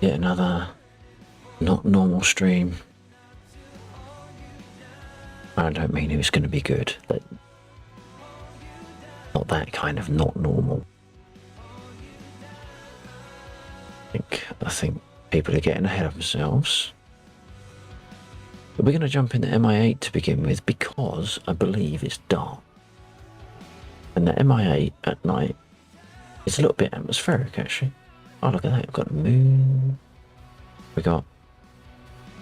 Yet another not normal stream. I don't mean it was going to be good, but not that kind of not normal. I think people are getting ahead of themselves. But we're going to jump into MI8 to begin with because I believe it's dark. And the MI8 at night is a little bit atmospheric actually. Oh, look at that, we've got a moon. We got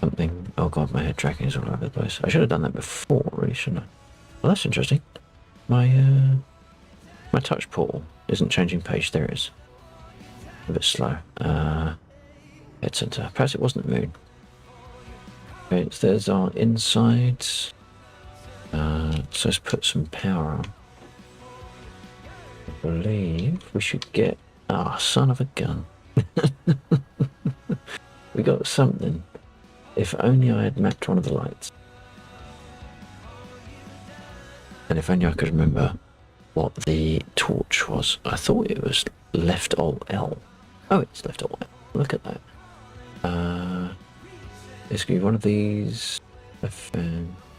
something. Oh god, my head tracking is all over the place. I should have done that before, really, shouldn't I? Well, that's interesting. My touch portal isn't changing page. There it is. A bit slow. Head center. Perhaps it wasn't the moon. Okay, so there's our insides. So let's put some power on. I believe we should get... Ah, son of a gun. We got something. If only I had mapped one of the lights. And if only I could remember what the torch was. I thought it was left alt L. Oh, it's left alt L. Look at that. It's going to be one of these. No,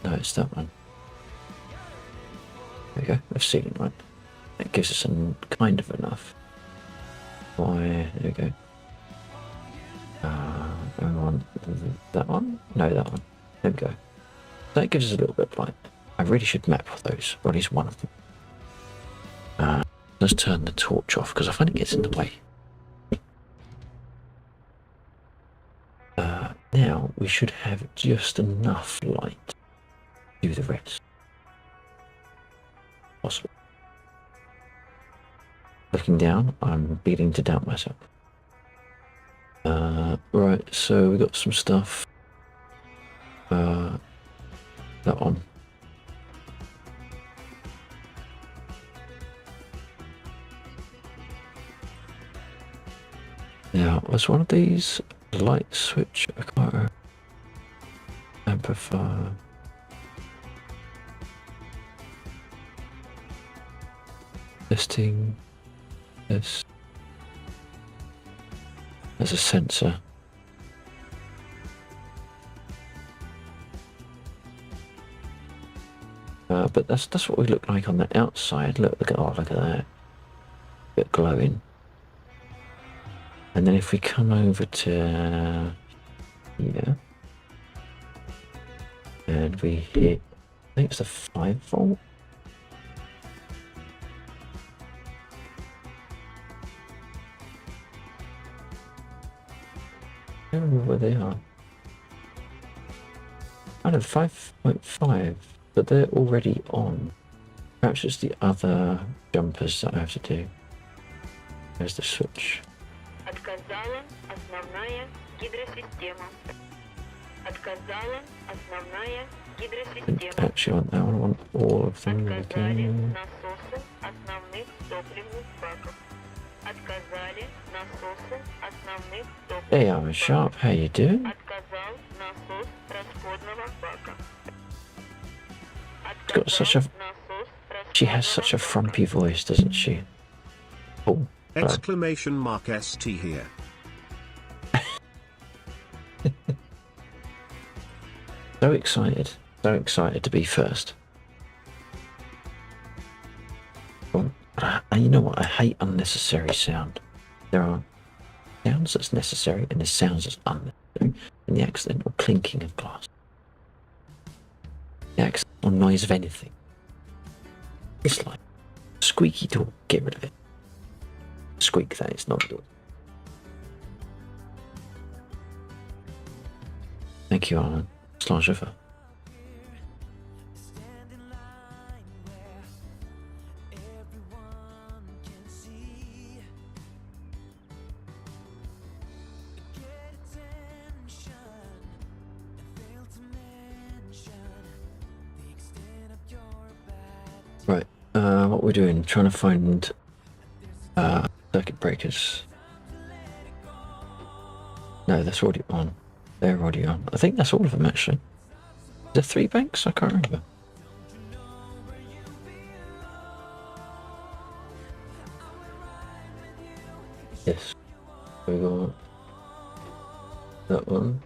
it's that one. There we go. A ceiling light. That gives us kind of enough. Why? There we go. I want that one? No, that one. There we go. That gives us a little bit of light. I really should map those, or at least one of them. Let's turn the torch off because I find it gets in the way. Now we should have just enough light to do the rest. Possible. Looking down, I'm beginning to doubt myself. Right, so we got some stuff. That one. Now, was one of these light switch? I can't remember. Amplifier. Testing. This. There's a sensor. But that's what we look like on the outside. Look at that. A bit glowing. And then if we come over to here and we hit, I think it's a 5 volt. I don't remember where they are. I know 5.5, but they're already on. Perhaps it's the other jumpers that I have to do. There's the switch. Отказала основная гидросистема. Отказала основная гидросистема. Actually, I want that one. I want all of them. Отказали насосы основных топливных баков. Отказали насосы основных топливных баков. Hey, I'm Sharp. How you doing? Отказал насос расходного бака. Got such a. She has such a frumpy voice, doesn't she? Oh. Exclamation mark ST here. So excited to be first. And you know what? I hate unnecessary sound. There are sounds that's necessary and there's sounds that's unnecessary. And the accidental clinking of glass. The accidental noise of anything. It's like squeaky door. Get rid of it. Squeak, that is not good. Thank you, Alan. /. Right, what we're doing, trying to find circuit breakers. No, that's already on. They're already on. I think that's all of them actually. Is there 3 banks? I can't remember. one,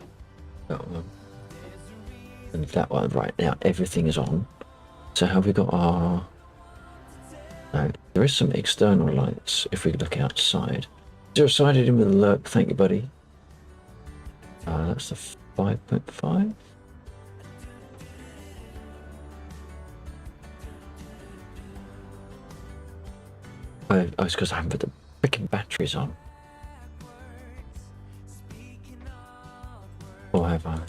and that one. Right now, everything is on. So have we got our... No, there is some external lights if we look outside. Zero-sided in with alert, thank you, buddy. That's the 5.5. Oh, it's because I haven't put the freaking batteries on. Or have I?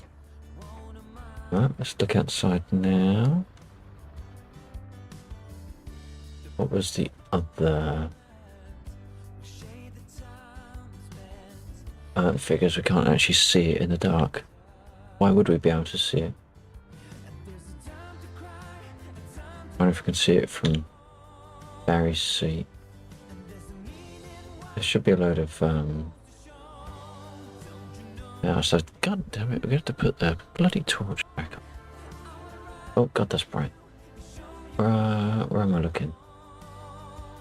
Right, let's look outside now. What was the other? Figures we can't actually see it in the dark. Why would we be able to see it? I wonder if we can see it from Barry's seat. There should be a load of yeah, so god damn it, we have to put the bloody torch back on. Oh god, that's bright. Where am I looking?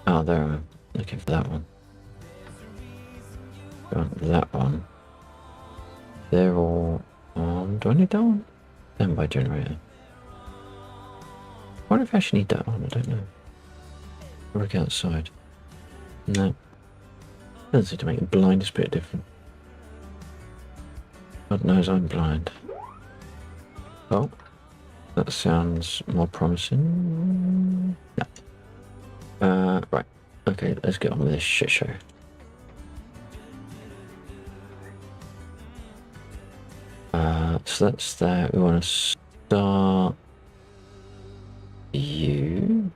Oh, there I am. Looking for that one. That one. They're all on. Do I need that one? Standby generator. I wonder if I actually need that on. I don't know. Look outside. No. Doesn't seem to make the blindest bit different. God knows I'm blind. Oh, that sounds more promising. No. Right. Okay, let's get on with this shit show. So that's that. We want to start you.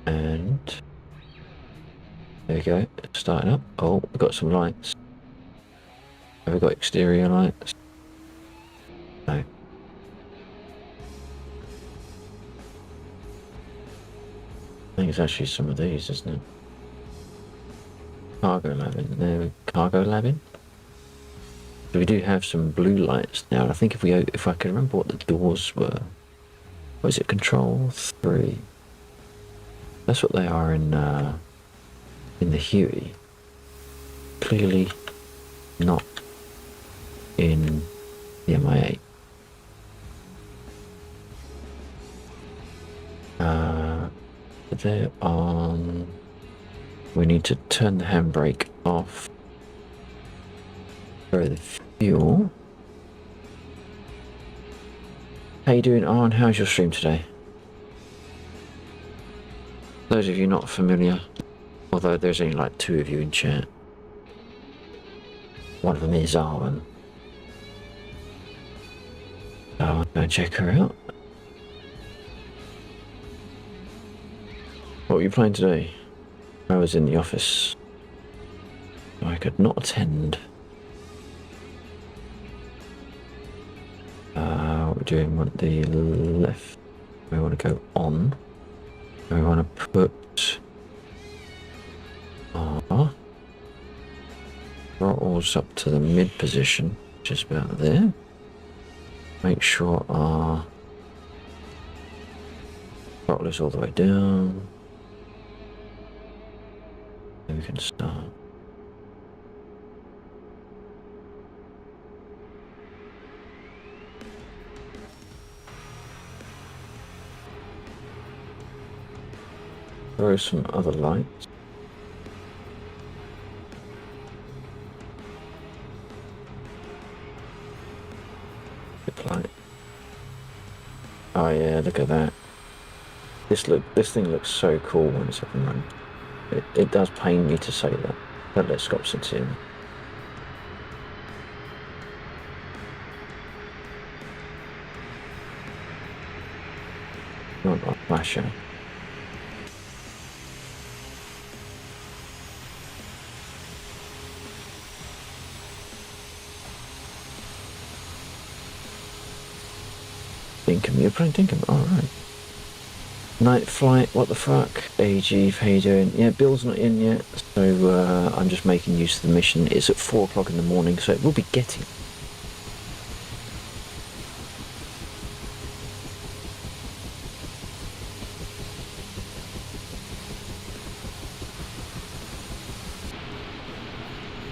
And there we go. It's starting up. Oh, we've got some lights. Have we got exterior lights? No. I think it's actually some of these, isn't it? Cargo labbing. There, cargo labbing. So we do have some blue lights now. And I think if I can remember what the doors were, what is it? Control 3. That's what they are in the Huey. Clearly not in the MI8. They're on. We need to turn the handbrake off. Throw the fuel. How you doing, Arn? How's your stream today? Those of you not familiar, although there's only like 2 of you in chat. One of them is Arwen. So I'm going to check her out. What were you playing today? I was in the office. I could not attend. What we're doing, we want the left. We want to go on. We want to put our throttles up to the mid position, just about there. Make sure our throttle is all the way down. Then we can start. Throw some other lights. Good light. Oh yeah, look at that. This thing looks so cool when it's up and running. It does pain me to say that, but let's stop sincerely. Not a flasher. Dinkum, you're playing Dinkum, alright. Night flight, what the fuck? AG, how you doing? Yeah, Bill's not in yet, so I'm just making use of the mission. It's at 4 o'clock in the morning, so it will be getting.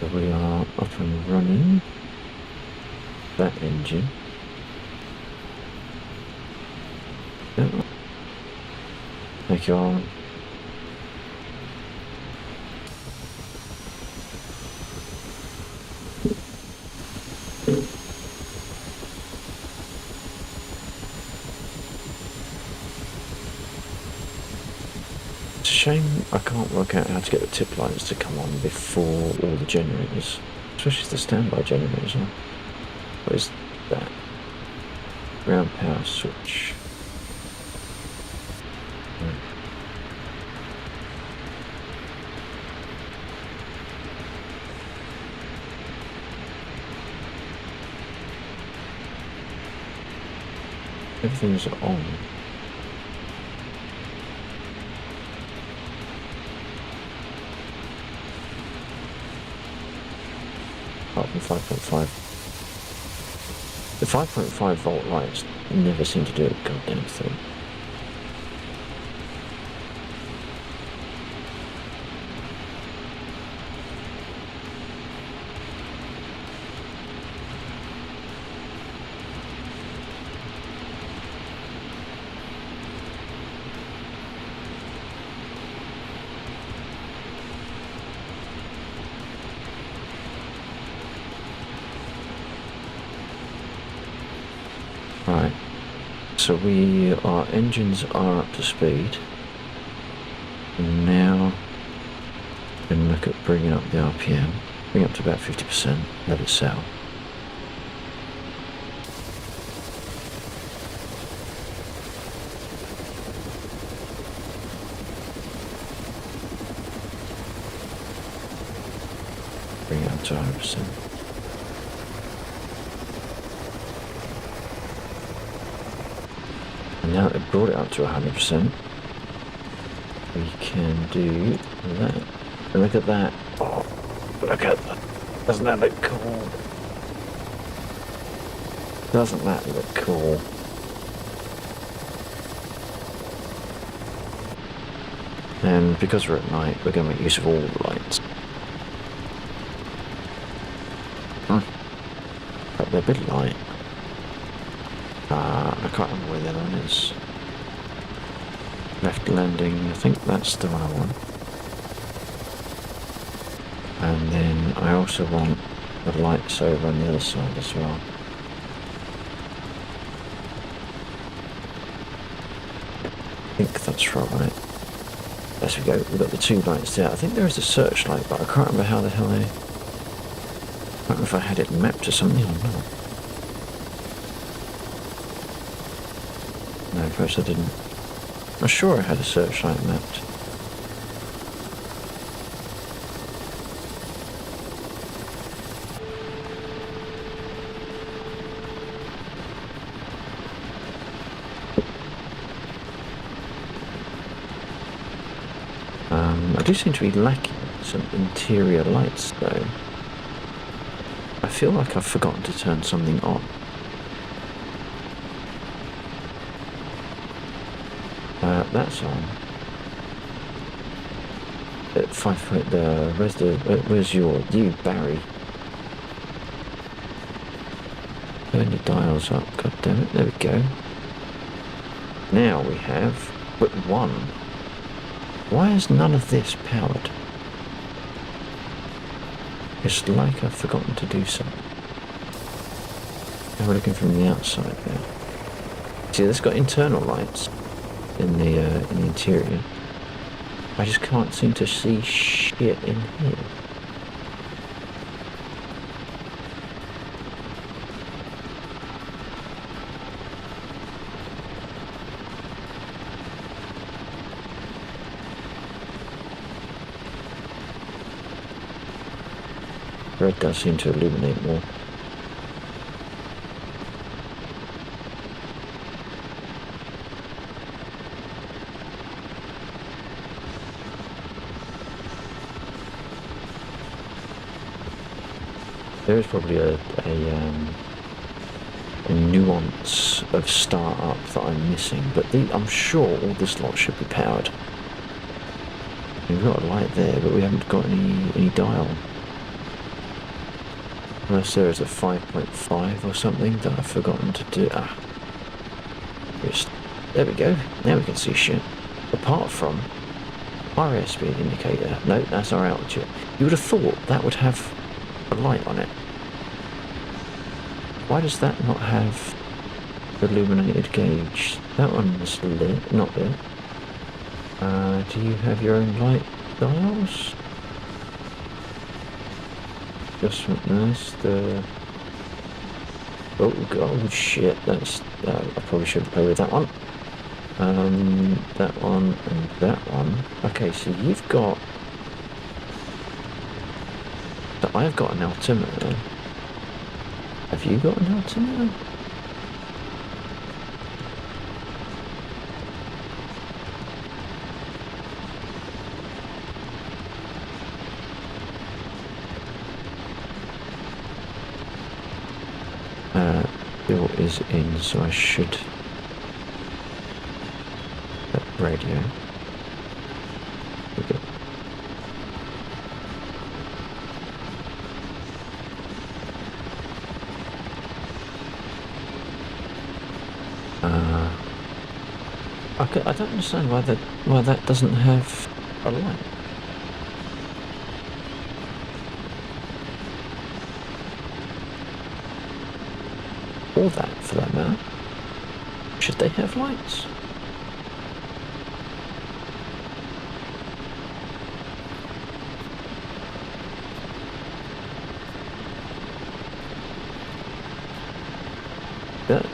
So we are up and running. That engine. Yeah. Make your arm. It's a shame I can't work out how to get the tip lights to come on before all the generators, especially the standby generators. What is that? Ground power switch. Everything's on. Apart from 5.5. The 5.5 volt lights never seem to do a goddamn thing. Right, so our engines are up to speed, and now we can look at bringing up the RPM, bring up to about 50%, let it settle. Bring it up to 100%. And now that we've brought it up to 100%, we can do that. And look at that. Oh, look at that. Doesn't that look cool? Doesn't that look cool? And because we're at night, we're going to make use of all the lights. But they're a bit light. I can't remember where the other one is. Left landing, I think that's the one I want. And then I also want the lights over on the other side as well. I think that's right. There we go, we've got the two lights there. I think there is a searchlight, but I can't remember how the hell I don't know if I had it mapped to something or not. No, perhaps I didn't. I'm sure I had a searchlight mapped. I do seem to be lacking some interior lights though. I feel like I've forgotten to turn something on. That's on. At 5 foot, where's you, Barry? Turn your dials up, god damn it, there we go. Now we have but one. Why is none of this powered? It's like I've forgotten to do something. Now we're looking from the outside there. See, it's got internal lights in the interior. I just can't seem to see shit in here. Red does seem to illuminate more. There is probably a nuance of start-up that I'm missing, but I'm sure all this lot should be powered. We've got a light there, but we haven't got any dial. Unless there is a 5.5 or something that I've forgotten to do. There we go. Now we can see shit. Apart from our airspeed indicator. No, that's our altitude. You would have thought that would have a light on it. Why does that not have the illuminated gauge? That one's lit, not lit. Do you have your own light dials? Just nice. Oh shit! That's I probably shouldn't play with that one. That one and that one. Okay, so you've got. So I've got an altimeter. Have you got an altimeter? Bill is in, so I should. That radio. Okay. I don't understand why that doesn't have a light. Or that, for that matter. Should they have lights?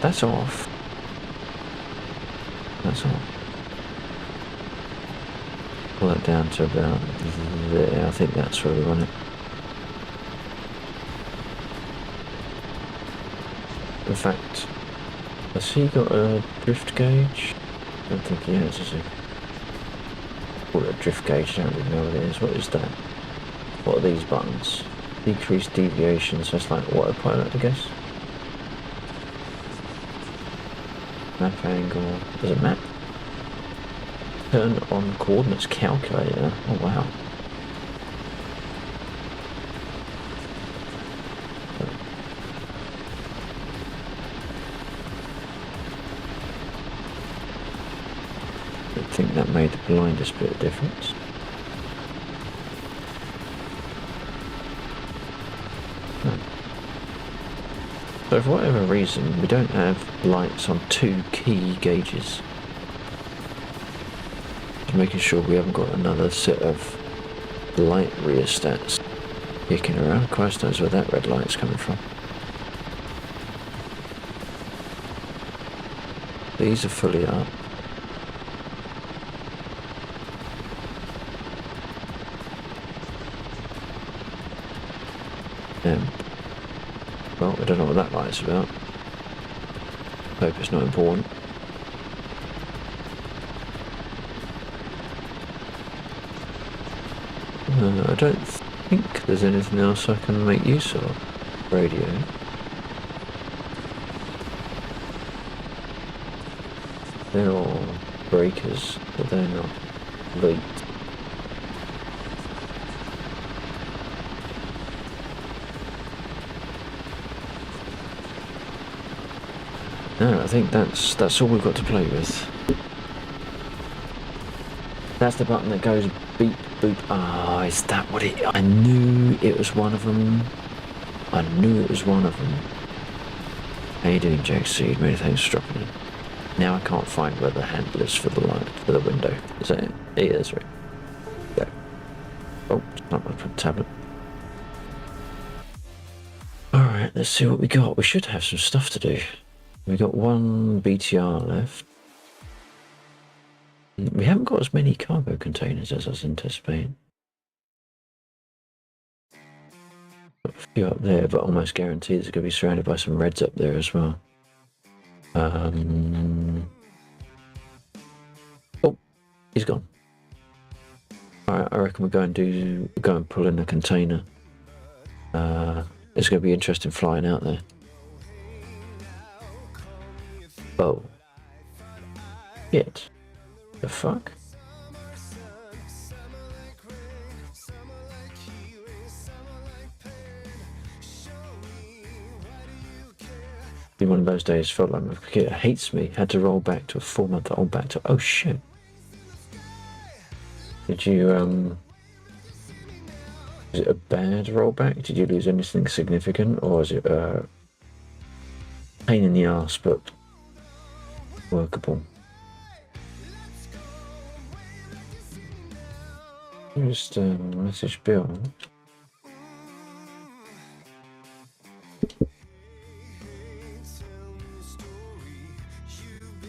That's off. That's off. Pull that down to about there. I think that's where we want it. In fact, has he got a drift gauge? I don't think he has he? Or a drift gauge, I don't really know what it is. What is that? What are these buttons? Decrease deviations, that's like autopilot, I guess. Map angle, does it map? Turn on coordinates calculator, oh wow. I think that made the blindest bit of difference. So for whatever reason, we don't have lights on two key gauges. Just making sure we haven't got another set of light rheostats kicking around. Christ knows where that red light's coming from. These are fully up. Well, I don't know what that light's about. Hope it's not important. I don't think there's anything else I can make use of. Radio. They're all breakers, but they're not late. No, I think that's all we've got to play with. That's the button that goes beep boop. Ah, is that what it? I knew it was one of them. I knew it was one of them. How you doing, Jack Seed? Many thanks for dropping in. Now I can't find where the handle is for the light for the window. Is that it? Yeah, that's right. Go. Oh, it's not my tablet. All right, let's see what we got. We should have some stuff to do. We've got one BTR left. We haven't got as many cargo containers as I was anticipating. Got a few up there, but almost guaranteed there's going to be surrounded by some reds up there as well. Oh, he's gone. Alright, I reckon we'll go and pull in a container. It's going to be interesting flying out there. Oh. Shit. The fuck? been one of those days. Felt like my computer hates me. Had to roll back to a 4-month-old back to. Oh shit! Did you Is it a bad rollback? Did you lose anything significant, or is it a pain in the ass but workable? Just message Bill.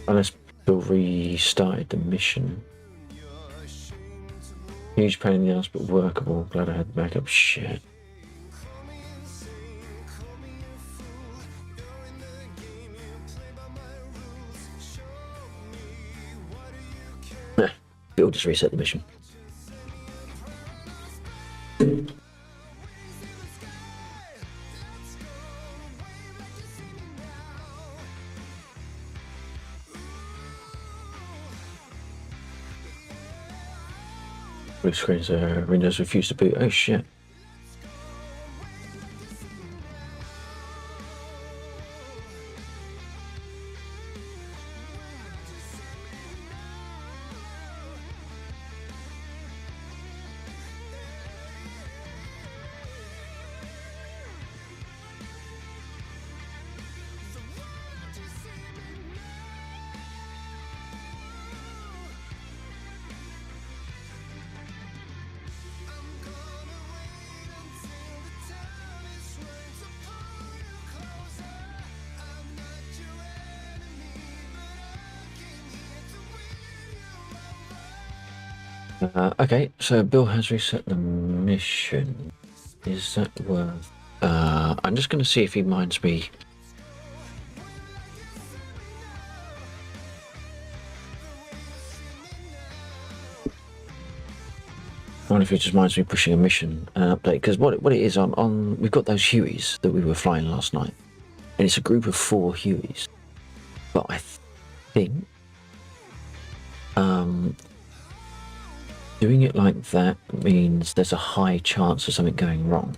Unless Bill restarted the mission. Huge pain in the ass, but workable. Glad I had the backup. Shit. Bill just reset the mission. Blue screens Windows refused to boot. Oh shit. Okay, so Bill has reset the mission. Is that worth... I'm just going to see if he minds me. I wonder if it just minds me pushing a mission update, because what it is, we've got those Hueys that we were flying last night, and it's a group of 4 Hueys. But I think doing it like that means there's a high chance of something going wrong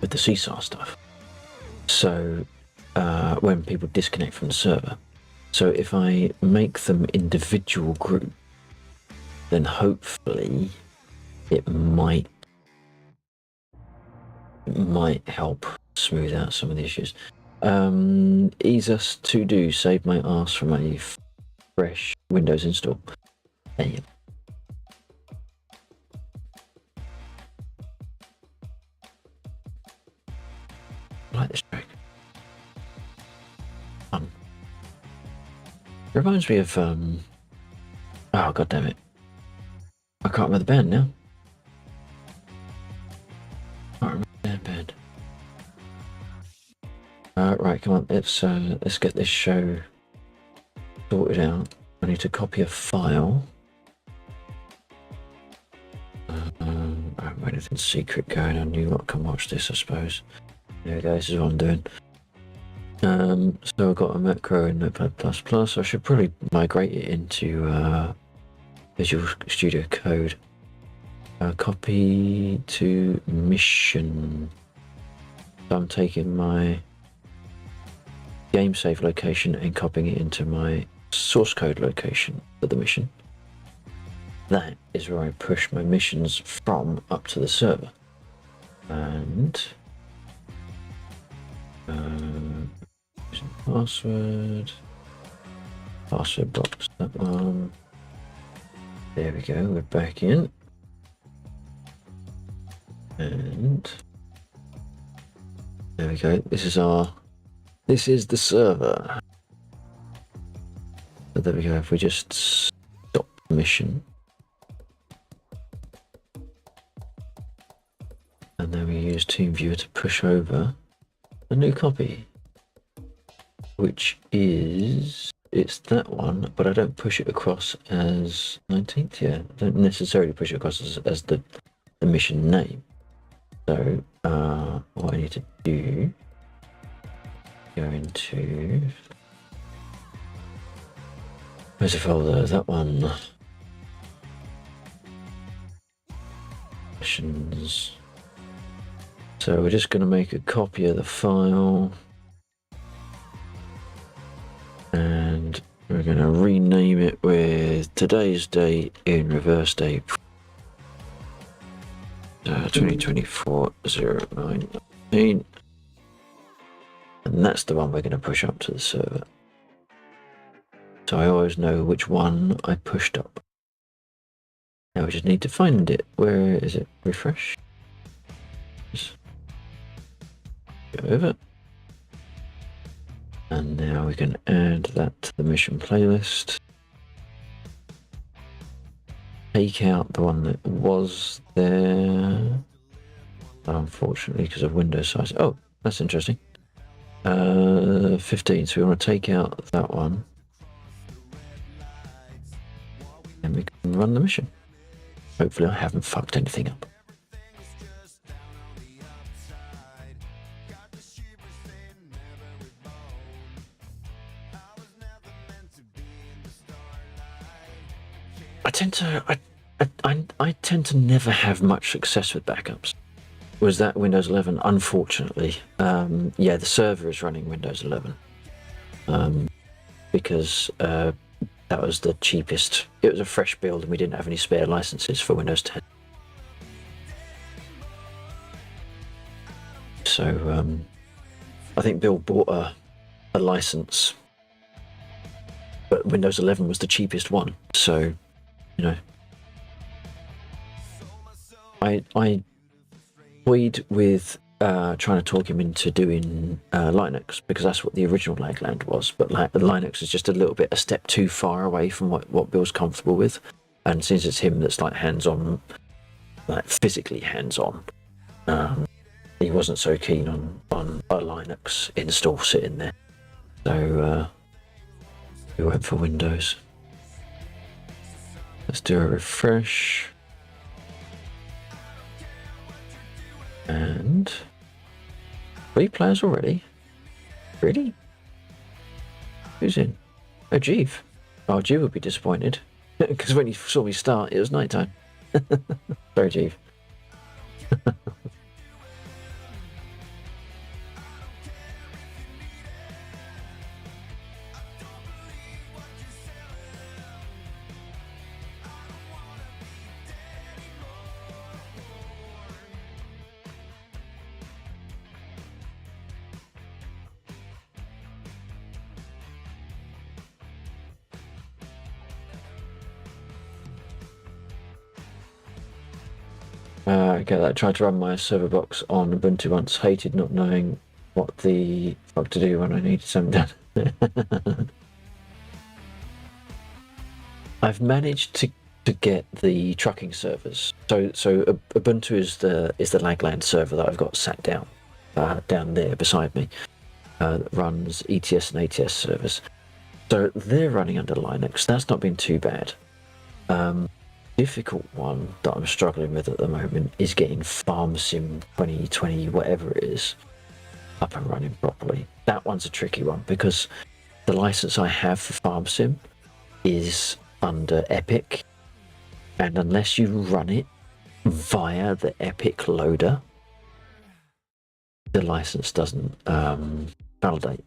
with the CSAR stuff. So when people disconnect from the server. So if I make them individual group, then hopefully it might help smooth out some of the issues. Ease us to do, save my ass from a fresh Windows install. There you go. I like this track. Fun. It reminds me of oh god damn it. I can't remember the band now. I can't remember the band. Right, come on, let's get this show sorted out. I need to copy a file. I haven't got anything secret going on. You lot can watch this, I suppose. There we go, this is what I'm doing. So I've got a macro in Notepad++. I should probably migrate it into Visual Studio Code. Copy to mission. So I'm taking my game save location and copying it into my source code location for the mission. That is where I push my missions from up to the server. And password box, that one. There we go, we're back in. And there we go, this is the server. So there we go, if we just stop the mission. And then we use TeamViewer to push over a new copy, which is, it's that one, but I don't push it across as 19th, yeah. I don't necessarily push it across as the mission name. So what I need to do, go into, where's the folder, that one, missions. So we're just going to make a copy of the file. today's date in reverse date. 2024-09-19. And that's the one we're going to push up to the server. So I always know which one I pushed up. Now we just need to find it. Where is it? Refresh. Just go over. And now we can add that to the mission playlist. Take out the one that was there. Unfortunately, because of window size. Oh, that's interesting. 15. So we want to take out that one. And we can run the mission. Hopefully I haven't fucked anything up. I tend to never have much success with backups. Was that Windows 11? Unfortunately, yeah, the server is running Windows 11 because that was the cheapest. It was a fresh build, and we didn't have any spare licenses for Windows 10. So I think Bill bought a license, but Windows 11 was the cheapest one. So, you know, I toyed with trying to talk him into doing Linux, because that's what the original Lagland was. But Linux is just a step too far away from what Bill's comfortable with. And since it's him that's like hands-on, like physically hands-on, he wasn't so keen on a Linux install sitting there. So we went for Windows. Let's do a refresh. And 3 players already? Really? Who's in? Oh, Jeeve. Oh, Jeeve would be disappointed. Because when he saw me start, it was nighttime. Sorry, Jeeve. Okay, I tried to run my server box on Ubuntu once, hated not knowing what the fuck to do when I needed something done. I've managed to get the trucking servers. So Ubuntu is the Lagland server that I've got sat down there beside me. That runs ETS and ATS servers. So they're running under Linux. That's not been too bad. Difficult one that I'm struggling with at the moment is getting FarmSim 2020, whatever it is, up and running properly. That one's a tricky one because the license I have for FarmSim is under Epic, and unless you run it via the Epic loader, the license doesn't validate.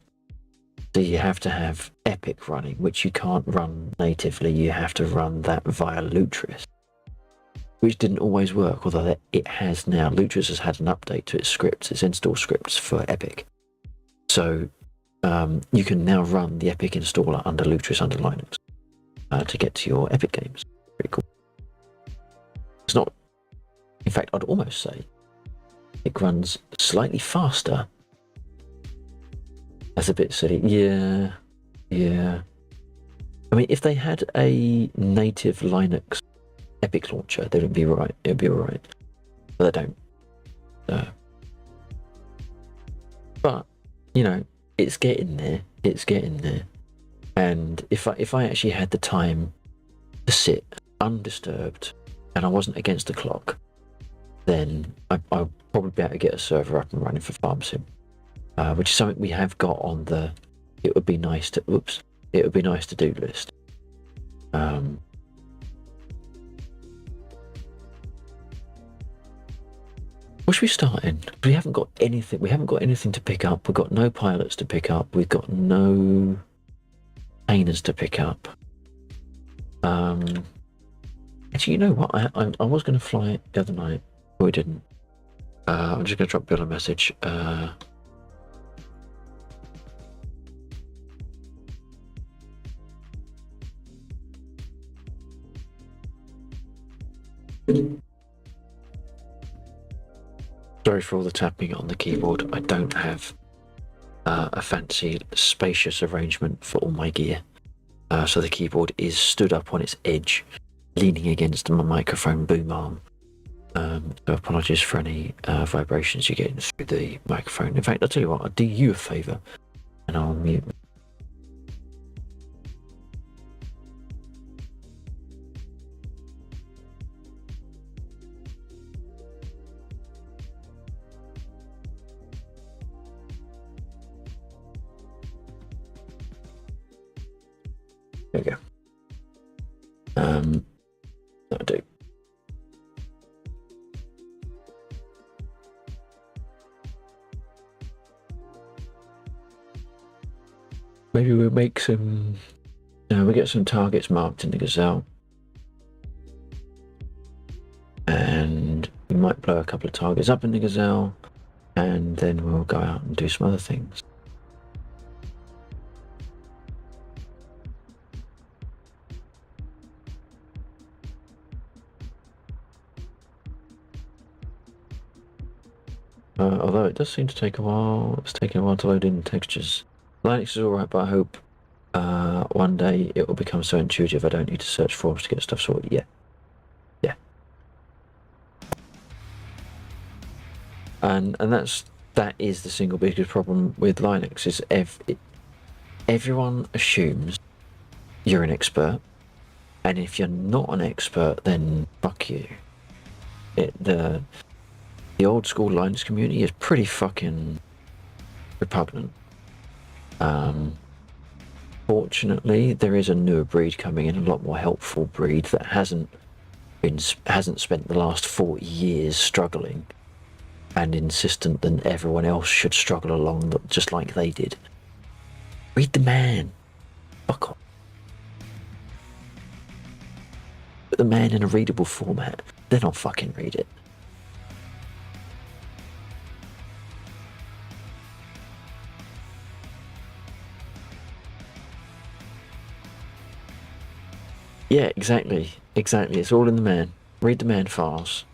So you have to have Epic running, which you can't run natively. You have to run that via Lutris, which didn't always work, although it has now. Lutris has had an update to its scripts, its install scripts for Epic. So you can now run the Epic installer under Lutris under Linux to get to your Epic games. Pretty cool. It's not, in fact, I'd almost say it runs slightly faster. That's a bit silly. Yeah. I mean, if they had a native Linux Epic launcher, then it'd be right. It'd be all right. But they don't. But you know, it's getting there. It's getting there. And if I actually had the time to sit undisturbed and I wasn't against the clock, then I'll probably be able to get a server up and running for FarmSim. Which is something we have got on the it would be nice to do list. What should we start in? We haven't got anything. We haven't got anything to pick up. We've got no pilots to pick up. We've got no painters to pick up. Actually, you know what? I was going to fly it the other night, but we didn't. I'm just going to drop Bill a message. Sorry for all the tapping on the keyboard. I don't have a fancy, spacious arrangement for all my gear. So the keyboard is stood up on its edge, leaning against my microphone boom arm. So apologies for any vibrations you get through the microphone. In fact, I'll tell you what, I'll do you a favour and I'll mute. There we go. That'll do. Maybe we'll make some. We'll get some targets marked in the Gazelle, and we might blow a couple of targets up in the Gazelle, and then we'll go out and do some other things. Although it does seem to take a while. It's taking a while to load in textures. Linux is alright, but I hope one day it will become so intuitive I don't need to search forums to get stuff sorted. Yeah. And that is the single biggest problem with Linux is everyone assumes you're an expert, and if you're not an expert, then fuck you. The old school Linux community is pretty fucking repugnant. Fortunately, there is a newer breed coming in, a lot more helpful breed that hasn't spent the last 40 years struggling and insistent that everyone else should struggle along just like they did. Read the man. Fuck off. Put the man in a readable format, then I'll fucking read it. Yeah, exactly. It's all in the man. Read the man files.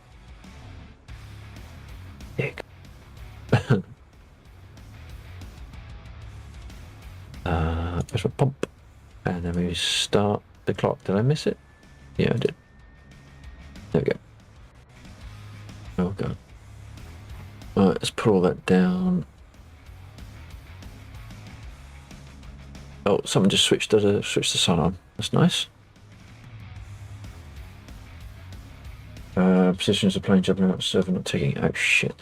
Dick. Press my pump. And then we start the clock. Did I miss it? Yeah, I did. There we go. Oh, God. Alright, let's put all that down. Oh, someone just switched the sun on. That's nice. Positions of plane jumping out, server not taking. Oh shit.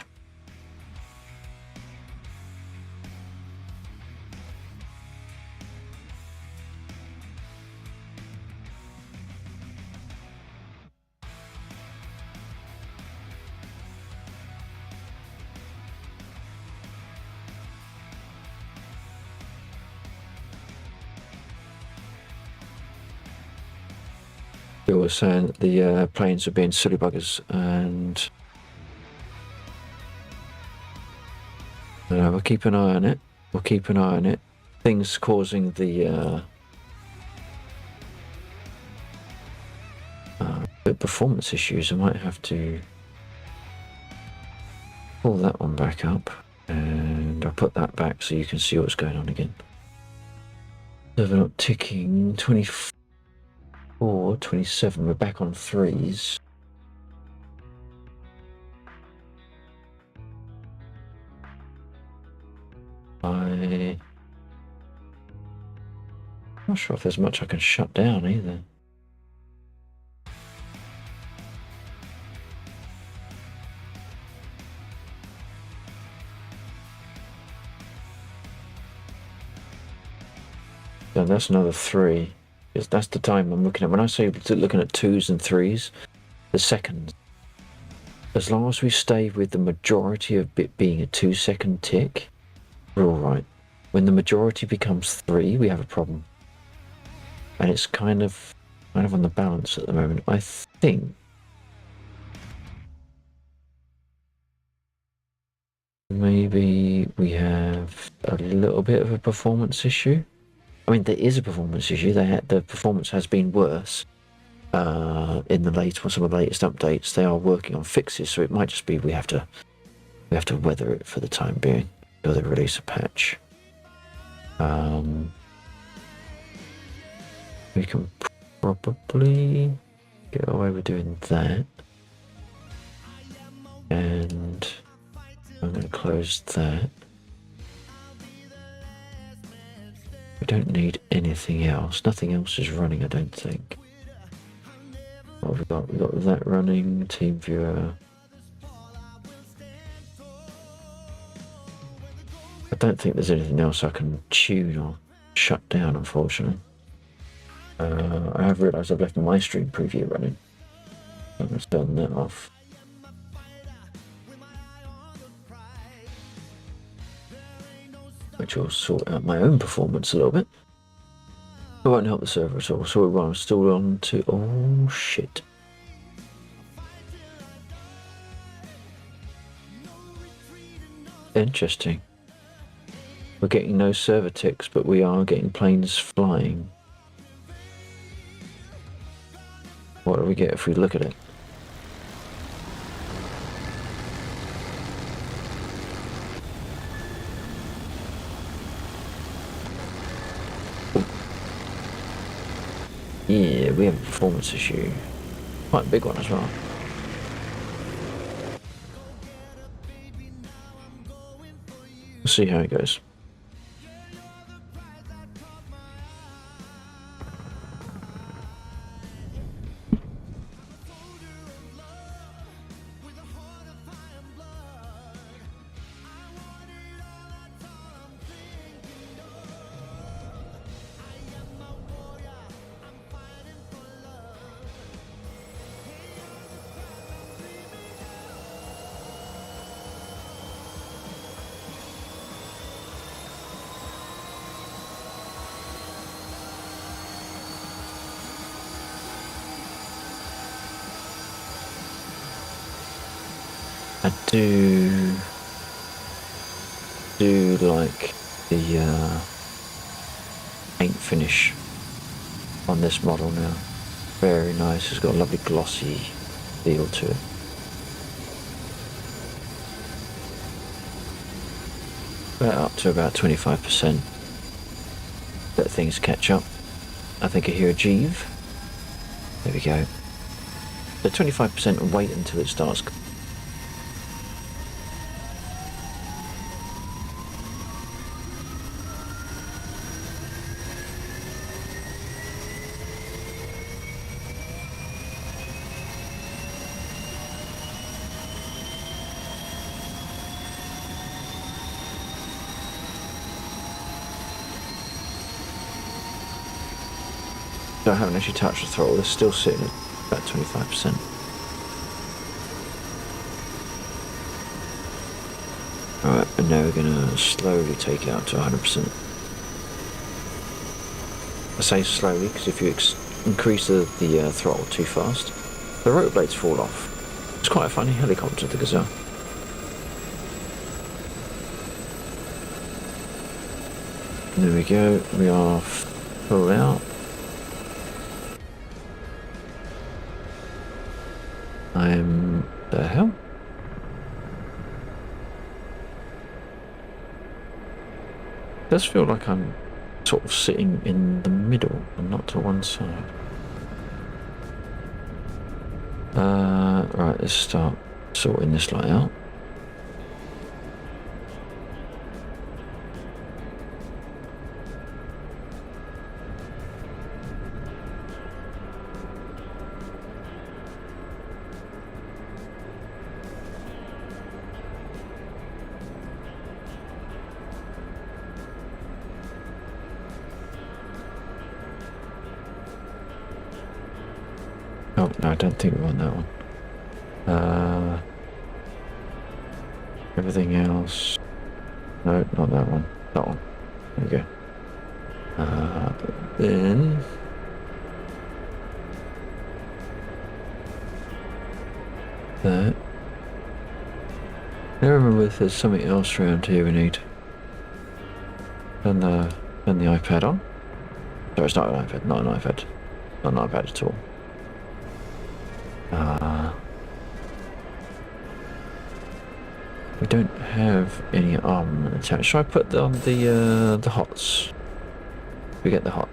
Bill was saying that the planes are being silly buggers, and we'll keep an eye on it. Things causing the performance issues. I might have to pull that one back up, and I'll put that back so you can see what's going on again. Server not ticking. 24. 27, we're back on 3s. I'm not sure if there's much I can shut down either. And that's another 3. Because that's the time I'm looking at. When I say looking at 2s and 3s, the seconds. As long as we stay with the majority of it being a 2-second tick, we're all right. When the majority becomes 3, we have a problem. And it's kind of kind of on the balance at the moment. I think maybe we have a little bit of a performance issue. I mean, there is a performance issue. The performance has been worse in some of the latest updates. They are working on fixes, so it might just be we have to weather it for the time being until they release a patch. We can probably get away with doing that, and I'm going to close that. We don't need anything else. Nothing else is running, I don't think. What have we got? We've got that running, Team Viewer. I don't think there's anything else I can tune or shut down, unfortunately. I have realised I've left my stream preview running. I'm going to turn that off. Which will sort out my own performance a little bit. It won't help the server at all. So I'm still on to... Oh, shit. Interesting. We're getting no server ticks, but we are getting planes flying. What do we get if we look at it? Yeah, we have a performance issue. Quite a big one as well. We'll see how it goes. I do like the paint finish on this model now. Very nice. It's got a lovely glossy feel to it. Up to about 25%. Let things catch up. I think I hear a Jeeve. There we go. So 25% and wait until it starts. I haven't actually touched the throttle. It's still sitting at about 25%. Alright, and now we're going to slowly take it out to 100%. I say slowly because if you increase the throttle too fast, the rotor blades fall off. It's quite a funny helicopter, the Gazelle. There we go, we are full out. The hell? It does feel like I'm sort of sitting in the middle and not to one side. Right, let's start sorting this light out. Oh, no, I don't think we want that one. Everything else. No, not that one. That one. There we go. Then that. I don't remember if there's something else around here we need. Turn the iPad on. Sorry, it's not an iPad, not an iPad. Not an iPad at all. We don't have any armament attached. Should I put on the HOTS? We get the HOTS.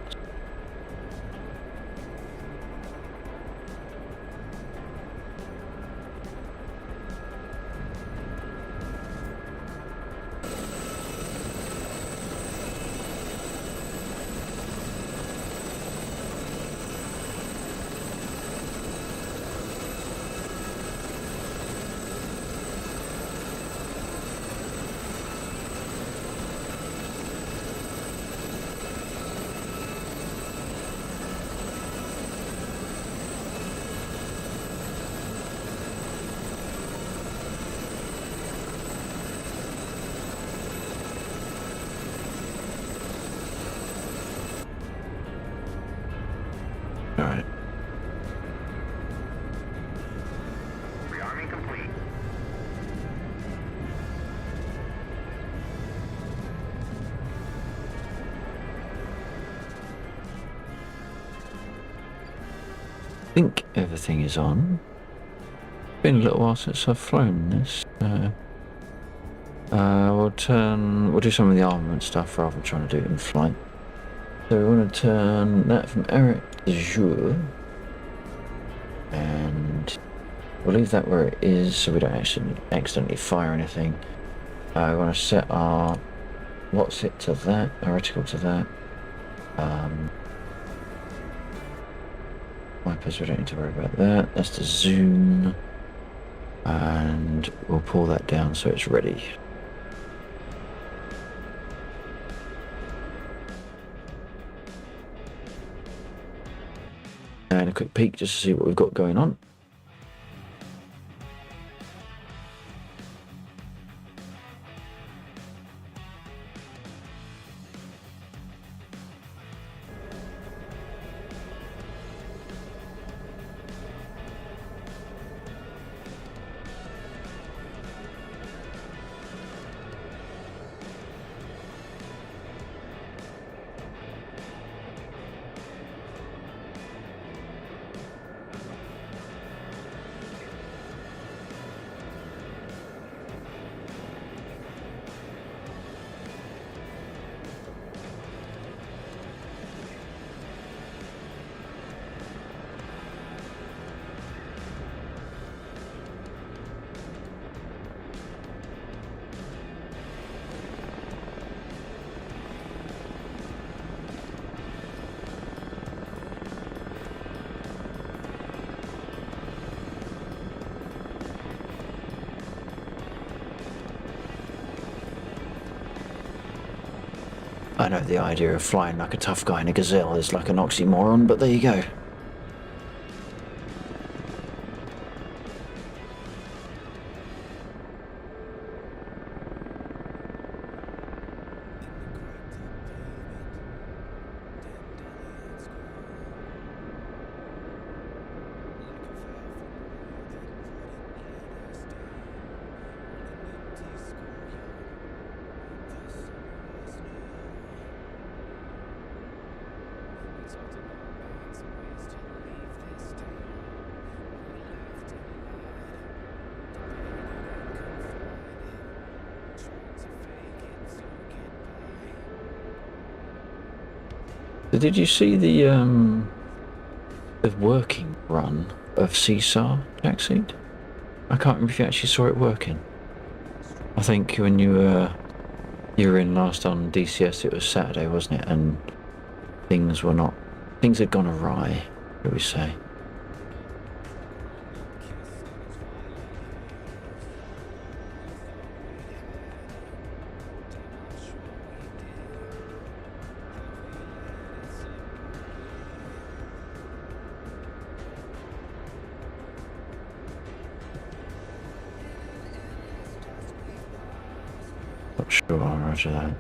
Alright. Rearming complete. I think everything is on. It's been a little while since I've flown this. We'll do some of the armament stuff rather than trying to do it in flight. So we want to turn that from Eric to Jour. And we'll leave that where it is so we don't actually accidentally fire anything. We want to set our what's it to that, our reticle to that. Wipers, we don't need to worry about that. That's the zoom. And we'll pull that down so it's ready. And a quick peek just to see what we've got going on. I know the idea of flying like a tough guy in a gazelle is like an oxymoron, but there you go. So did you see the working run of CSAR Taxied? I can't remember if you actually saw it working. I think when you were in last on DCS, it was Saturday, wasn't it? And things had gone awry, shall we say. Not sure, roger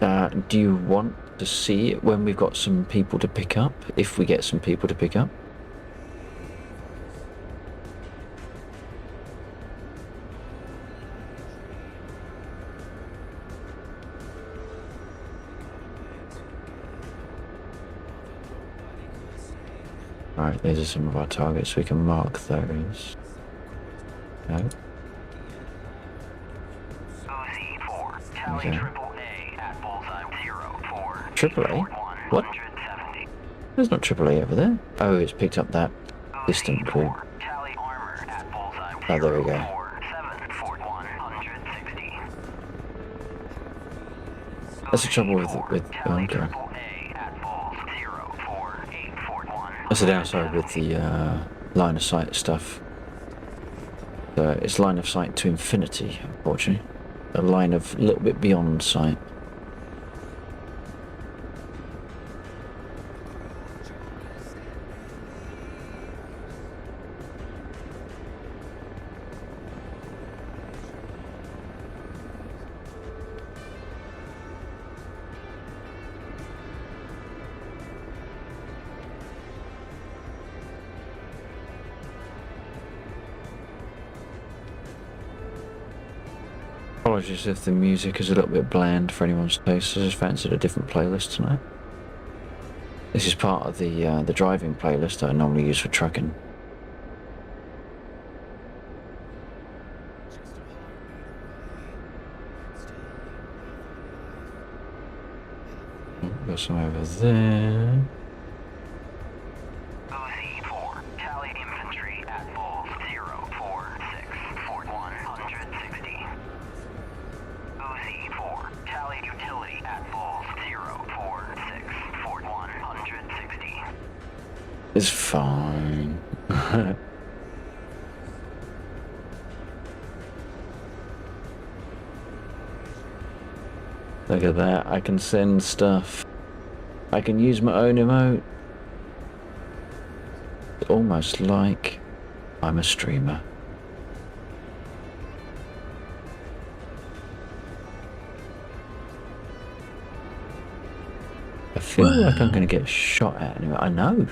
that. Do you want to see it when we've got some people to pick up? If we get some people to pick up? Right, these are some of our targets. We can mark those. No. OZ4, tally Okay. triple A at bullseye 04. Triple A? What? 170. There's not triple A over there. Oh, it's picked up that distant group. OZ4, tally armor at bullseye Oh, there we go. 047 Fort 160. That's the trouble with Tally okay. triple A at bulls 048 Fort 1. That's the downside with the line of sight stuff. It's line of sight to infinity, unfortunately. A line of a little bit beyond sight. Apologies if the music is a little bit bland for anyone's taste. I just fancied a different playlist tonight. This is part of the driving playlist that I normally use for trucking. Got some over there. OZ4, tally infantry at bulls 046 Fort 160. OZ4, tally utility at bulls 046 Fort 160. It's fine. Look at that, I can send stuff. I can use my own emote. It's almost like I'm a streamer. I feel like I'm going to get shot at anyway. I know.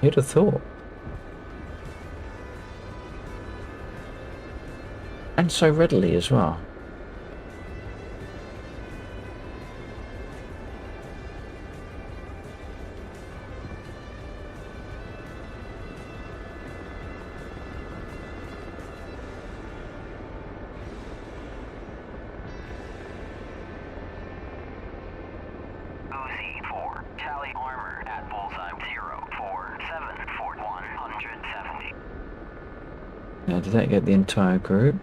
Who'd have thought? And so readily as well. OZ4, tally armor at bullseye 047 Fort 170. Now, did that get the entire group?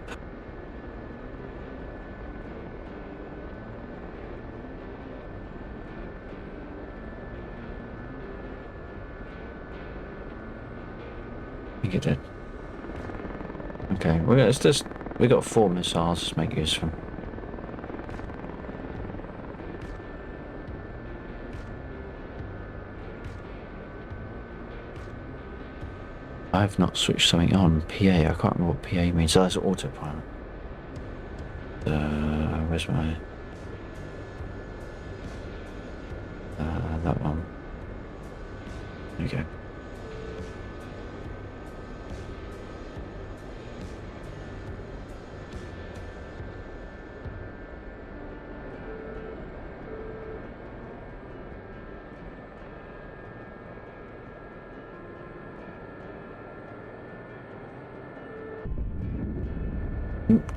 I think it did. Okay, we got 4 missiles. Let's make use of them. I've not switched something on. PA, I can't remember what PA means. So that's autopilot. Where's my... that one. There you go.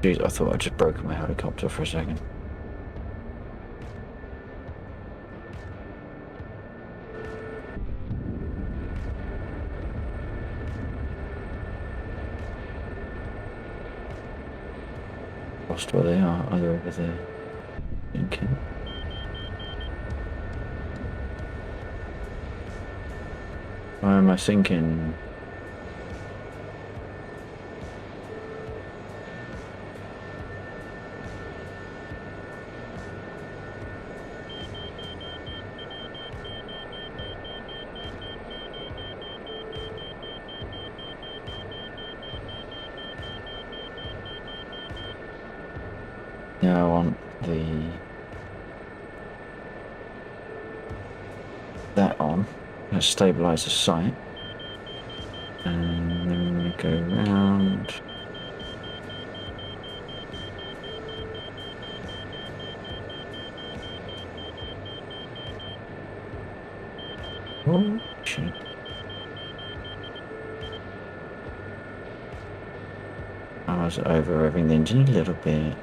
Jeez, I thought I'd just broken my helicopter for a second. Lost where they are, either over there. Okay. Why am I sinking? Now I want that on. Let's stabilize the site. And then we go round. Oh, shit. I was over revving the engine a little bit.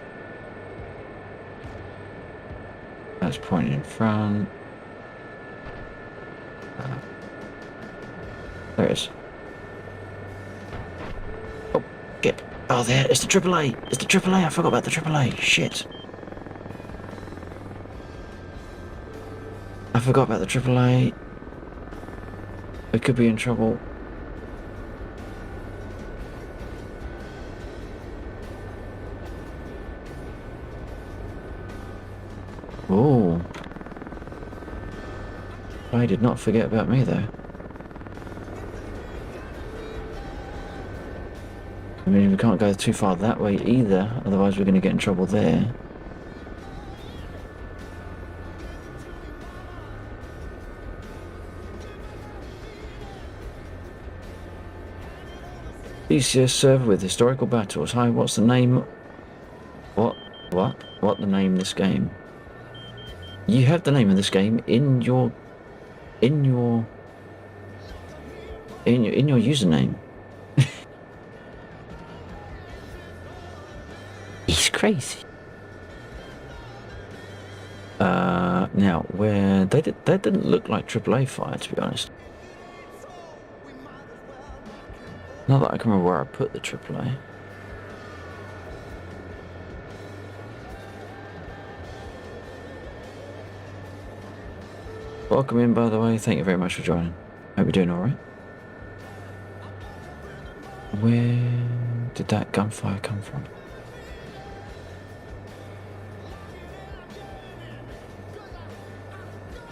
That's pointing in front. There it is. Oh, get. Oh, there. It's the AAA. It's the AAA. I forgot about the AAA. Shit. I forgot about the AAA. We could be in trouble. Oh. I did not forget about me, though. I mean, we can't go too far that way either, otherwise we're going to get in trouble there. DCS server with historical battles. Hi, what's the name? What the name of this game? You have the name of this game in your username. He's crazy. Now where that didn't look like AAA fire, to be honest. Not that I can remember where I put the AAA. Welcome in, by the way. Thank you very much for joining. Hope you're doing all right. Where did that gunfire come from?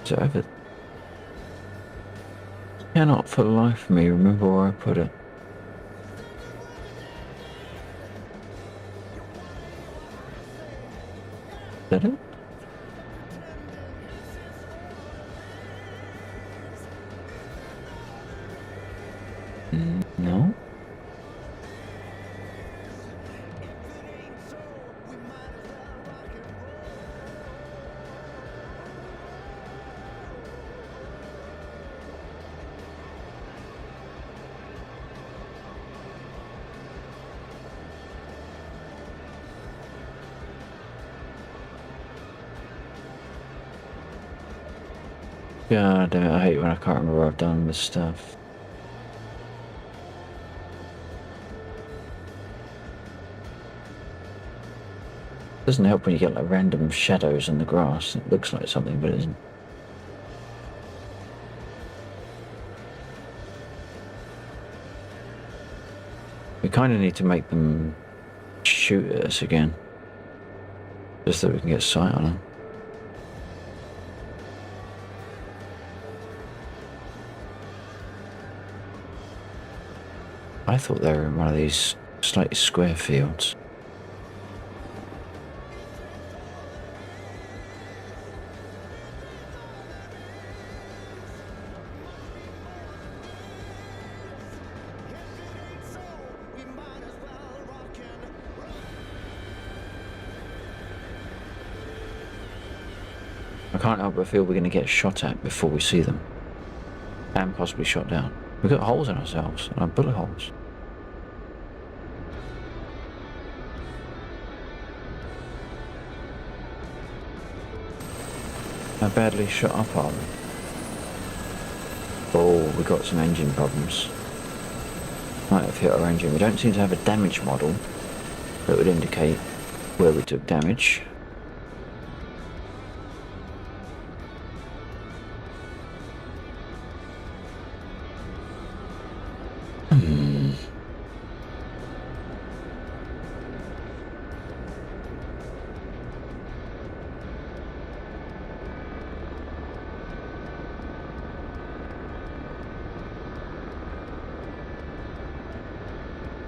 Is it over? Cannot for the life of me remember where I put it. Is that it? No. God damn it, I hate when I can't remember what I've done with stuff. Doesn't help when you get like random shadows in the grass. It looks like something, but it isn't. We kind of need to make them shoot at us again, just so we can get sight on them. I thought they were in one of these slightly square fields. I can't help but feel we're going to get shot at before we see them. And possibly shot down. We've got holes in ourselves, and our bullet holes. How badly shot up are we? Oh, we got some engine problems. Might have hit our engine. We don't seem to have a damage model that would indicate where we took damage.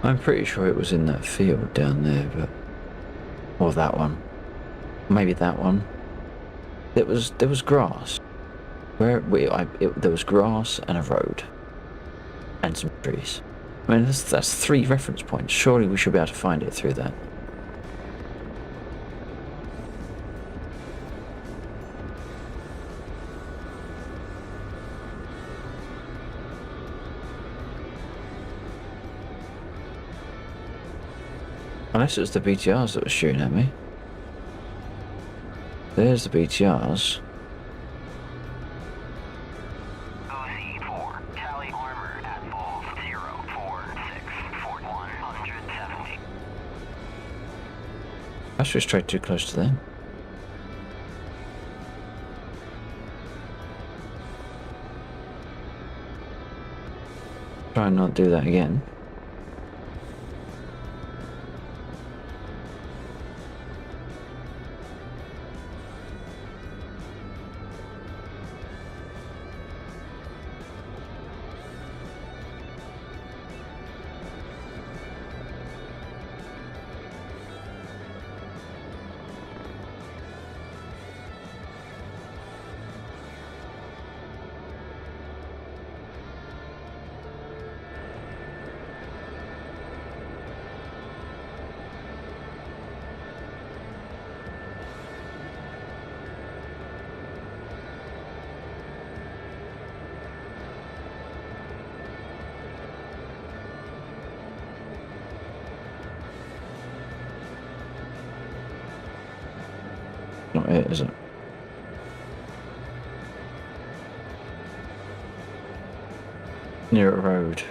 I'm pretty sure it was in that field down there, but... or that one. Maybe that one. There was grass. There was grass and a road. And some trees. I mean, that's 3 reference points. Surely we should be able to find it through that. Unless it was the BTRs that were shooting at me. There's the BTRs. OC4, tally armor at Bulls 0464170. That's just straight too close to them. Try and not do that again. Not it, is it? Near a road.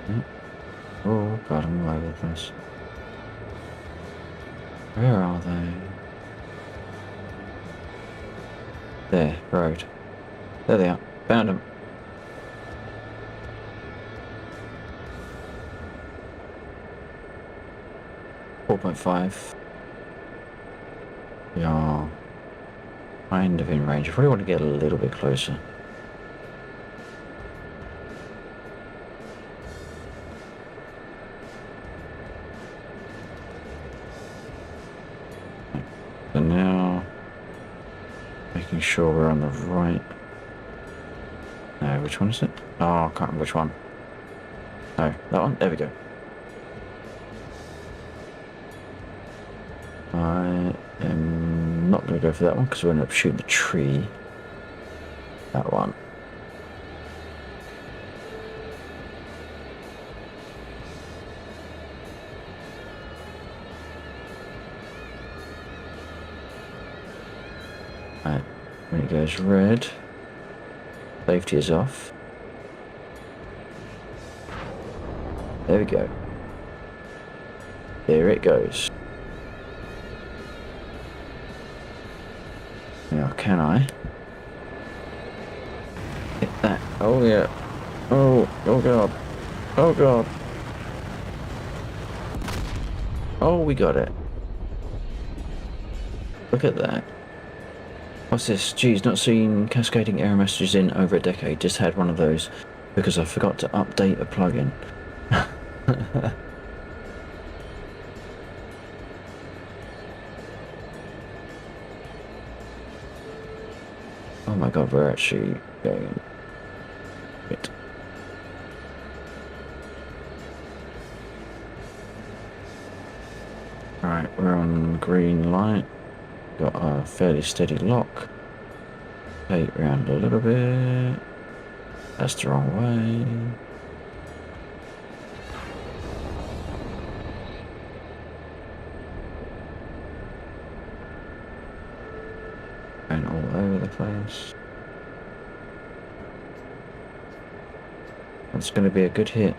Yep. Oh god, I'm all over the place. Where are they? There, road. There they are. Found them. .5. We are kind of in range. I probably want to get a little bit closer. So now, making sure we're on the right. No, which one is it? Oh, I can't remember which one. No, that one? There we go. I am not going to go for that one because we'll end up shooting the tree. That one. Right, when it goes red, safety is off. There we go. There it goes. Now, can I hit that? Oh yeah. Oh god. Oh god. Oh, we got it. Look at that. What's this? Geez, not seen cascading error messages in over a decade. Just had one of those because I forgot to update a plugin. Oh my god, we're actually going. Wait. Alright, we're on green light. Got a fairly steady lock. Take round a little bit. That's the wrong way. And all over the place. That's going to be a good hit.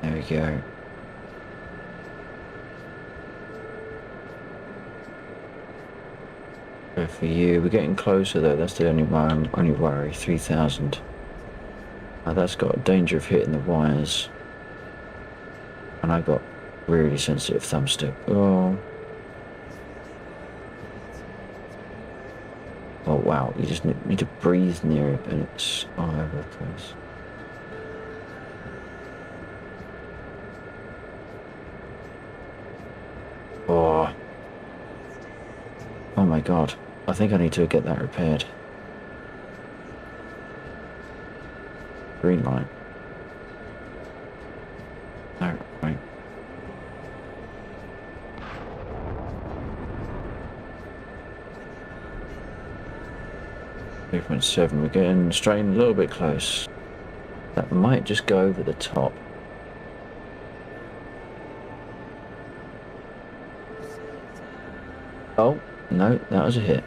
There we go. Go for you. We're getting closer though. That's the only worry. 3,000. That's got a danger of hitting the wires. And I got really sensitive thumbstick. Oh. Oh wow, you just need to breathe near it and it's all over the place. Oh. Oh my god. I think I need to get that repaired. Green light. No, wait. .7, we're getting straightened a little bit close. That might just go over the top. Oh, no, that was a hit.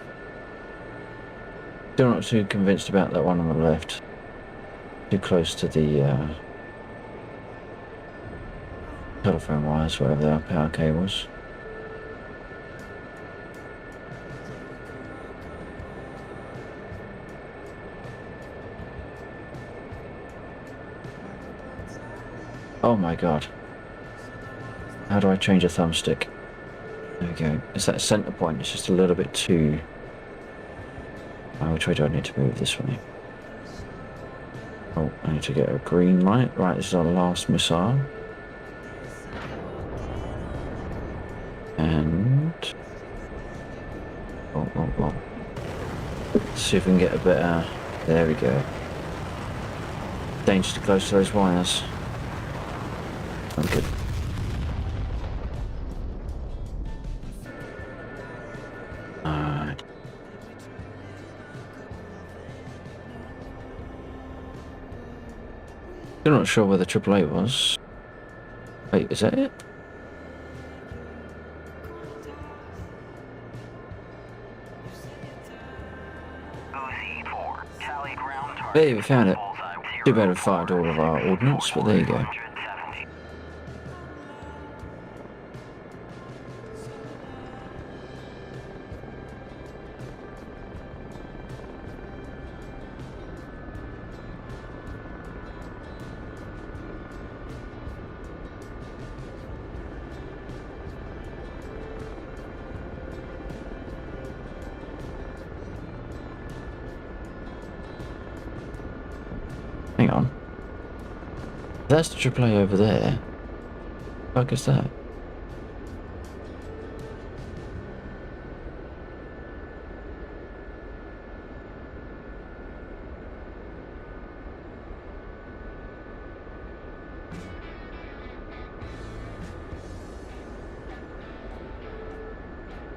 Still not too convinced about that one on the left. Too close to the telephone wires, whatever they are, power cables. Oh my god. How do I change a thumbstick? There we go. It's that center point. It's just a little bit too... which way do I need to move? This way. Oh, I need to get a green light. Right, this is our last missile. And... Oh. Let's see if we can get a better... There we go. Dangerously close to those wires. I'm good. Alright. Still not sure where the AAA was. Wait, is that it? OZ4, tally ground target. Hey, we found it. Bullseye Too bad 0, we fired all of our ordnance, but there you go. 170. Hang on. That's the AAA over there. What the fuck is that?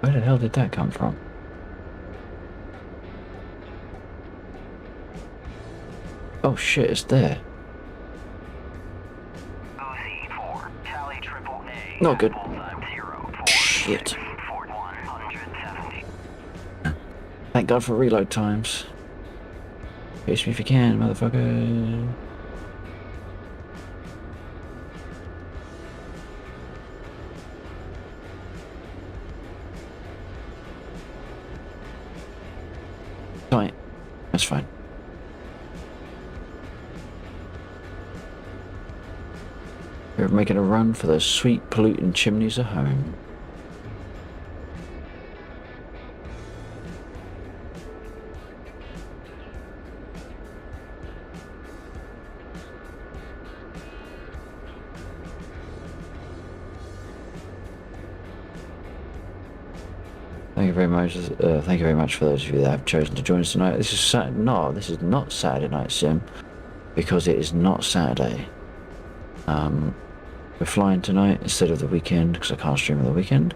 Where the hell did that come from? Oh shit, it's there. OZ4, tally AAA. Not good. Bullseye 0, 4, Shit. 6, 4, 170. Thank God for reload times. Face me if you can, motherfucker. Right. That's fine. We're making a run for those sweet polluting chimneys of home. Thank you very much. Thank you very much for those of you that have chosen to join us tonight. This is this is not Saturday Night Sim, because it is not Saturday. We're flying tonight instead of the weekend because I can't stream on the weekend.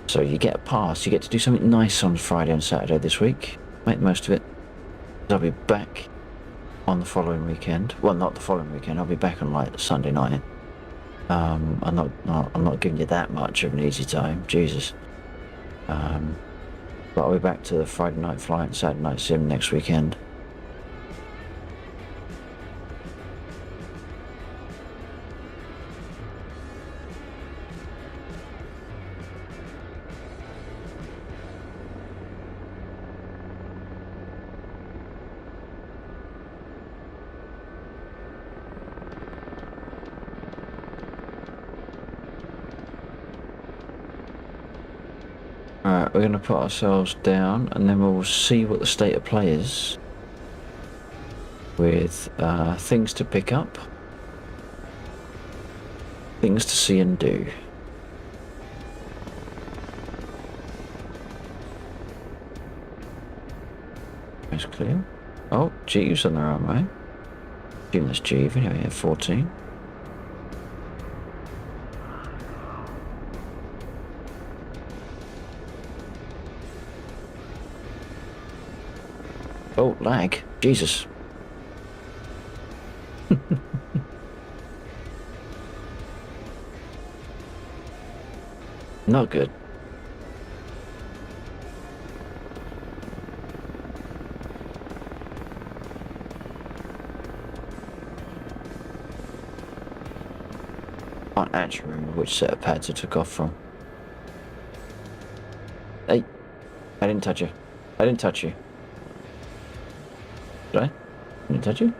So you get a pass. You get to do something nice on Friday and Saturday this week. Make the most of it. I'll be back on the following weekend. Well, not the following weekend. I'll be back on like Sunday night. I'm not giving you that much of an easy time, Jesus. But I'll be back to the Friday night flight and Saturday night sim next weekend. Alright, we're going to put ourselves down and then we'll see what the state of play is with things to pick up, things to see and do. That's clear. Oh, Jeeves on the right way. Assume that's Jeeve anyway, at 14. Oh, lag. Jesus. Not good. Can't actually remember which set of pads I took off from. Hey, I didn't touch you. I didn't touch you. Did I? I didn't touch you?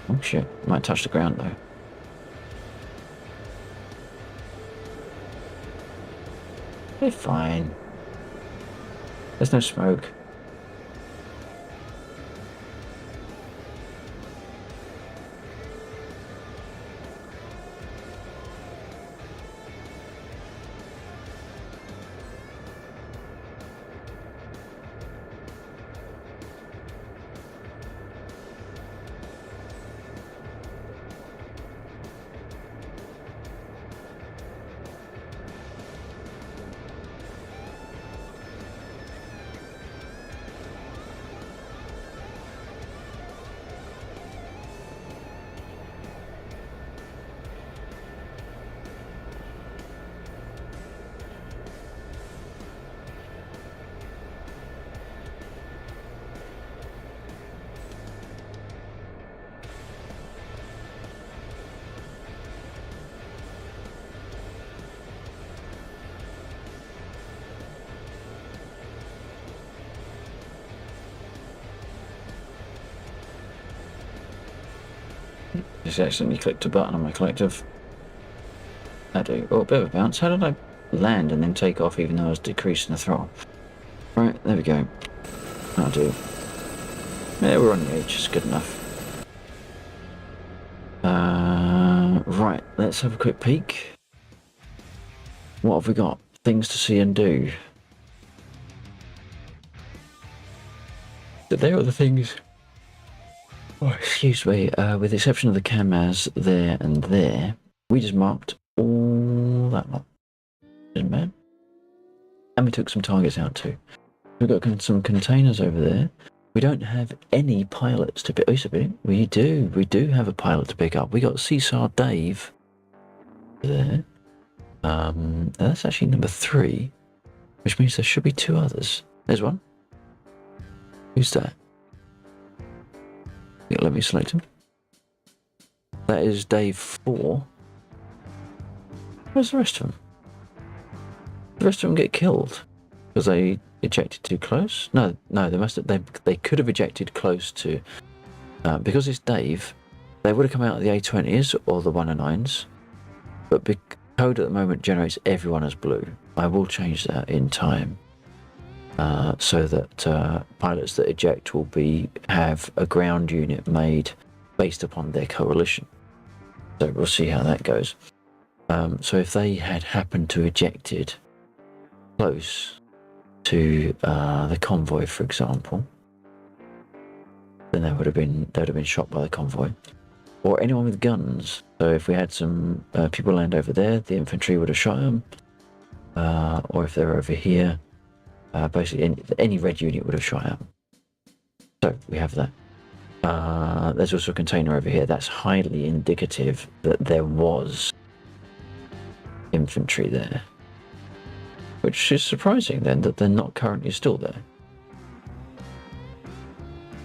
Oh shit, might touch the ground though. They're fine. There's no smoke. Just accidentally clicked a button on my collective. I do. Oh, a bit of a bounce. How did I land and then take off even though I was decreasing the throttle? Right, there we go. That'll do. Yeah, we're on the edge. It's good enough. Right, let's have a quick peek. What have we got? Things to see and do. There are the things. Oh, excuse me. With the exception of the cameras there and there, we just marked all that lot. Didn't matter. And we took some targets out too. We've got some containers over there. We don't have any pilots to pick. Oh, we do have a pilot to pick up. We got Seesaw Dave there. That's actually number 3, which means there should be 2 others. There's one. Who's that? Yeah, let me select him. That is Dave 4. Where's the rest of them? The rest of them get killed because they ejected too close. No, they must have. They could have ejected close to. Because it's Dave, they would have come out of the A20s or the 109s. But code at the moment generates everyone as blue. I will change that in time. So that pilots that eject will have a ground unit made based upon their coalition. So we'll see how that goes. So if they had happened to ejected close to the convoy, for example, then they would have been shot by the convoy, or anyone with guns. So if we had some people land over there, the infantry would have shot them, or if they're over here. Basically, any red unit would have shot out. So we have that. There's also a container over here. That's highly indicative that there was infantry there, which is surprising then that they're not currently still there.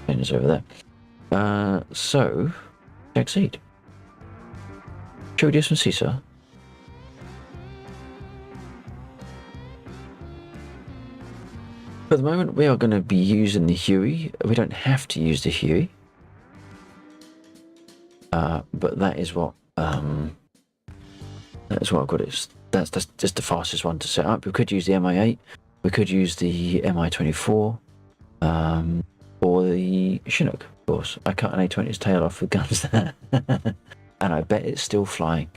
Containers over there. So, Exceed. Shall we do some Seesaw? For the moment, we are going to be using the Huey. We don't have to use the Huey, but that is what I've got. That's just the fastest one to set up. We could use the MI8, we could use the MI24, or the Chinook. Of course, I cut an A20's tail off with guns there, and I bet it's still flying.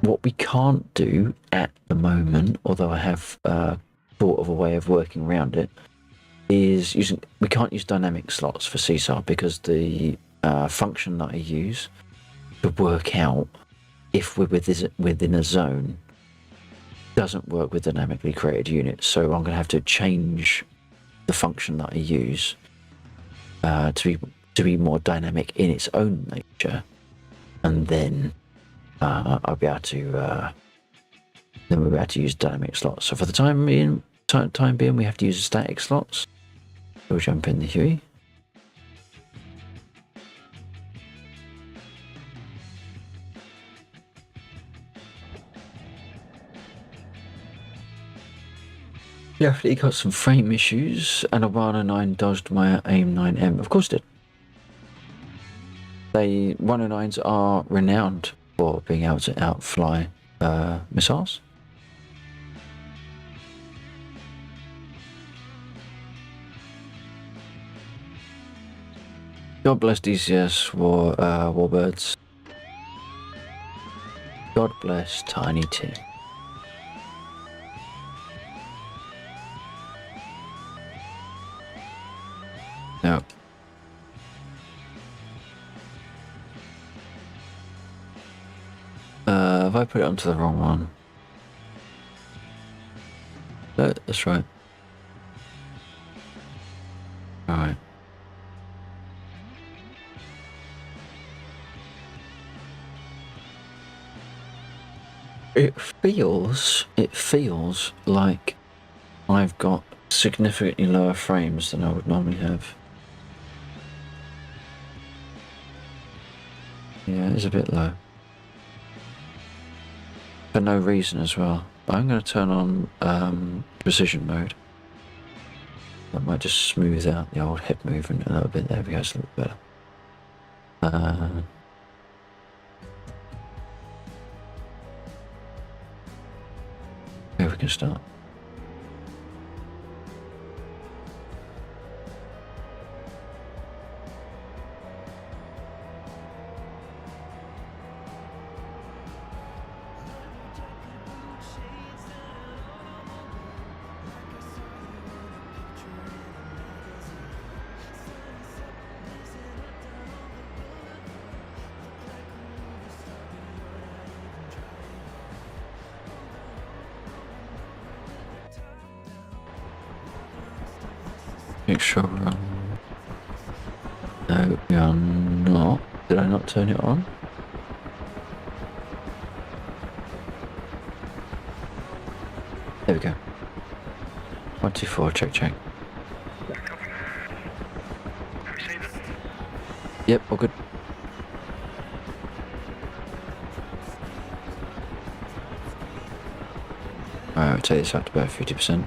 What we can't do at the moment, although I have thought of a way of working around it, is we can't use dynamic slots for Seesaw because the function that I use to work out if we're within a zone doesn't work with dynamically created units, so I'm going to have to change the function that I use to be more dynamic in its own nature, and then I'll be able to then we'll be able to use dynamic slots. So for the time being, we have to use the static slots. We'll jump in the Huey. Definitely got some frame issues, and a 109 dodged my AIM 9M. Of course it did. 109s are renowned for being able to outfly missiles. God bless DCS Warbirds. God bless Tiny Tim. No. Have I put it onto the wrong one? No, that's right. Alright. It feels like I've got significantly lower frames than I would normally have. Yeah, it's a bit low. For no reason as well. But I'm going to turn on precision mode. That might just smooth out the old head movement a little bit. There we go, it's a little better. Okay, we can start. Make sure no, we are not. Did I not turn it on? There we go. 1, 2, 4, check. Yep, all good. Alright, I'll take this up to about 50%.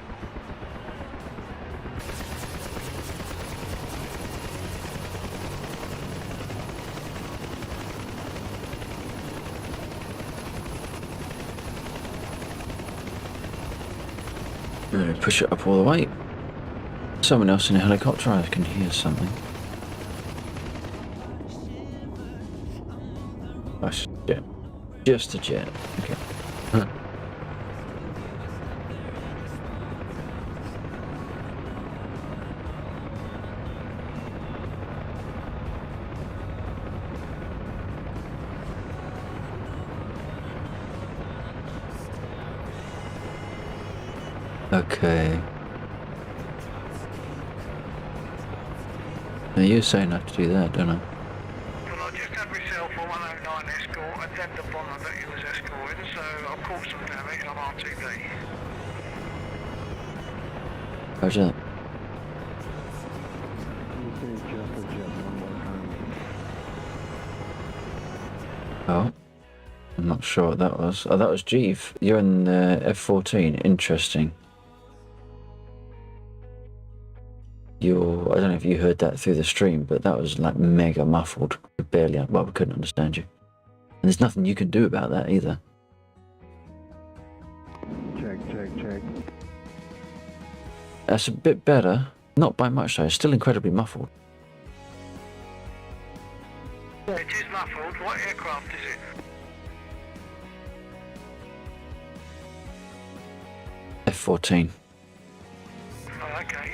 Push it up all the way. Someone else in a helicopter, I can hear something. That's a jet. Just a jet. Okay. Huh. Okay. Now you're saying I have to do that, don't I? Well, I just had myself a 109 escort and then the bomber that he was escorting, so I've caught some damage on RTB. How's that? Oh. I'm not sure what that was. Oh, that was Jeeve. You're in the F-14. Interesting. I don't know if you heard that through the stream, but that was like mega muffled. We couldn't understand you. And there's nothing you can do about that either. Check. That's a bit better. Not by much though. It's still incredibly muffled. It is muffled. What aircraft is it? F-14. Oh, okay.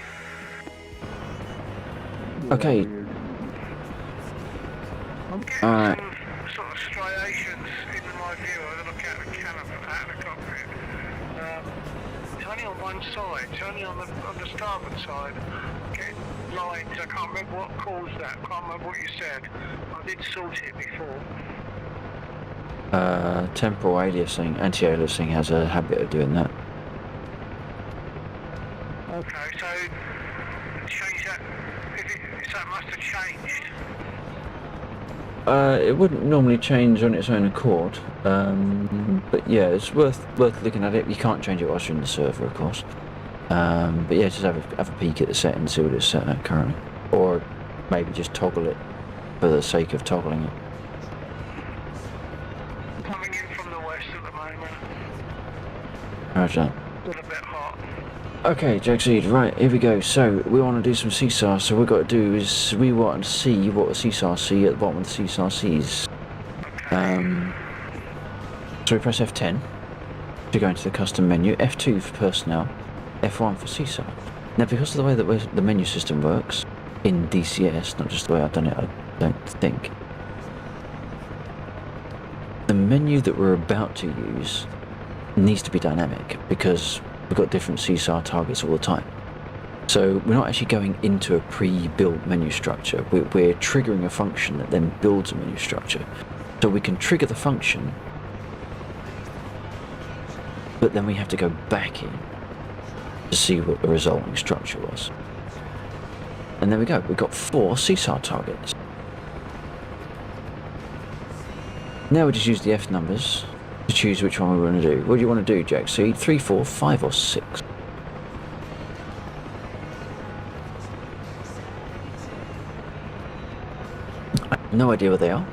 Okay. I'm getting Alright. some sort of striations in my view. I look out the canopy, out of the cockpit. on one side. It's only on the starboard side. Getting lines. I can't remember what caused that. I can't remember what you said. I did sort it before. Temporal aliasing, anti-aliasing has a habit of doing that. Okay, so change that. So it must have changed. It wouldn't normally change on its own accord, but yeah, it's worth looking at it. You can't change it whilst you're in the server, of course. But yeah, just have a peek at the settings, see what it's set at currently, or maybe just toggle it for the sake of toggling it. Coming in from the west at the moment. Roger that. A little bit hot. Okay, Jackseed, right, here we go. So, we want to do some CSAR, so what we've got to do is we want to see what the CSAR see at the bottom of the CSAR sees. So we press F10 to go into the custom menu, F2 for personnel, F1 for CSAR. Now, because of the way that the menu system works in DCS, not just the way I've done it, I don't think, the menu that we're about to use needs to be dynamic because we've got different CSAR targets all the time. So we're not actually going into a pre-built menu structure. We're triggering a function that then builds a menu structure. So we can trigger the function, but then we have to go back in to see what the resulting structure was. And there we go. We've got 4 CSAR targets. Now we just use the F numbers to choose which one we want to do. What do you want to do, Jack? So 3, 4, 5 or 6? I have no idea where they are.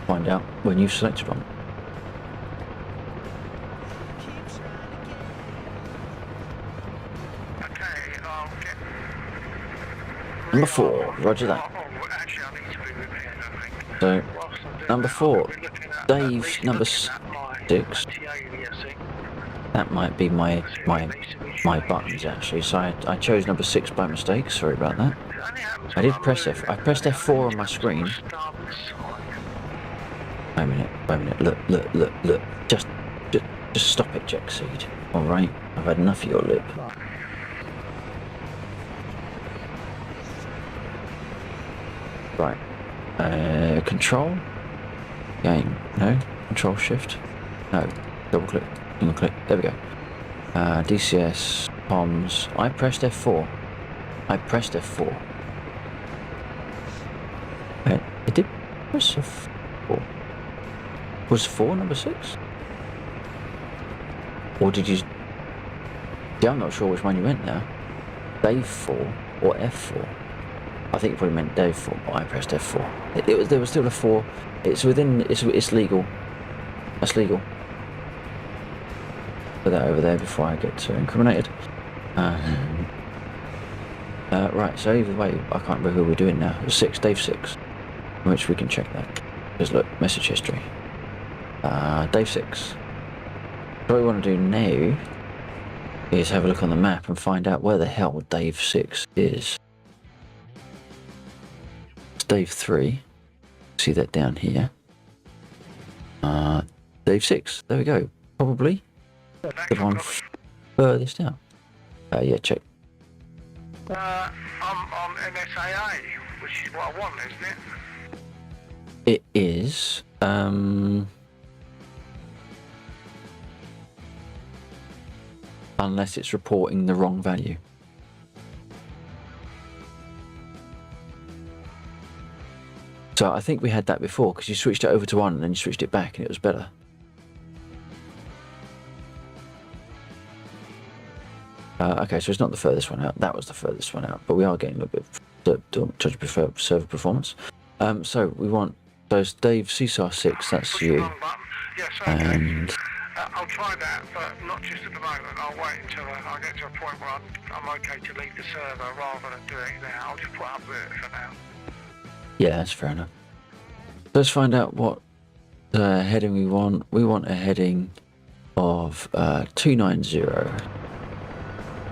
Find out when you've selected one. Okay, I'll get... Number 4, roger that. Oh, actually, I need to be repaired, I think. So, Whilst I'm doing number that, 4, I'll be looking at Dave's least number looking at my 6. anti-aliasing. That might be my See if it needs to be my changed. buttons actually. So I chose number 6 by mistake. Sorry about that. It only happens I did when press moving. I pressed F4 on my screen. Starboard side. Wait a minute. Look. Just stop it, Jackseed. All right. I've had enough of your lip. Right. Control. Game. No. Control Shift. No. Double click. Single click. There we go. DCS. Comms. I pressed F4. It did press F4. Was 4 number 6? Or did you... Yeah, I'm not sure which one you meant now. Dave 4 or F4. I think you probably meant Dave 4, but I pressed F4. There was still a 4. It's within... It's legal. That's legal. Put that over there before I get incriminated. Right, so either way, I can't remember who we're doing now. It was 6, Dave 6. Which we can check that. Just look, message history. Dave 6. What we want to do now is have a look on the map and find out where the hell Dave 6 is. It's Dave 3. See that down here. Dave 6. There we go. Probably the one furthest out. Yeah, check. I'm on NSAA, which is what I want, isn't it? It is. Unless it's reporting the wrong value. So I think we had that before because you switched it over to 1 and then you switched it back and it was better. Okay, so it's not the furthest one out. That was the furthest one out, but we are getting a little bit judge prefer server performance. So we want those Dave CSAR 6. That's Push the you. wrong button. Yes, okay. And I'll try that, but not just at the moment. I'll wait until I get to a point where I'm okay to leave the server rather than doing it now. I'll just put up with it for now. yeah, that's fair enough. Let's find out what heading we want. We want a heading of 290.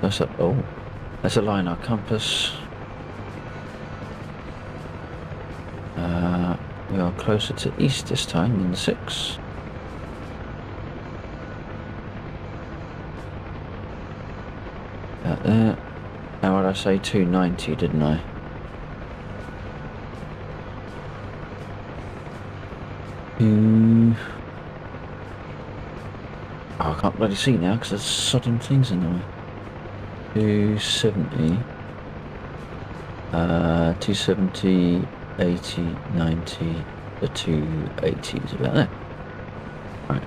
Let's align our compass. We are closer to east this time than 6. Out there. How would I say 290, didn't I? Oh, I can't bloody see now because there's sodding things in the way. 270. 270, 80, 90, the 280 is about there. Right.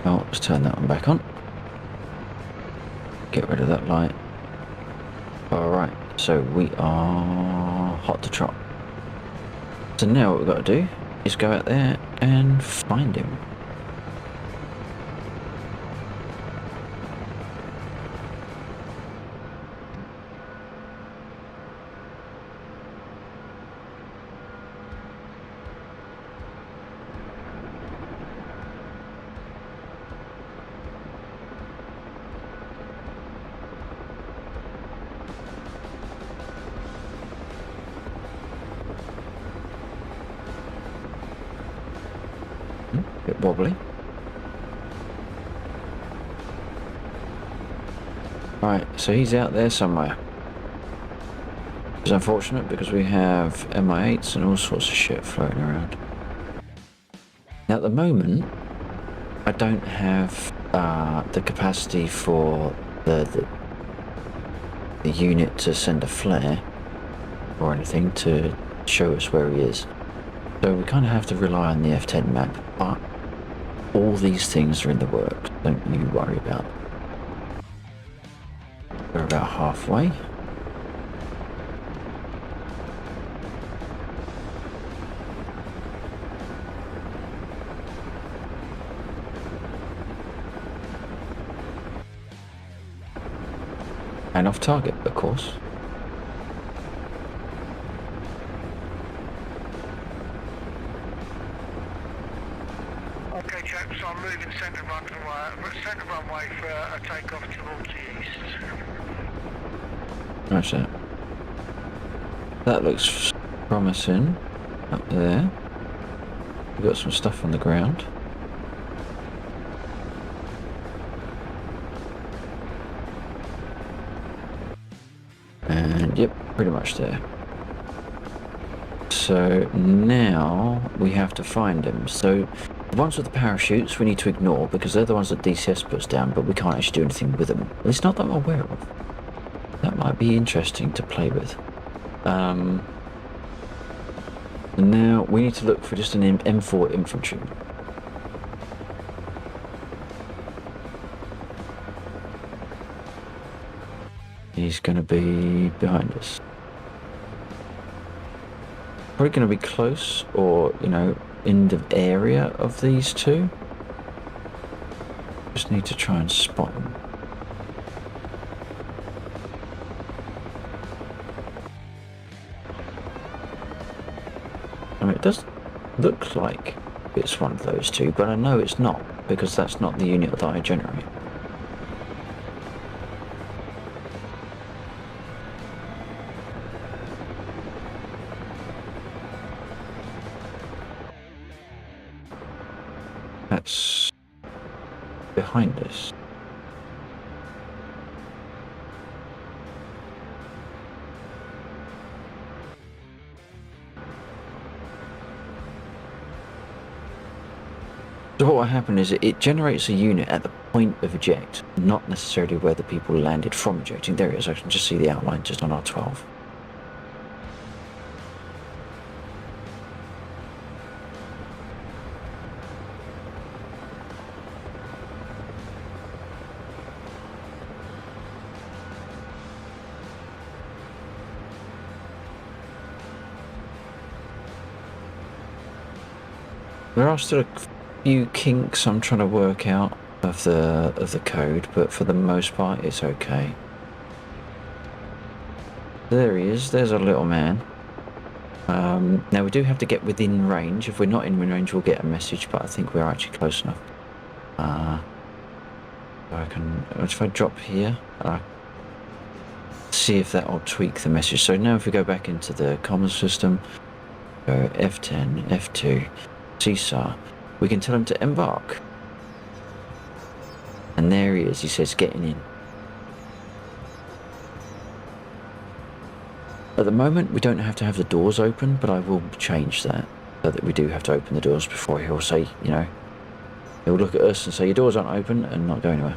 Well, let's turn that one back on. Get rid of that light. Alright, so we are hot to trot. So now what we've got to do is go out there and find him. Bit wobbly. Right, so he's out there somewhere. It's unfortunate because we have MI8s and all sorts of shit floating around. Now at the moment, I don't have the capacity for the unit to send a flare or anything to show us where he is. So we kind of have to rely on the F10 map, but all these things are in the works, don't you worry about it. We're about halfway. And off target, of course. Okay, chaps, so I'm moving centre runway for a takeoff towards the east. That's it. That looks promising up there. We've got some stuff on the ground. And yep, pretty much there. So now we have to find him. So the ones with the parachutes we need to ignore because they're the ones that DCS puts down, but we can't actually do anything with them. At least not that I'm aware of. That might be interesting to play with. And now we need to look for just an M4 infantry. He's going to be behind us. Probably going to be close or, you know, in the area of these two. Just need to try and spot him. I mean, it does look like it's one of those two, but I know it's not because that's not the unit that I generate. That's behind us. So what will happen is it generates a unit at the point of eject, not necessarily where the people landed from ejecting. There it is, I can just see the outline just on R12. There are still a few kinks I'm trying to work out of the code, but for the most part it's okay. There he is, there's our little man. Now we do have to get within range. If we're not in range we'll get a message, but I think we're actually close enough. If I drop here, see if that'll tweak the message. So now if we go back into the common system, go F10, F2, CSAR, we can tell him to embark. And there he is, he says getting in. At the moment, we don't have to have the doors open, but I will change that so that we do have to open the doors before he'll say, you know, he'll look at us and say, your doors aren't open, and not go anywhere.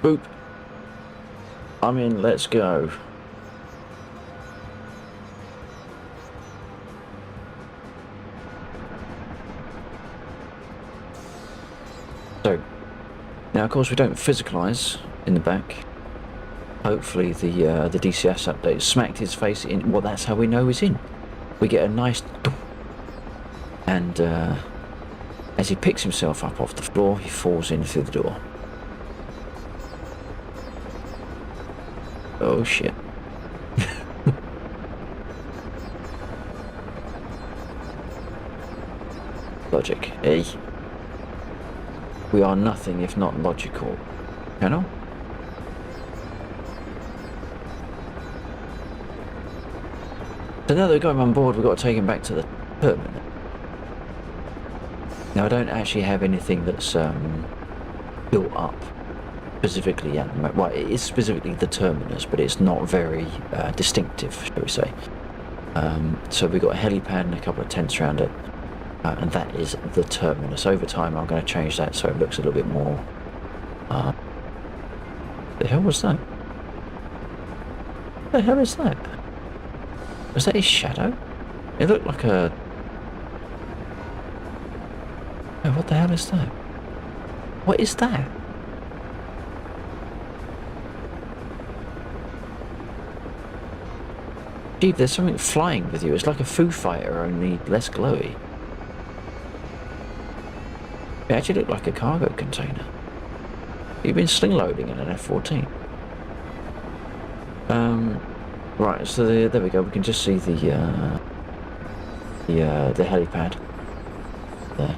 Boop. I'm in, let's go. So, now of course we don't physicalise in the back. Hopefully the DCS update smacked his face in. Well, that's how we know he's in. We get a nice... And as he picks himself up off the floor, he falls in through the door. Oh shit. Logic. Hey. We are nothing if not logical. Channel? So now that we've got him on board, we've got to take him back to the terminal. Now I don't actually have anything that's built up specifically at the moment. Well, it is specifically the terminus, but it's not very distinctive, shall we say. So we've got a helipad and a couple of tents around it. And that is the terminus. Over time I'm going to change that so it looks a little bit more... the hell was that? The hell is that? Was that his shadow? It looked like a... Oh, what the hell is that? What is that? Gee, there's something flying with you. It's like a Foo Fighter, only less glowy. It actually looked like a cargo container. You've been sling loading in an F-14. Right, so there we go. We can just see the helipad there.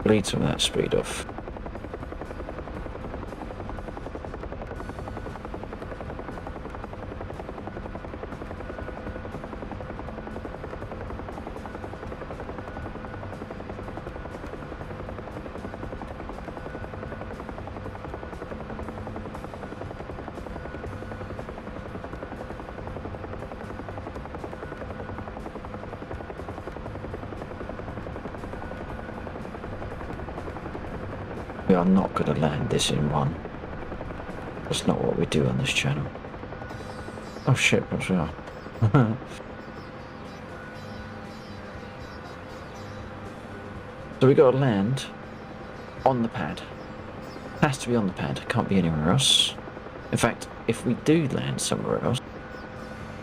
Bleed some of that speed off. We are not going to land this in one. That's not what we do on this channel. Oh shit, perhaps we are. So we got to land on the pad. Has to be on the pad, can't be anywhere else. In fact, if we do land somewhere else,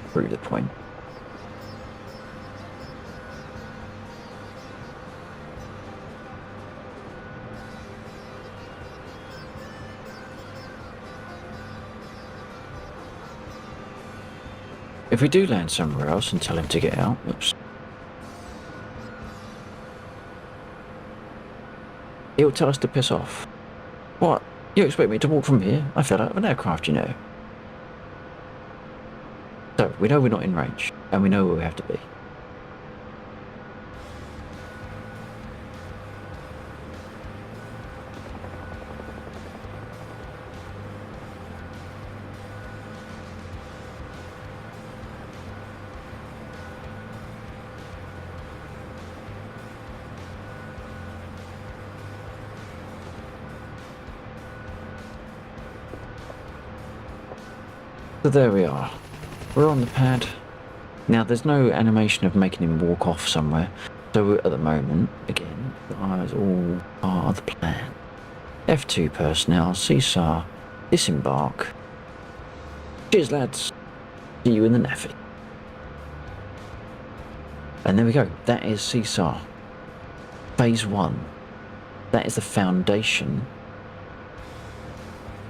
prove the point. If we do land somewhere else and tell him to get out, oops, he'll tell us to piss off. What? You expect me to walk from here? I fell out of an aircraft, you know. So, we know we're not in range, and we know where we have to be. So there we are. We're on the pad. Now there's no animation of making him walk off somewhere. So at the moment, again, it's all part of the plan. F2 personnel, CSAR, disembark. Cheers lads. See you in the NAFI. And there we go. That is CSAR. Phase 1. That is the foundation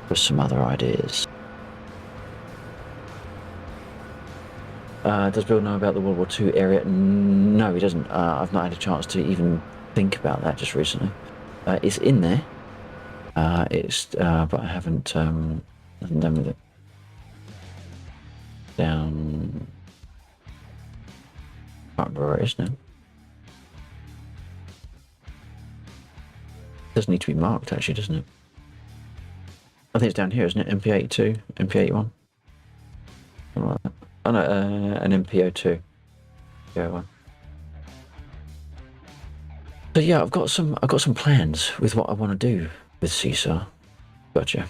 for some other ideas. Does Bill know about the World War II area? No, he doesn't. I've not had a chance to even think about that just recently. It's in there. But I haven't done with it. down. Can't remember where it is now. Doesn't need to be marked, actually, doesn't it? I think it's down here, isn't it? MP82, MP81. Something like that. Oh no, an MPO2. Yeah, one. So yeah, I've got some plans with what I want to do with CSAR. Gotcha.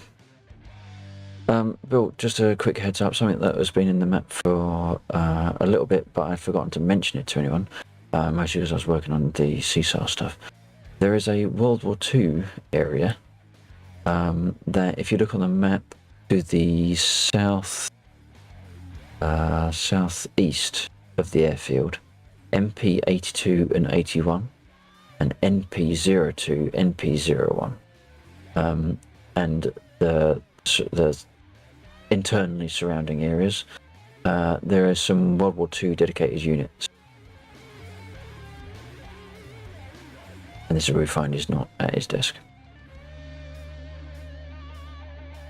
Bill, just a quick heads up, something that has been in the map for a little bit, but I'd forgotten to mention it to anyone, mostly because I was working on the CSAR stuff. There is a World War II area that, if you look on the map to the southeast of the airfield, MP82 and 81, and NP02, NP01, and the internally surrounding areas, there are some World War II dedicated units. And this is where we find he's not at his desk.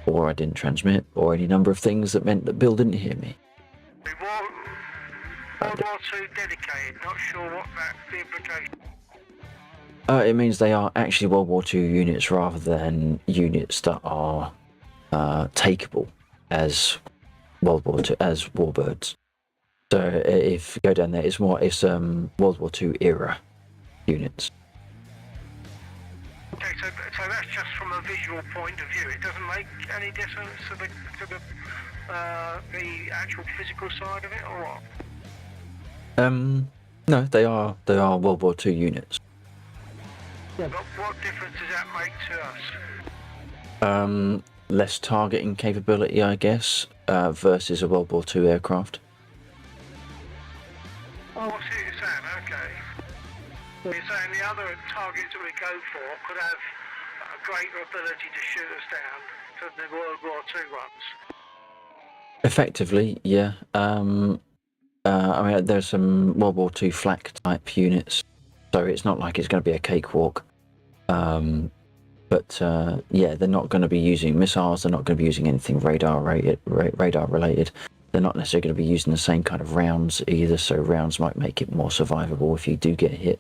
Or I didn't transmit, or any number of things that meant that Bill didn't hear me. World War II dedicated, not sure what that's the implication. It means they are actually World War II units rather than units that are takeable as World War II, as warbirds. So if you go down there, it's World War II era units. Okay, so that's just from a visual point of view. It doesn't make any difference to the actual physical side of it, or what? No, they are World War II units. But what difference does that make to us? Less targeting capability, I guess, versus a World War II aircraft. Oh, I see what you're saying, okay. You're saying the other targets that we go for could have a greater ability to shoot us down than the World War II ones. Effectively, yeah. I mean, there's some World War II flak type units, so it's not like it's going to be a cakewalk. But yeah, they're not going to be using missiles. They're not going to be using anything radar related. They're not necessarily going to be using the same kind of rounds either. So rounds might make it more survivable if you do get hit.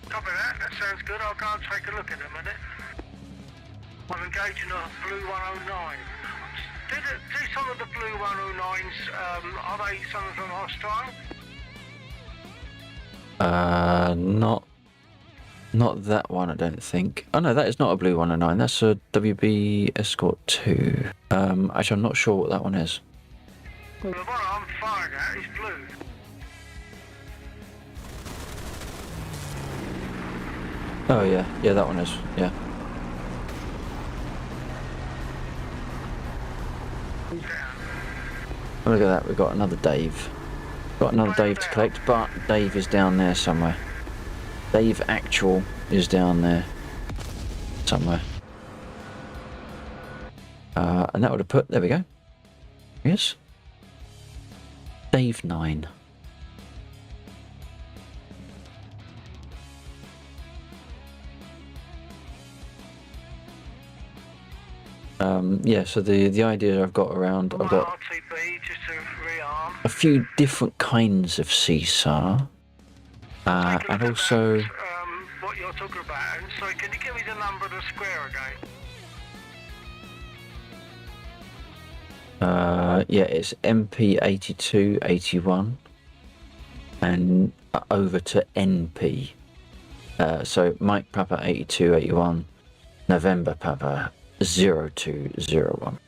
Copy that. That sounds good. I'll go and take a look in a minute. I'm engaging a Blue 109. Do some of the Blue 109s, are they some of them hostile? Not that one, I don't think. Oh no, that is not a Blue 109. That's a WB Escort 2. Actually, I'm not sure what that one is. Well, the one I'm firing at is blue. Oh yeah, that one is. Yeah. Oh, look at that. We've got another Dave. Got another Dave to collect, but Dave is down there somewhere. Dave Actual is down there somewhere. And that would have put, there we go. Yes. Dave 9. Yeah, so the idea I've got around, I've got RTB just to rearm. a few different kinds of CSAR. And also, What you're talking about. And so, can you give me the number of the square again? yeah, it's MP82, 81, and over to NP. So Mike Papa 82, 81, November Papa 0201,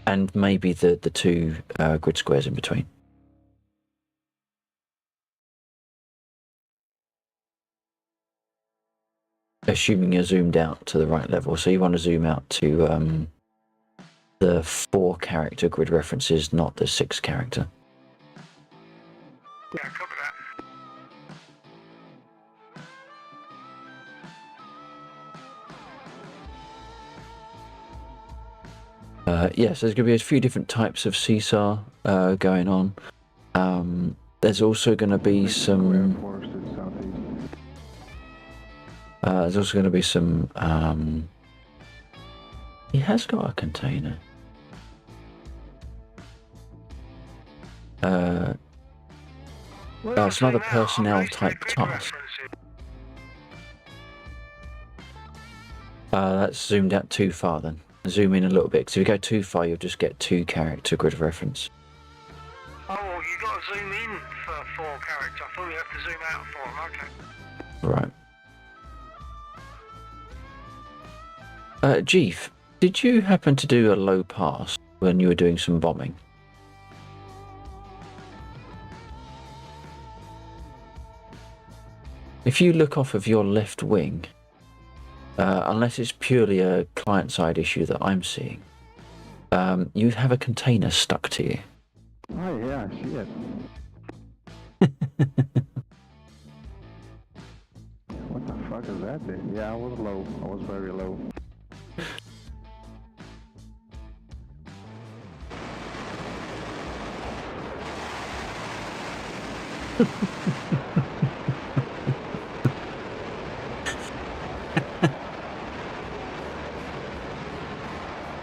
and maybe the two grid squares in between. Assuming you're zoomed out to the right level, so you want to zoom out to the 4 character grid references, not the 6 character. Yeah, copy that. Yeah, so there's going to be a few different types of CSAR going on. There's also going to be some. There's also going to be some. He has got a container. some other personnel type tasks. That's zoomed out too far then. Zoom in a little bit, because if you go too far, you'll just get 2 character grid of reference. Oh, you got to zoom in for 4 characters. I thought you have to zoom out for them. Okay. Right. Jeef, did you happen to do a low pass when you were doing some bombing? If you look off of your left wing, unless it's purely a client-side issue that I'm seeing, you have a container stuck to you. Oh yeah, shit. What the fuck is that then? Yeah, I was low. I was very low.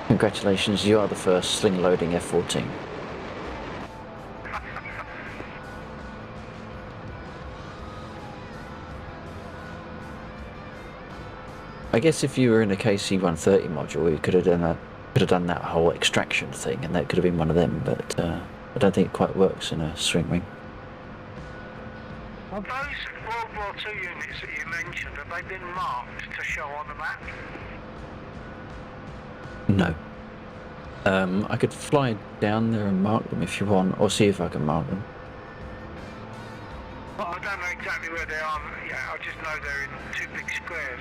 Congratulations, you are the first sling-loading F-14. I guess if you were in a KC-130 module, you could have done that whole extraction thing, and that could have been one of them. But I don't think it quite works in a swing wing. Those World War II units that you mentioned, have they been marked to show on the map? No. I could fly down there and mark them if you want, or see if I can mark them. Well, I don't know exactly where they are. Yeah, I just know they're in 2 big squares.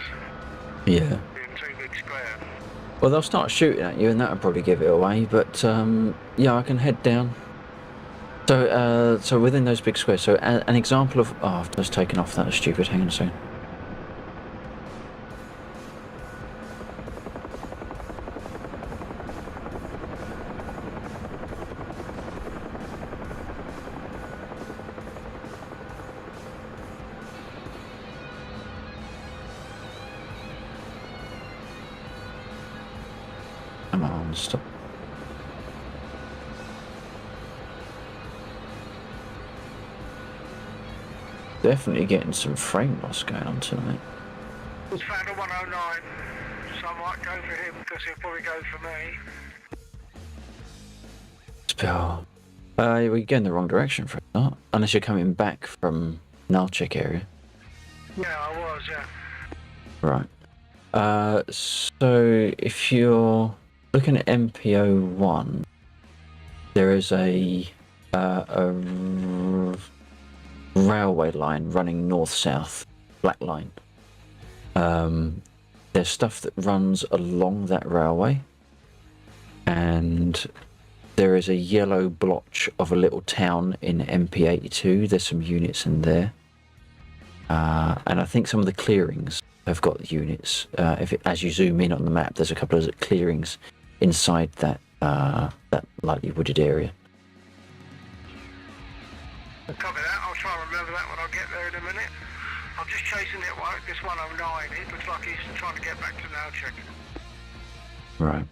Yeah. In 2 big squares. Well, they'll start shooting at you, and that would probably give it away. But yeah, I can head down. So within those big squares. So an example of I've just taken off. That was stupid. Hang on a second. Come on, stop. Definitely getting some frame loss going on tonight. Just found a 109, so I might go for him because he'll probably go for me. Spell. We're going the wrong direction for that. Unless you're coming back from Nalchik area. Yeah, I was, yeah. Right. So if you're looking at MPO1, there is a railway line running north-south, black line. There's stuff that runs along that railway, and there is a yellow blotch of a little town in MP82. There's some units in there, and I think some of the clearings have got units. As you zoom in on the map, there's a couple of clearings inside that lightly wooded area. Copy that. I'll try and remember that when I get there in a minute. I'm just chasing this 109. It looks like he's trying to get back to Nalchik. Right.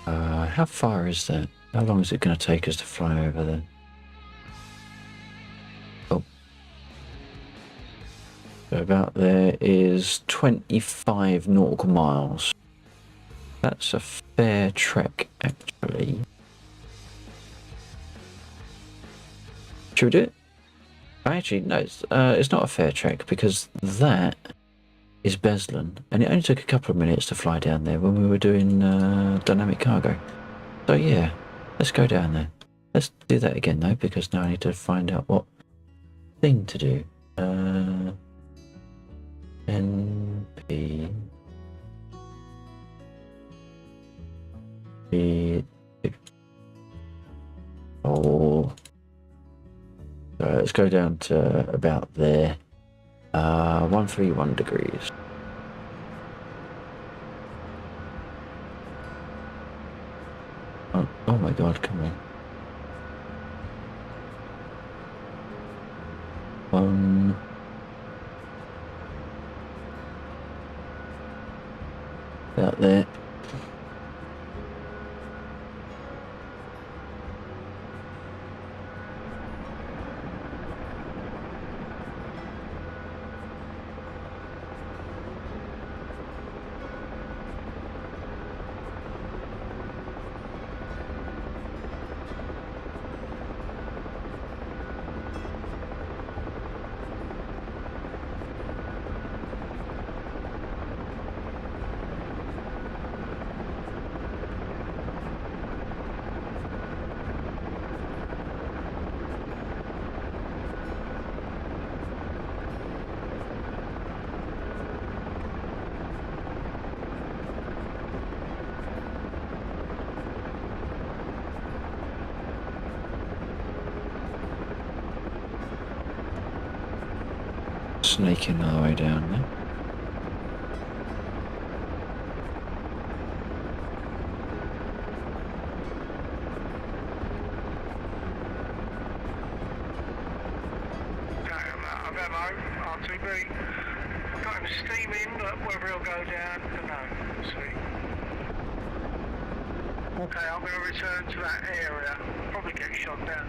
How far is that? How long is it going to take us to fly over there? Oh. So about there is 25 nautical miles. That's a fair trek, actually. Should we do it? Actually, no, it's not a fair trek, because that is Beslan, and it only took a couple of minutes to fly down there when we were doing dynamic cargo. So yeah, let's go down there. Let's do that again though, because now I need to find out what thing to do. NP oh. So let's go down to about there. 131 degrees. Oh my god, come on. About there. sneaking all the way down there. Okay, I'm out of ammo, RTB. I've got him steaming, but whether he'll go down, I don't know. We'll see. Okay, I'm going to return to that area. Probably get shot down.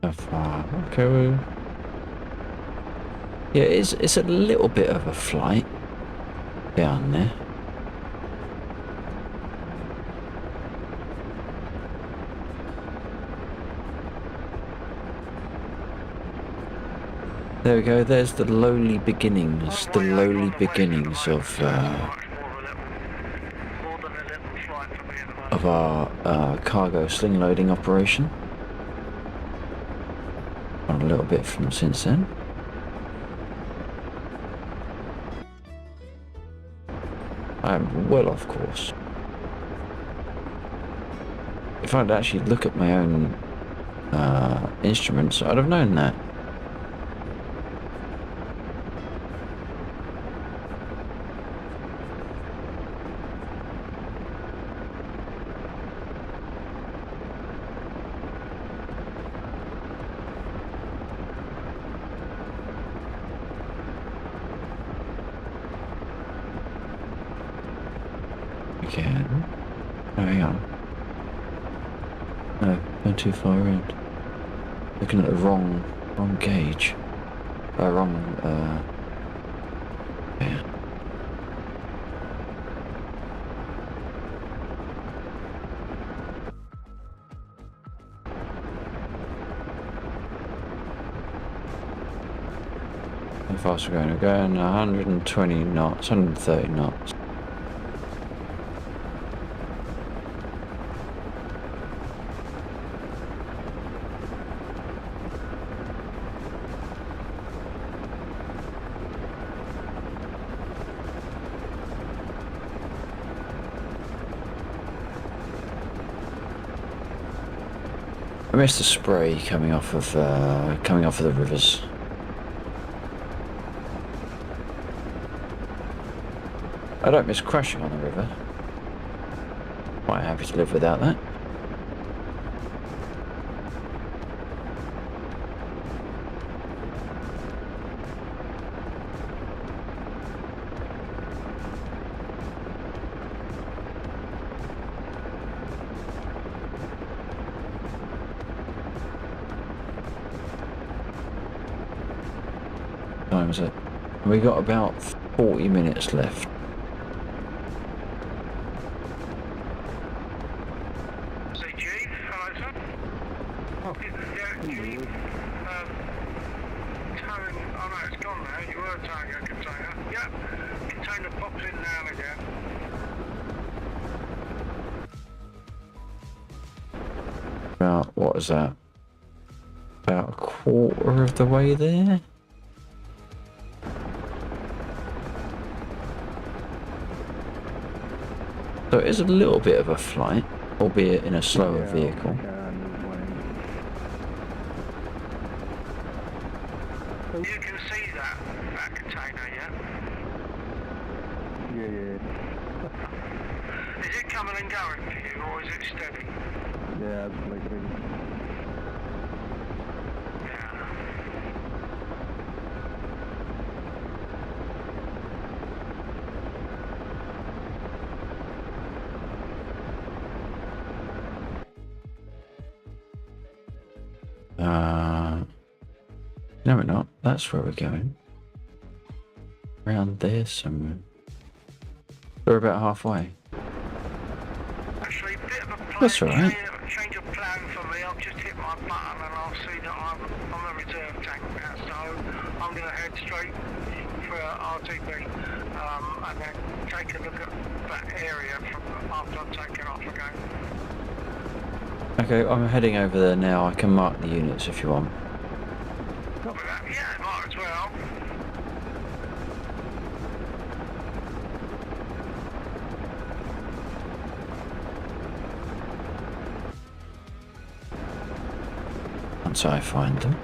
How far? Okay. Yeah, it's a little bit of a flight down there. There we go, there's the lowly beginnings, of More than a little flight for me at the moment. our cargo sling loading operation. On a little bit from since then. I am well off course. If I'd actually look at my own instruments, I'd have known that. Again. Oh, hang on. No, going too far around. Looking at the wrong gauge. Wrong, yeah. How fast are we going? We're going 120 knots, 130 knots. I miss the spray coming off of the rivers. I don't miss crashing on the river. Quite happy to live without that. What time is it? We got about 40 minutes left. Say, Chief, hello, sir. Oh, yeah, Chief. Towing, oh no, it's gone now. You were towing a container. Yep, container pops in now and again. About, what is that? About a quarter of the way there? So it is a little bit of a flight, albeit in a slower vehicle. You can see that container, yeah? Yeah. Is it coming and going for you, or is it steady? Yeah, it's flickering. Yeah. No we're not. That's where we're going. Around there somewhere. We're about halfway. Actually, a bit of a plan, That's all right. change of plan for me. I've just hit my button and I'll see that I'm a reserve tank now, so I'm going to head straight for RTB and then take a look at that area from after I've taken off again. Okay, I'm heading over there now. I can mark the units if you want. Yeah, might as well. once I find them.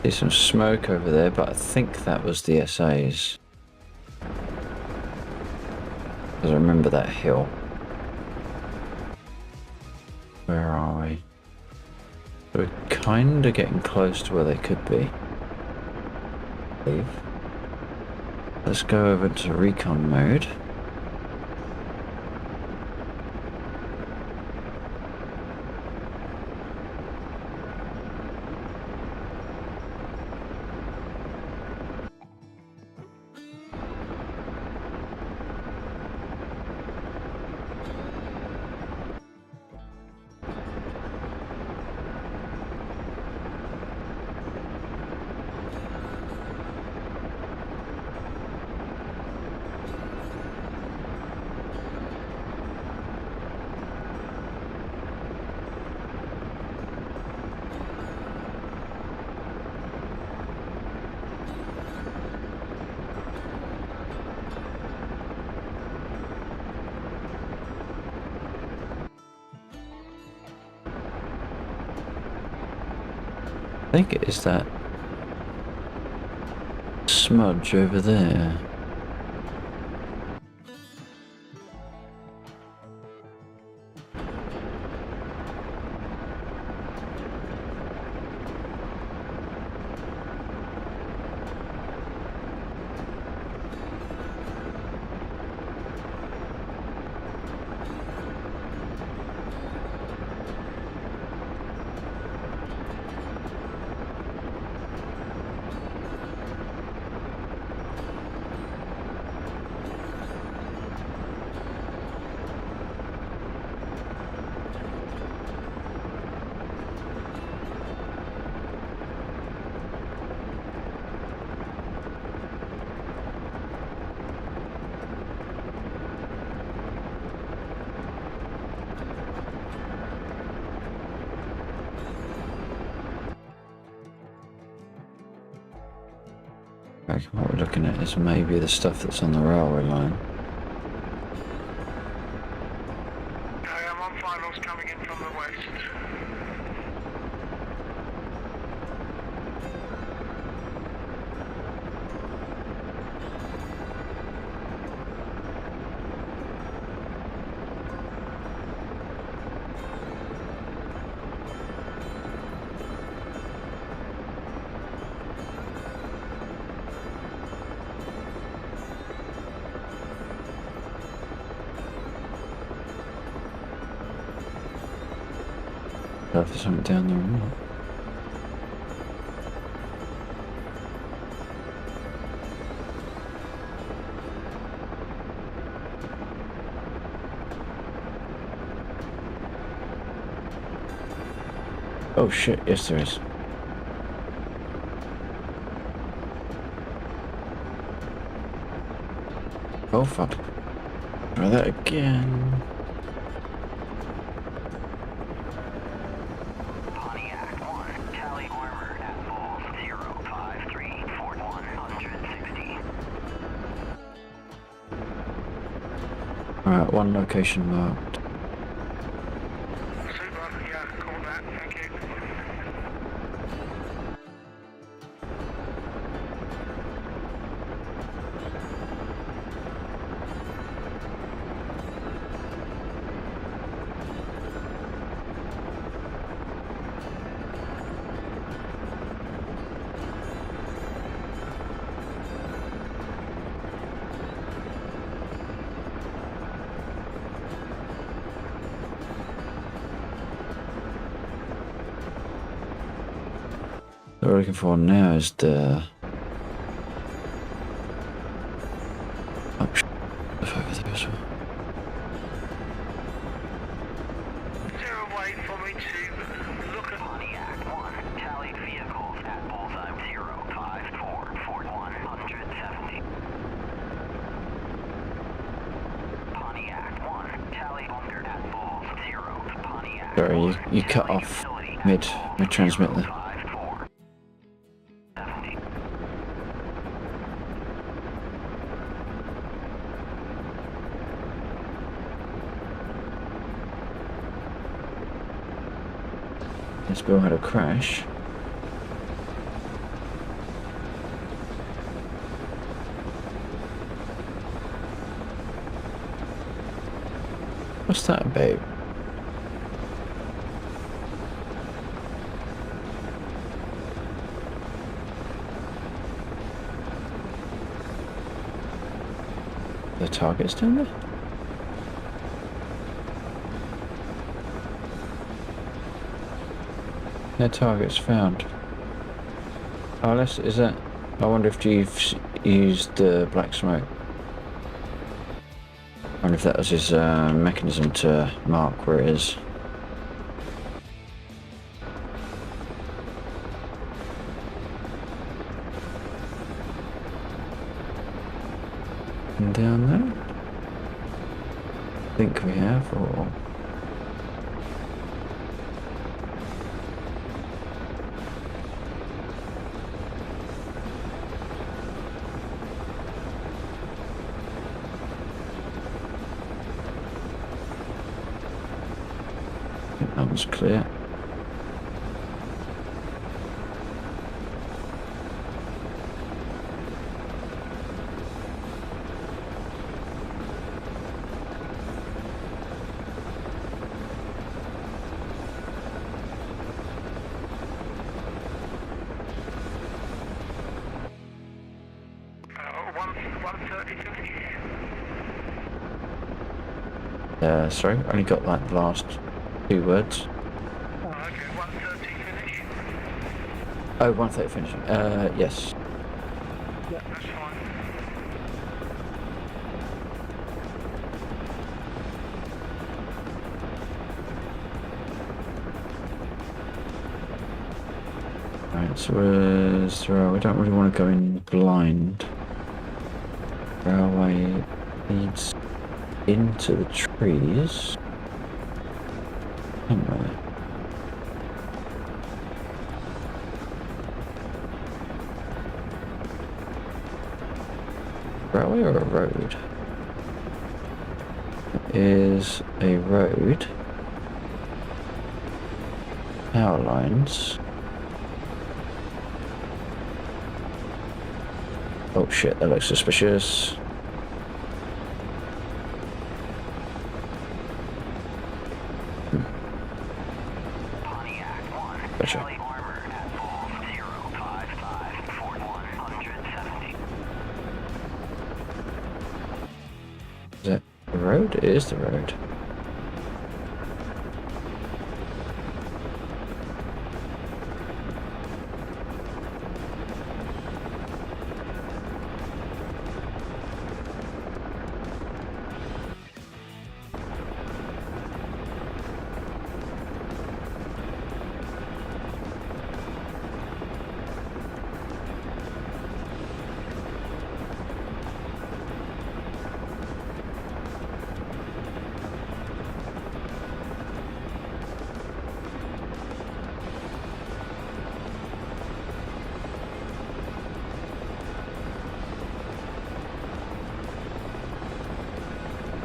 See some smoke over there, but I think that was the SAs. Because I remember that hill. Where are we? We're kind of getting close to where they could be. I believe. Let's go over to recon mode. I think it is that smudge over there. I reckon what we're looking at is maybe the stuff that's on the railway line. I am on finals coming in from the west. If there's something down there or not. Oh shit, yes there is. Oh fuck. Try that again. Alright, one location marked. Super, yeah, call that, thank you. What we're looking for now is the... Oh shit, over there as well. Is there a way for me to look at Pontiac 1, tallied vehicles at bullseye 05441 170. Pontiac 1, tallied under at bulls 0, Pontiac. Sorry, you cut off mid transmit there. This bill had a crash. What's that about? The target's down there? No targets found. Oh, is that? I wonder if you've used the black smoke. I wonder if that was his mechanism to mark where it is. And down there? I think we have, or... That was clear. Sorry, I only got like the last 2 words. Oh, okay, 1:30 finish. Oh, 1:30 finish. Yes. Yeah, that's fine. Right, so where's the railway? We don't really want to go in blind. Railway leads into the trees. Somewhere. Railway or a road? It is a road. Power lines. Oh shit, that looks suspicious. Gotcha. Is that the road? It is the road.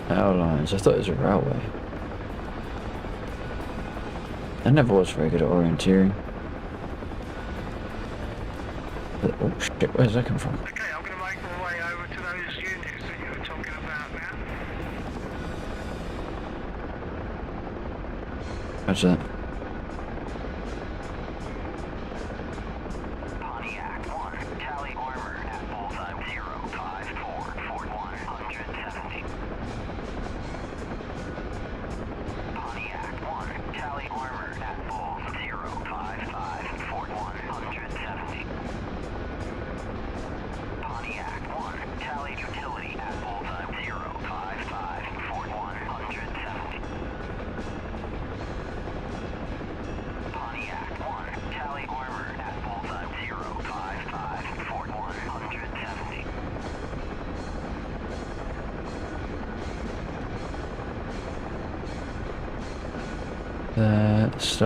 Power lines. I thought it was a railway. I never was very good at orienteering. But, oh shit, where's that come from? Okay, I'm going to make my way over to those units that you were talking about now. What's that?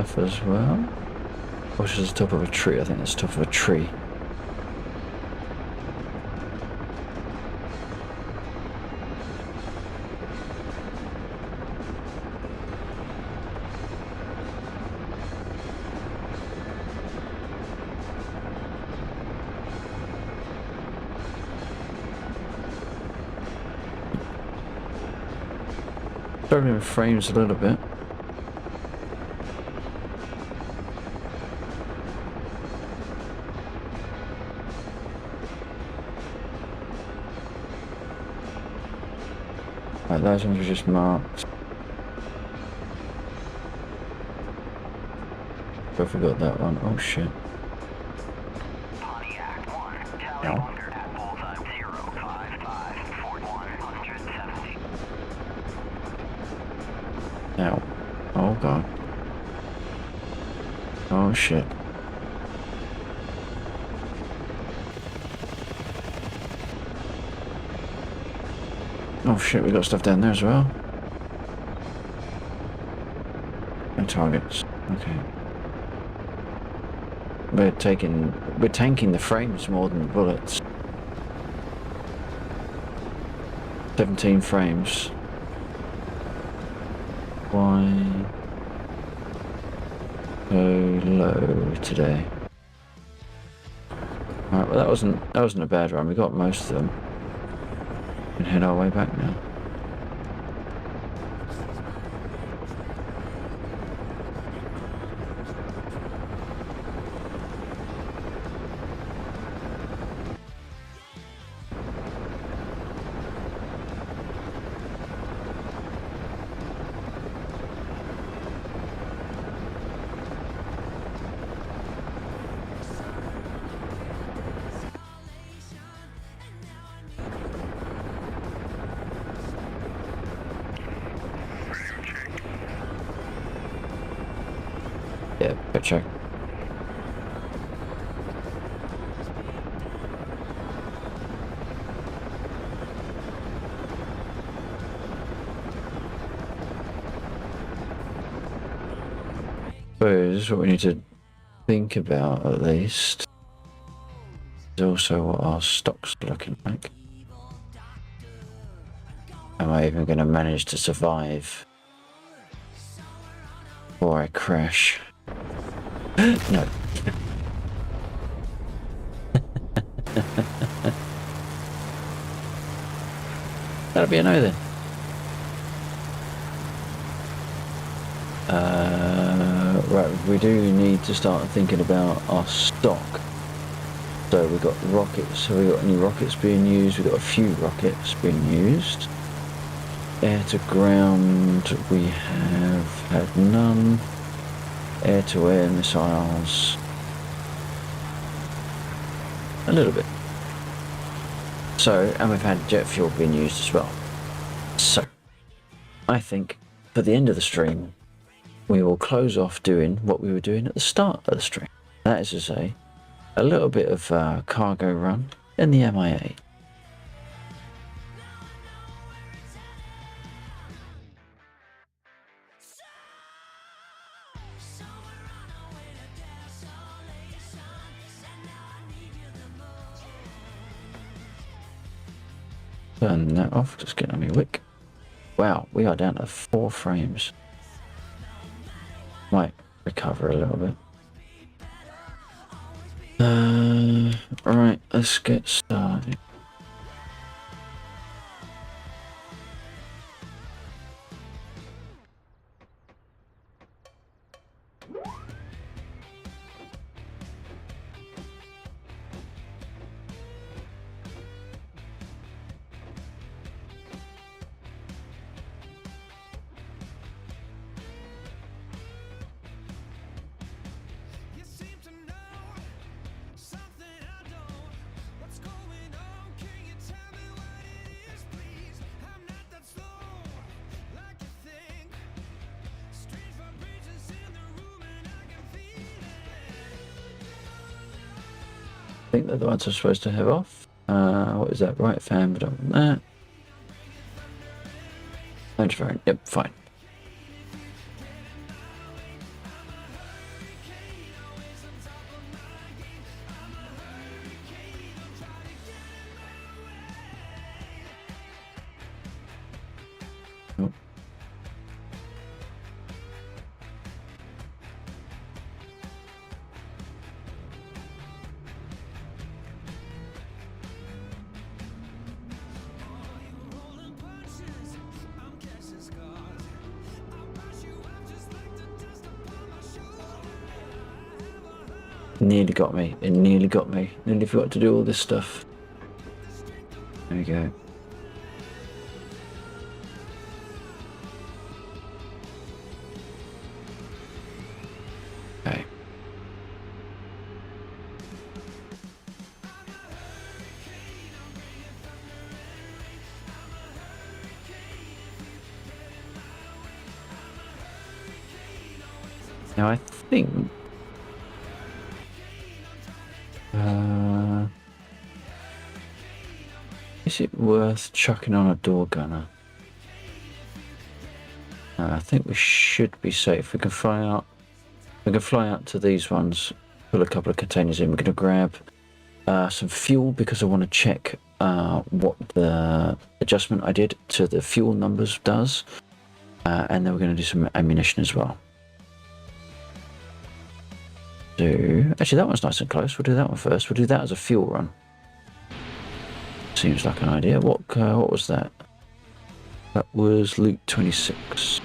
stuff as well. Which is the top of a tree. I think that's the top of a tree. Struggling with frames a little bit. Right, those ones are just marked. I forgot that one. Oh shit. Pontiac 1, tally No. bunker at bullseye 0554170. Now. Oh god. Oh shit. Oh shit, we got stuff down there as well. No targets. Okay. We're tanking the frames more than the bullets. 17 frames. Why so low today? Alright, well that wasn't a bad run. We got most of them. We can head our way back now. Yeah, go check. Suppose what we need to think about at least is also what our stock's looking like. Am I even going to manage to survive before I crash? No. That'll be a no then. Right, we do need to start thinking about our stock. So we've got rockets. Have we got any rockets being used? We've got a few rockets being used. Air to ground, we have had none. Air to air missiles, a little bit. So, and we've had jet fuel being used as well. So, I think for the end of the stream, we will close off doing what we were doing at the start of the stream. That is to say, a little bit of cargo run in the MIA. Turn that off, just get on my wick. Wow, we are down to 4 frames. Might recover a little bit. Right, let's get started. I think they're the ones I'm supposed to have off. What is that? Right fan, but I don't want that. Interference. Yep, fine. Nearly got me. It nearly got me. Nearly forgot to do all this stuff. There we go. Okay. Now I think is it worth chucking on a door gunner? I think we should be safe. We can fly out. We can fly out to these ones. Pull a couple of containers in. We're going to grab some fuel because I want to check what the adjustment I did to the fuel numbers does, and then we're going to do some ammunition as well. So actually, that one's nice and close. We'll do that one first. We'll do that as a fuel run. Seems like an idea. What was that? That was Loot 26.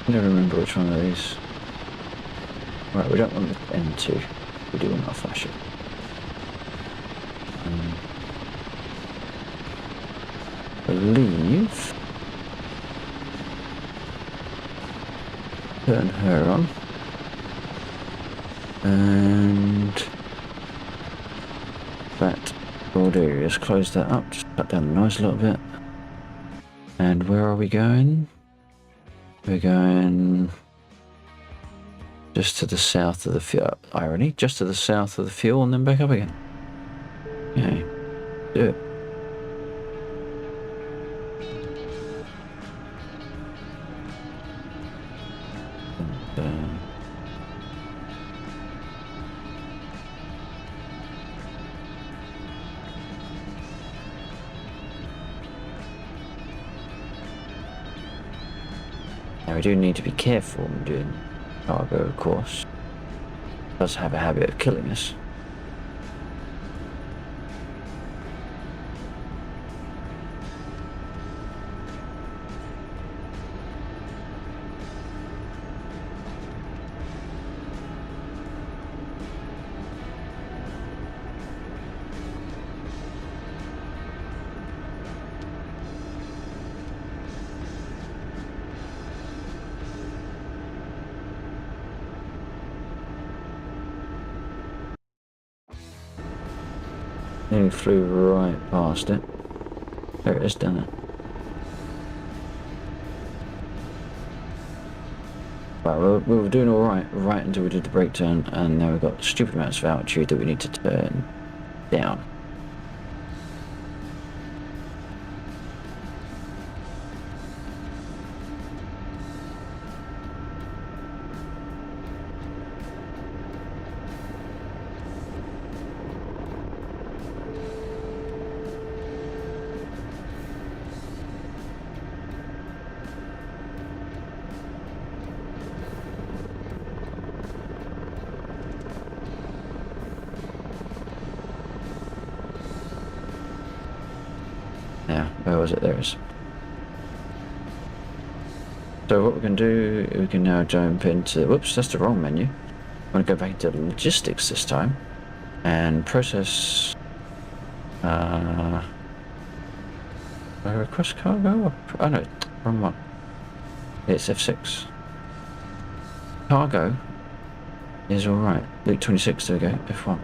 I never remember which one of these. Right, we don't want the M2. We do want our flash it. I believe. Turn her on. And that will do. Let's close that up. Just cut down the noise a little bit. And where are we going? We're going just to the south of the fuel. Irony, just to the south of the fuel and then back up again. Okay, do it. And, now we do need to be careful when doing cargo, of course. It does have a habit of killing us. Nearly flew right past it. There it is, down there. Right, we were doing alright right until we did the brake turn, and now we've got stupid amounts of altitude that we need to turn down. Now, where was it? There it is. So what we can do, we can now jump into, whoops, that's the wrong menu. I'm going to go back into logistics this time and process request cargo. Oh no, wrong one. It's F6. Cargo is alright. Luke 26, there we go, F1.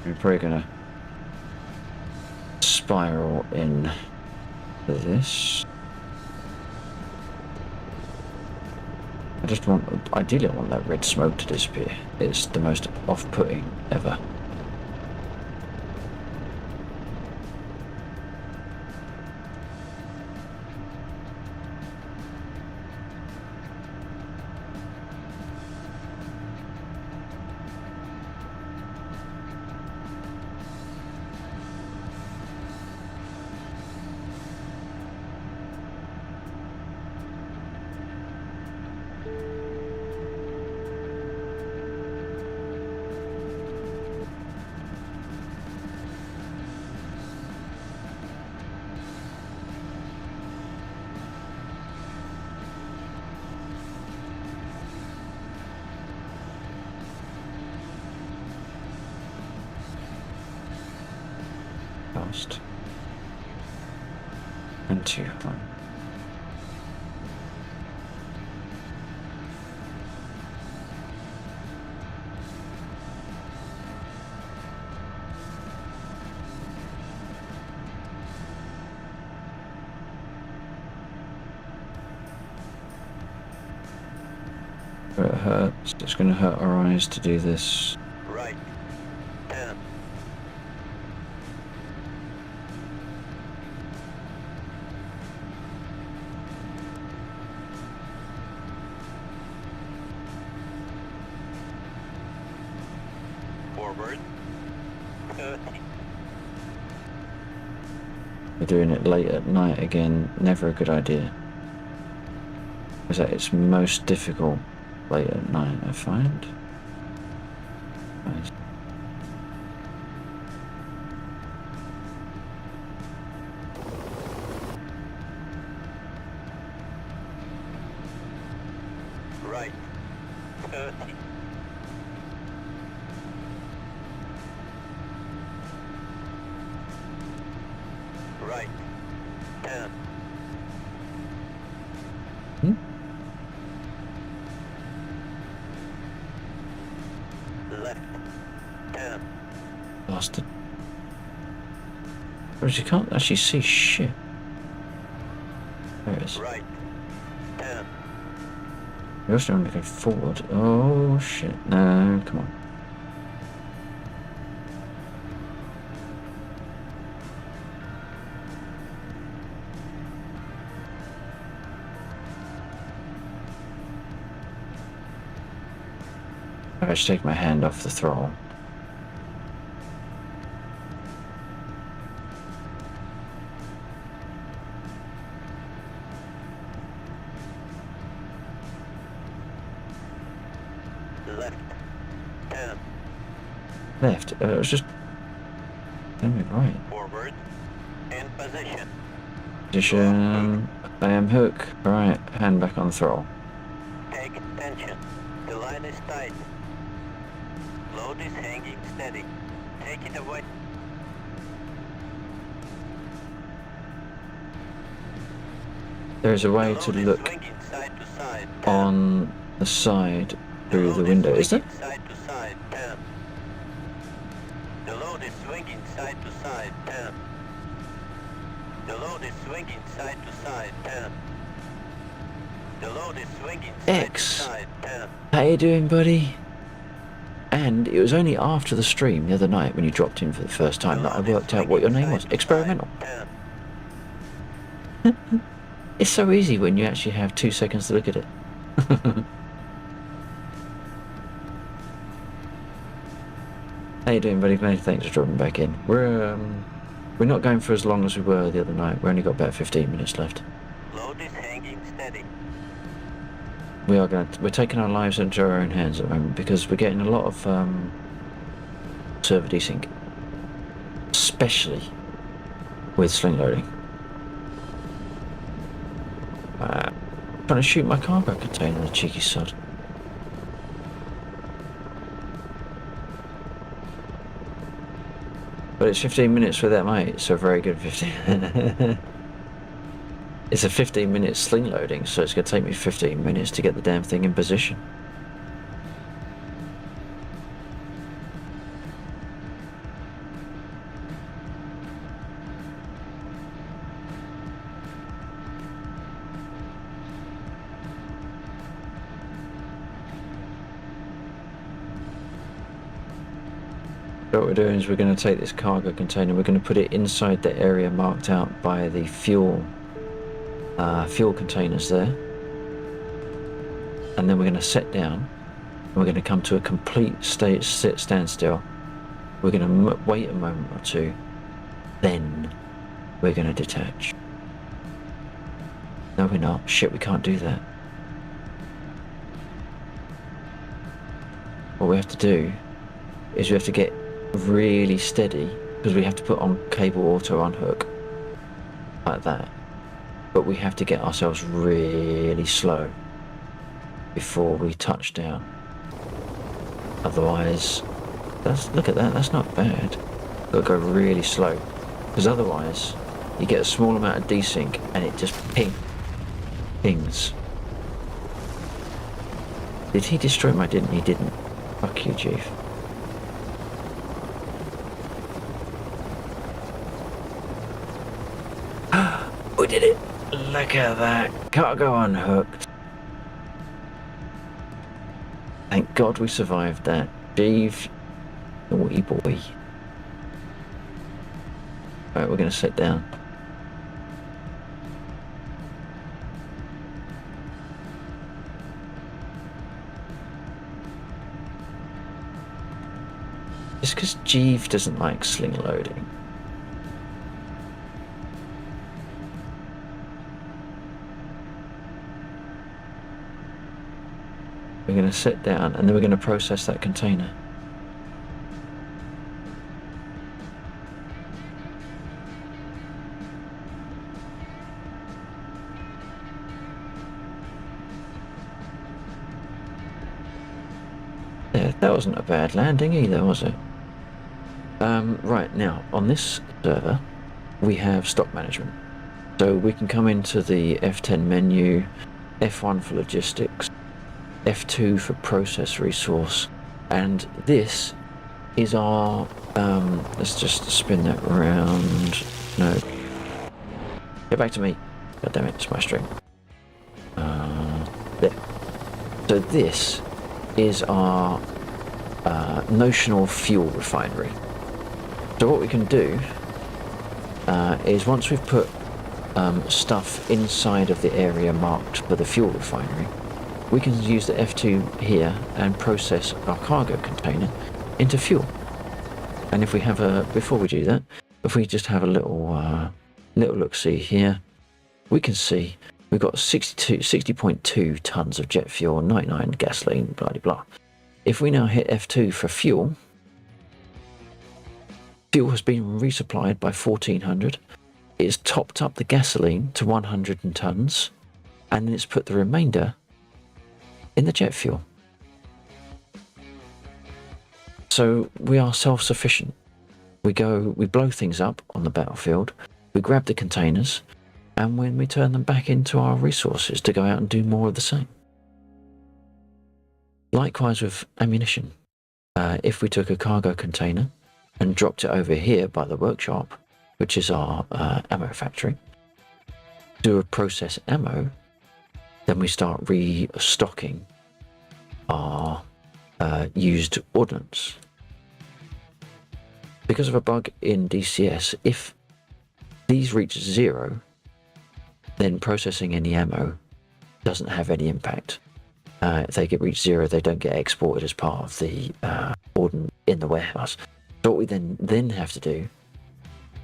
We're probably gonna spiral in this. I just want, ideally I want that red smoke to disappear. It's the most off-putting ever. Fast. And too high. It hurts. It's going to hurt our eyes to do this. Right. 10. Forward. 30. We're doing it late at night again. Never a good idea. Is that it's most difficult late at night, I find. Nice. Right. 30. Right. 10. Hmm? Left. 10. Bastard. Whereas you can't actually see shit. There it is. Right. 10. You're also only going forward. Oh shit. No, come on. I should take my hand off the throttle. Left. 10. Left. It was just. Maybe right. Forward. In position. Position. I am hook. Right. Hand back on the throttle. Take tension. The line is tight. Load is hanging steady. Take it away. There is a way The to load is look swinging side to side. 10. on the side through the load window. Is there? swinging Side to side. 10. The load is swinging side to side. 10. The load is swinging side to side. 10. The load is swinging side X. to side. 10. How you doing, buddy? And it was only after the stream the other night when you dropped in for the first time that I worked out what your name was. Experimental. It's so easy when you actually have 2 seconds to look at it. How you doing, buddy? Thanks for dropping back in. We're not going for as long as we were the other night. We only got about 15 minutes left. Load is hanging steady. We're taking our lives into our own hands at the moment because we're getting a lot of server desync, especially with sling loading. Trying to shoot my cargo container, the cheeky sod. But it's 15 minutes with that, mate. It's a very good 15. It's a 15-minute sling loading, so it's going to take me 15 minutes to get the damn thing in position. So what we're doing is we're going to take this cargo container, we're going to put it inside the area marked out by the fuel containers there, and then we're going to set down and we're going to come to a complete standstill. We're going to wait a moment or two, then we're going to detach. No, we're not. Shit, we can't do that. What we have to do is we have to get really steady, because we have to put on cable auto unhook like that, but we have to get ourselves really slow before we touch down. Otherwise, look at that, that's not bad. Gotta go really slow, because otherwise you get a small amount of desync and it just pings. Did he destroy my? Didn't he? Didn't. Fuck you, Chief. We did it! Look at that! Cargo unhooked. Thank God we survived that. Jeeve, naughty boy. Right, we're going to sit down. It's because Jeeve doesn't like sling loading. We're going to sit down and then we're going to process that container. Yeah, that wasn't a bad landing either, was it? Right, now on this server we have stock management. So we can come into the F10 menu, F1 for logistics, F2 for process resource, and this is our let's just spin that around. No, get back to me. God damn it, it's my string. There. So this is our notional fuel refinery. So what we can do is once we've put stuff inside of the area marked for the fuel refinery, we can use the F2 here and process our cargo container into fuel. And if we have before we do that, if we just have a little look-see here, we can see we've got 60.2 tons of jet fuel, 99 gasoline, blah, blah, blah. If we now hit F2 for fuel, fuel has been resupplied by 1400. It's topped up the gasoline to 100 tons, and then it's put the remainder in the jet fuel. So we are self-sufficient. We blow things up on the battlefield, we grab the containers, and when we turn them back into our resources to go out and do more of the same. Likewise with ammunition. If we took a cargo container and dropped it over here by the workshop, which is our ammo factory, do a process ammo, then we start restocking our used ordnance. Because of a bug in DCS, if these reach 0, then processing any ammo doesn't have any impact. If they reach 0, they don't get exported as part of the ordnance in the warehouse. So what we then have to do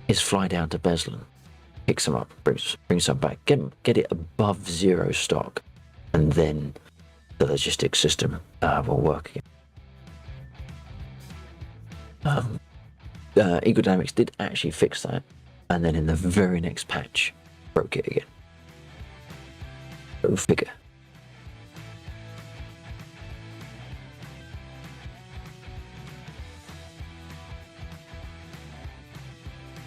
is fly down to Beslan, pick some up, bring some back, get it above 0 stock, and then the logistics system will work again. Eagle Dynamics did actually fix that, and then in the very next patch broke it again. Go figure.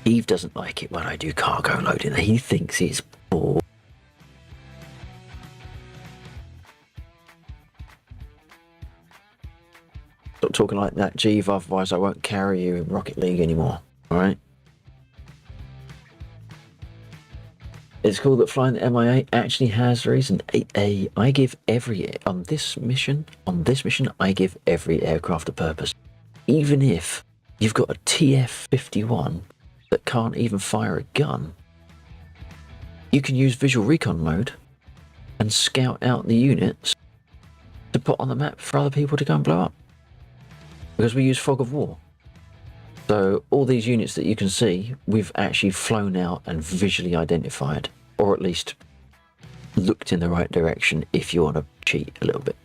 Eve doesn't like it when I do cargo loading. He thinks it's poor. Stop talking like that, Jeeve, otherwise I won't carry you in Rocket League anymore. Alright? It's cool that flying the MIA actually has reason. I give every on this mission, I give every aircraft a purpose. Even if you've got a TF-51 that can't even fire a gun, you can use visual recon mode and scout out the units to put on the map for other people to go and blow up. Because we use fog of war. So all these units that you can see, we've actually flown out and visually identified, or at least looked in the right direction if you want to cheat a little bit.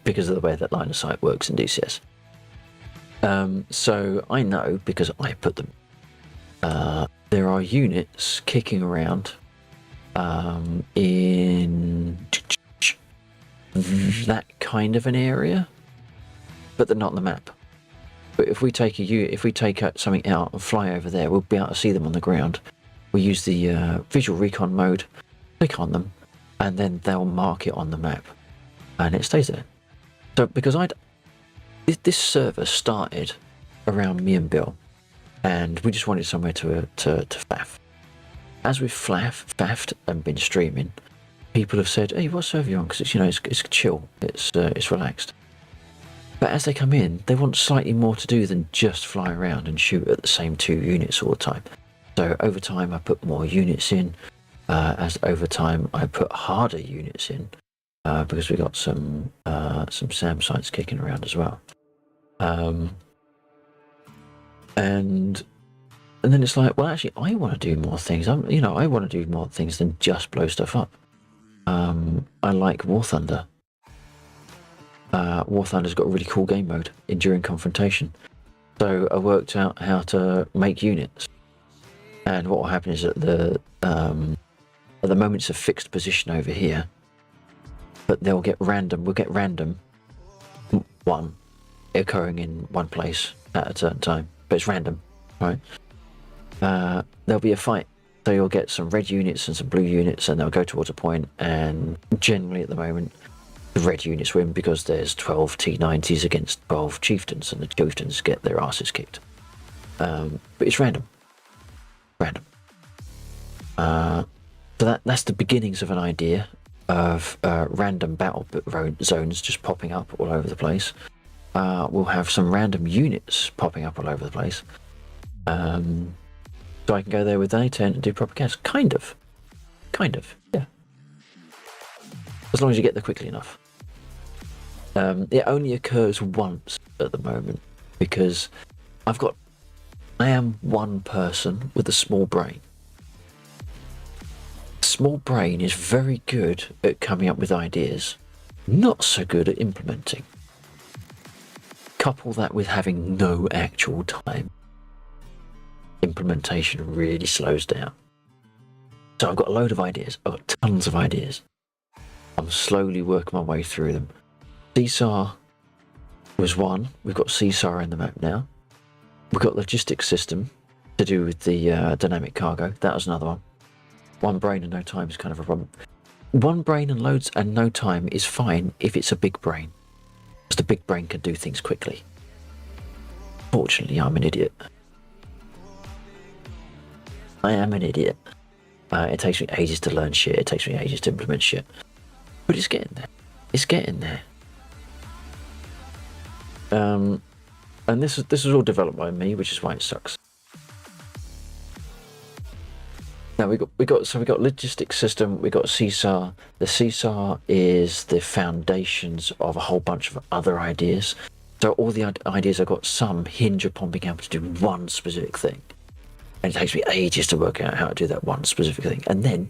Because of the way that line of sight works in DCS. So I know, because I put them, there are units kicking around in that kind of an area, but they're not on the map. But if we take something out and fly over there, we'll be able to see them on the ground. We use the visual recon mode, click on them, and then they'll mark it on the map, and it stays there. So because this server started around me and Bill, and we just wanted somewhere to faff. As we've faffed and been streaming, people have said, "Hey, what server are you on?" Because it's chill, it's relaxed. But as they come in, they want slightly more to do than just fly around and shoot at the same 2 units all the time. So over time, I put more units in. As over time, I put harder units in because we got some SAM sites kicking around as well. And then it's like, well, actually, I want to do more things. I want to do more things than just blow stuff up. I like War Thunder. War Thunder's got a really cool game mode, Enduring Confrontation. So I worked out how to make units. And what will happen is at the moment it's a fixed position over here, but we'll get random one occurring in one place at a certain time, but it's random, right? There'll be a fight, so you'll get some red units and some blue units, and they'll go towards a point, and generally at the moment the red units win because there's 12 T90s against 12 chieftains, and the chieftains get their asses kicked. But it's random. So that's the beginnings of an idea of random battle zones just popping up all over the place. We'll have some random units popping up all over the place. So I can go there with an A10 and do proper gas. Kind of, yeah. As long as you get there quickly enough. It only occurs once at the moment because I am one person with a small brain. Small brain is very good at coming up with ideas, not so good at implementing. Couple that with having no actual time. Implementation really slows down. So I've got a load of ideas. I've got tons of ideas. I'm slowly working my way through them. CSAR was one. We've got CSAR in the map now. We've got logistics system to do with the dynamic cargo. That was another one. One brain and no time is kind of a problem. One brain and loads and no time is fine if it's a big brain. Because the big brain can do things quickly. Fortunately, I'm an idiot. I am an idiot. It takes me ages to learn shit. It takes me ages to implement shit. But it's getting there. It's getting there. And this is all developed by me, which is why it sucks. Now we got logistics system. We got CSAR. The CSAR is the foundations of a whole bunch of other ideas. So all the ideas I've got, some hinge upon being able to do one specific thing, and it takes me ages to work out how to do that one specific thing. And then,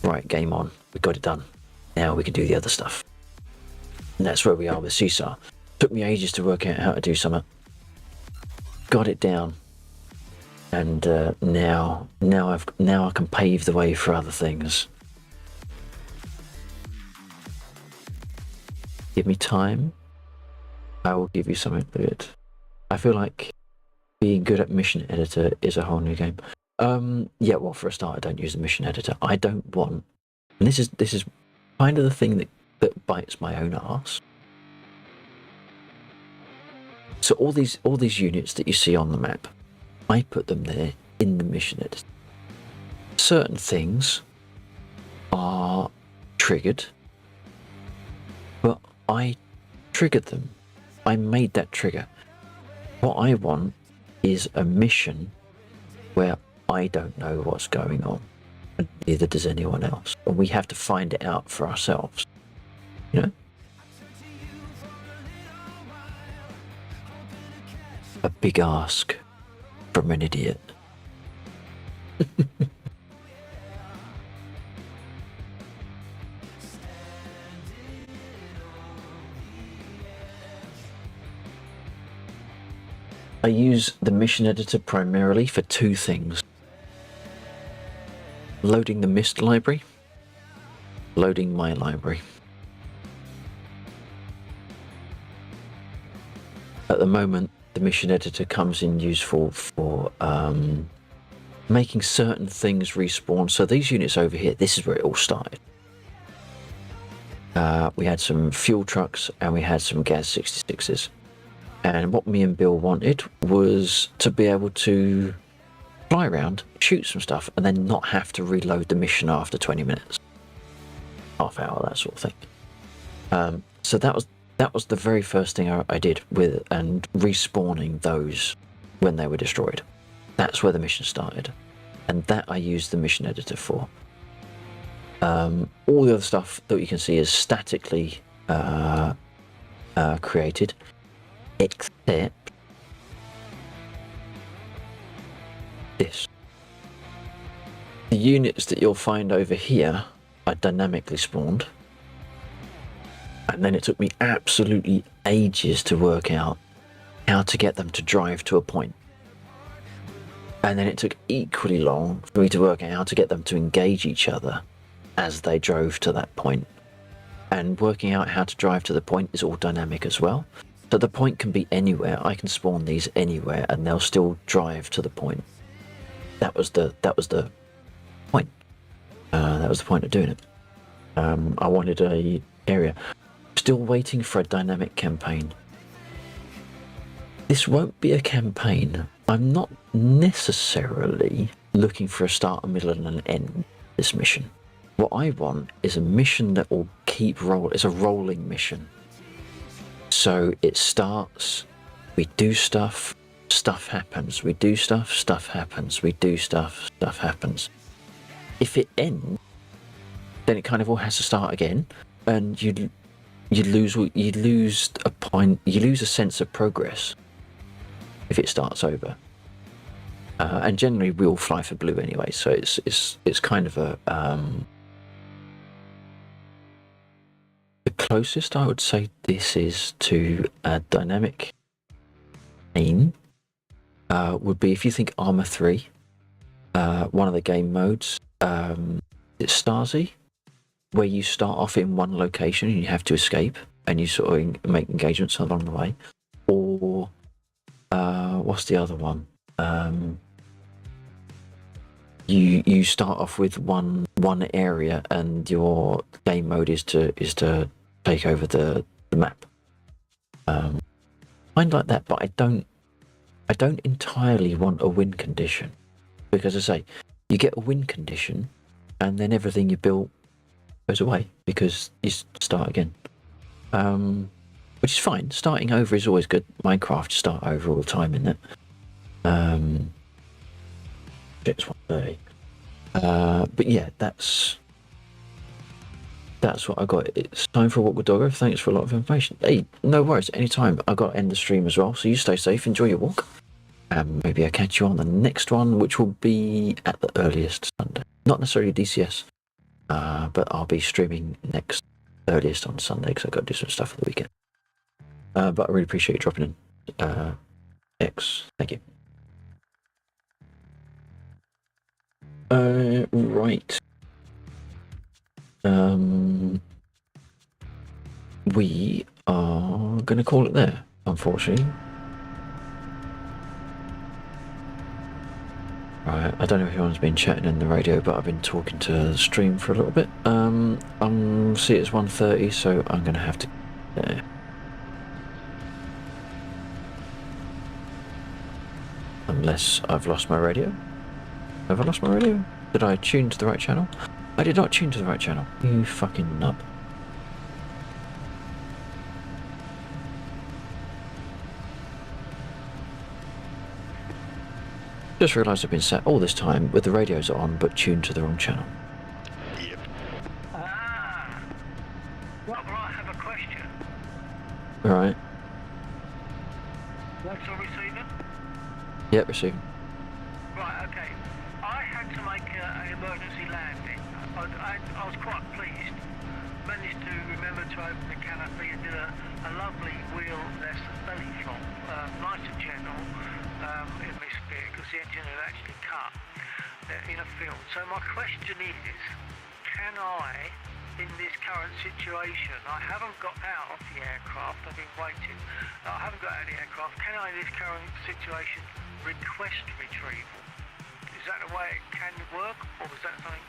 right, game on. We got it done. Now we can do the other stuff. And that's where we are with CSAR. Took me ages to work out how to do something. Got it down. And now I can pave the way for other things. Give me time. I will give you something good. I feel like being good at mission editor is a whole new game. Yeah, well, for a start, I don't use the mission editor. I don't want, and this is kind of the thing that bites my own arse. So all these units that you see on the map, I put them there in the mission editor. Certain things are triggered, but I triggered them. I made that trigger. What I want is a mission where I don't know what's going on, and neither does anyone else. And we have to find it out for ourselves. You know? A big ask from an idiot. I use the mission editor primarily for two things. Loading the MIST library, loading my library. At the moment, the mission editor comes in useful for making certain things respawn. So these units over here, this is where it all started. We had some fuel trucks and we had some Gas 66s. And what me and Bill wanted was to be able to fly around, shoot some stuff, and then not have to reload the mission after 20 minutes, half hour, that sort of thing. So that was the very first thing I did with and respawning those when they were destroyed. That's where the mission started, and that I used the mission editor for. All the other stuff that you can see is statically created, except this. The units that you'll find over here are dynamically spawned. And then it took me absolutely ages to work out how to get them to drive to a point. And then it took equally long for me to work out how to get them to engage each other as they drove to that point. And working out how to drive to the point is all dynamic as well. So the point can be anywhere. I can spawn these anywhere and they'll still drive to the point. That was the point. That was the point of doing it. I wanted a area. Still waiting for a dynamic campaign. This won't be a campaign. I'm not necessarily looking for a start, a middle, and an end. This mission. What I want is a mission that will keep rolling. It's a rolling mission. So it starts. We do stuff. Stuff happens. We do stuff. Stuff happens. We do stuff. Stuff happens. If it ends, then it kind of all has to start again, and you lose a point. You lose a sense of progress if it starts over. And generally, we all fly for blue anyway, so it's kind of a the closest I would say this is to a dynamic aim would be if you think Arma 3, one of the game modes. It's Stasi, where you start off in one location and you have to escape, and you sort of make engagements along the way. Or what's the other one? You start off with one area, and your game mode is to take over the map. Kind like that, but I don't entirely want a win condition, because I say you get a win condition, and then everything you built goes away because you start again. Which is fine. Starting over is always good. Minecraft, start over all the time, isn't it? It's 1:30. But yeah, that's what I got. It's time for a walk with Doggo. Thanks for a lot of information. Hey, no worries. Anytime. I got to end the stream as well. So you stay safe. Enjoy your walk. Maybe I'll catch you on the next one, which will be at the earliest Sunday. Not necessarily DCS, but I'll be streaming next earliest on Sunday because I've got to do some stuff for the weekend. But I really appreciate you dropping in. X, thank you. Right. We are going to call it there, unfortunately. Right, I don't know if anyone's been chatting in the radio, but I've been talking to the stream for a little bit. See it's 1:30, so I'm going to have to... Unless I've lost my radio. Have I lost my radio? Did I tune to the right channel? I did not tune to the right channel. You fucking nut. Just realised I've been sat all this time with the radios on but tuned to the wrong channel. Yep. Ah. Well, I have a question. Alright. What's on receiving? Yep, receiving. Right, okay. I had to make an emergency landing. I was quite pleased. Managed to remember to open the canopy and did a lovely wheel-less belly flop. Nice and gentle in this bit because the engine had actually cut in a field. So my question is, can I, in this current situation, I haven't got out of the aircraft, I've been waiting, I haven't got out of the aircraft, can I in this current situation request retrieval? Is that the way it can work, or is that something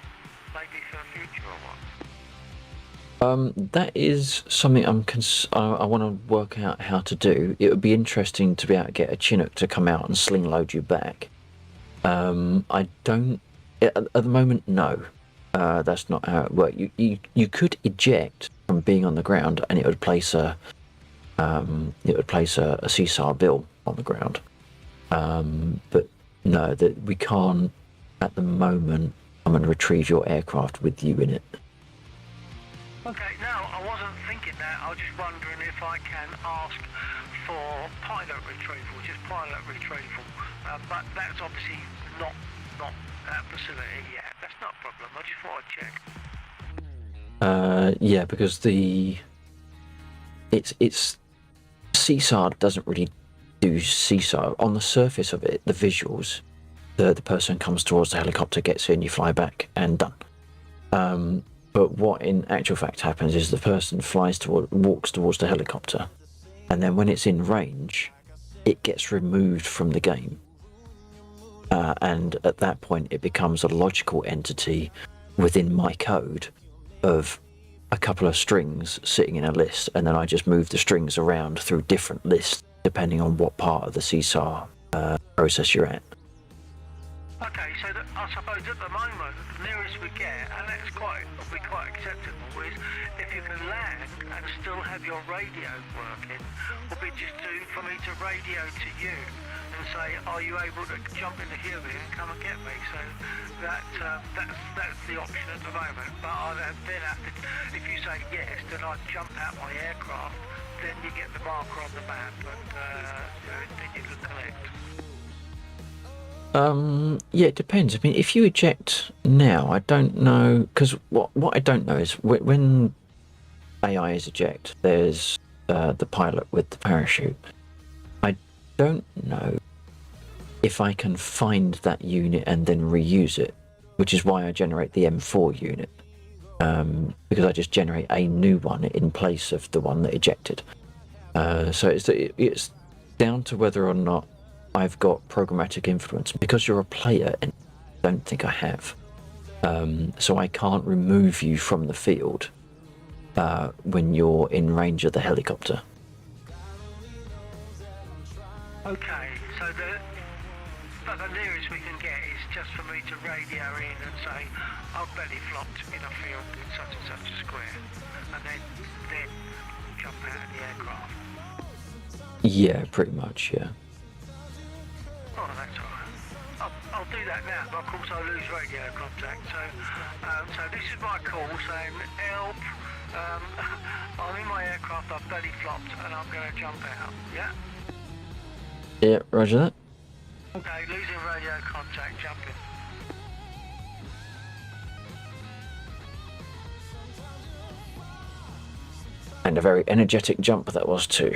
maybe for the future or what? That is something I want to work out how to do. It would be interesting to be able to get a Chinook to come out and sling load you back. I don't at the moment. No, that's not how it works. You could eject from being on the ground, and it would place a CSAR bill on the ground. But no, that we can't at the moment come and retrieve your aircraft with you in it. Okay, no, I wasn't thinking that. I was just wondering if I can ask for pilot retrieval, just pilot retrieval. But that's obviously not that facility yet. That's not a problem. I just thought I'd check. Yeah, because it's CSAR doesn't really do CSAR. On the surface of it, the visuals, the person comes towards the helicopter, gets in, you fly back, and done. But what in actual fact happens is the person walks towards the helicopter, and then when it's in range, it gets removed from the game. And at that point, it becomes a logical entity within my code of a couple of strings sitting in a list, and then I just move the strings around through different lists depending on what part of the CSAR process you're at. Okay, so I suppose at the moment, the nearest we get, and that's quite acceptable, is if you can land and still have your radio working, would be just for me to radio to you and say, are you able to jump in the Huey and come and get me? So that's the option at the moment. But I'll then have to, if you say yes, then I'd jump out my aircraft, then you get the marker on the map, and then you can collect. Yeah, it depends. I mean, if you eject now, I don't know, because what I don't know is when AI is eject, there's the pilot with the parachute. I don't know if I can find that unit and then reuse it, which is why I generate the M4 unit, because I just generate a new one in place of the one that ejected. So it's down to whether or not I've got programmatic influence. Because you're a player, and I don't think I have. So I can't remove you from the field when you're in range of the helicopter. Okay, so the nearest we can get is just for me to radio in and say, I've belly flopped in a field in such and such a square, and then jump out of the aircraft. Yeah, pretty much, yeah. Oh, that's alright. I'll I'll do that now, but of course I lose radio contact. So this is my call saying, help, I'm in my aircraft, I've belly flopped and I'm going to jump out, yeah? Yeah, roger that. Okay, losing radio contact, jumping. And a very energetic jump that was too.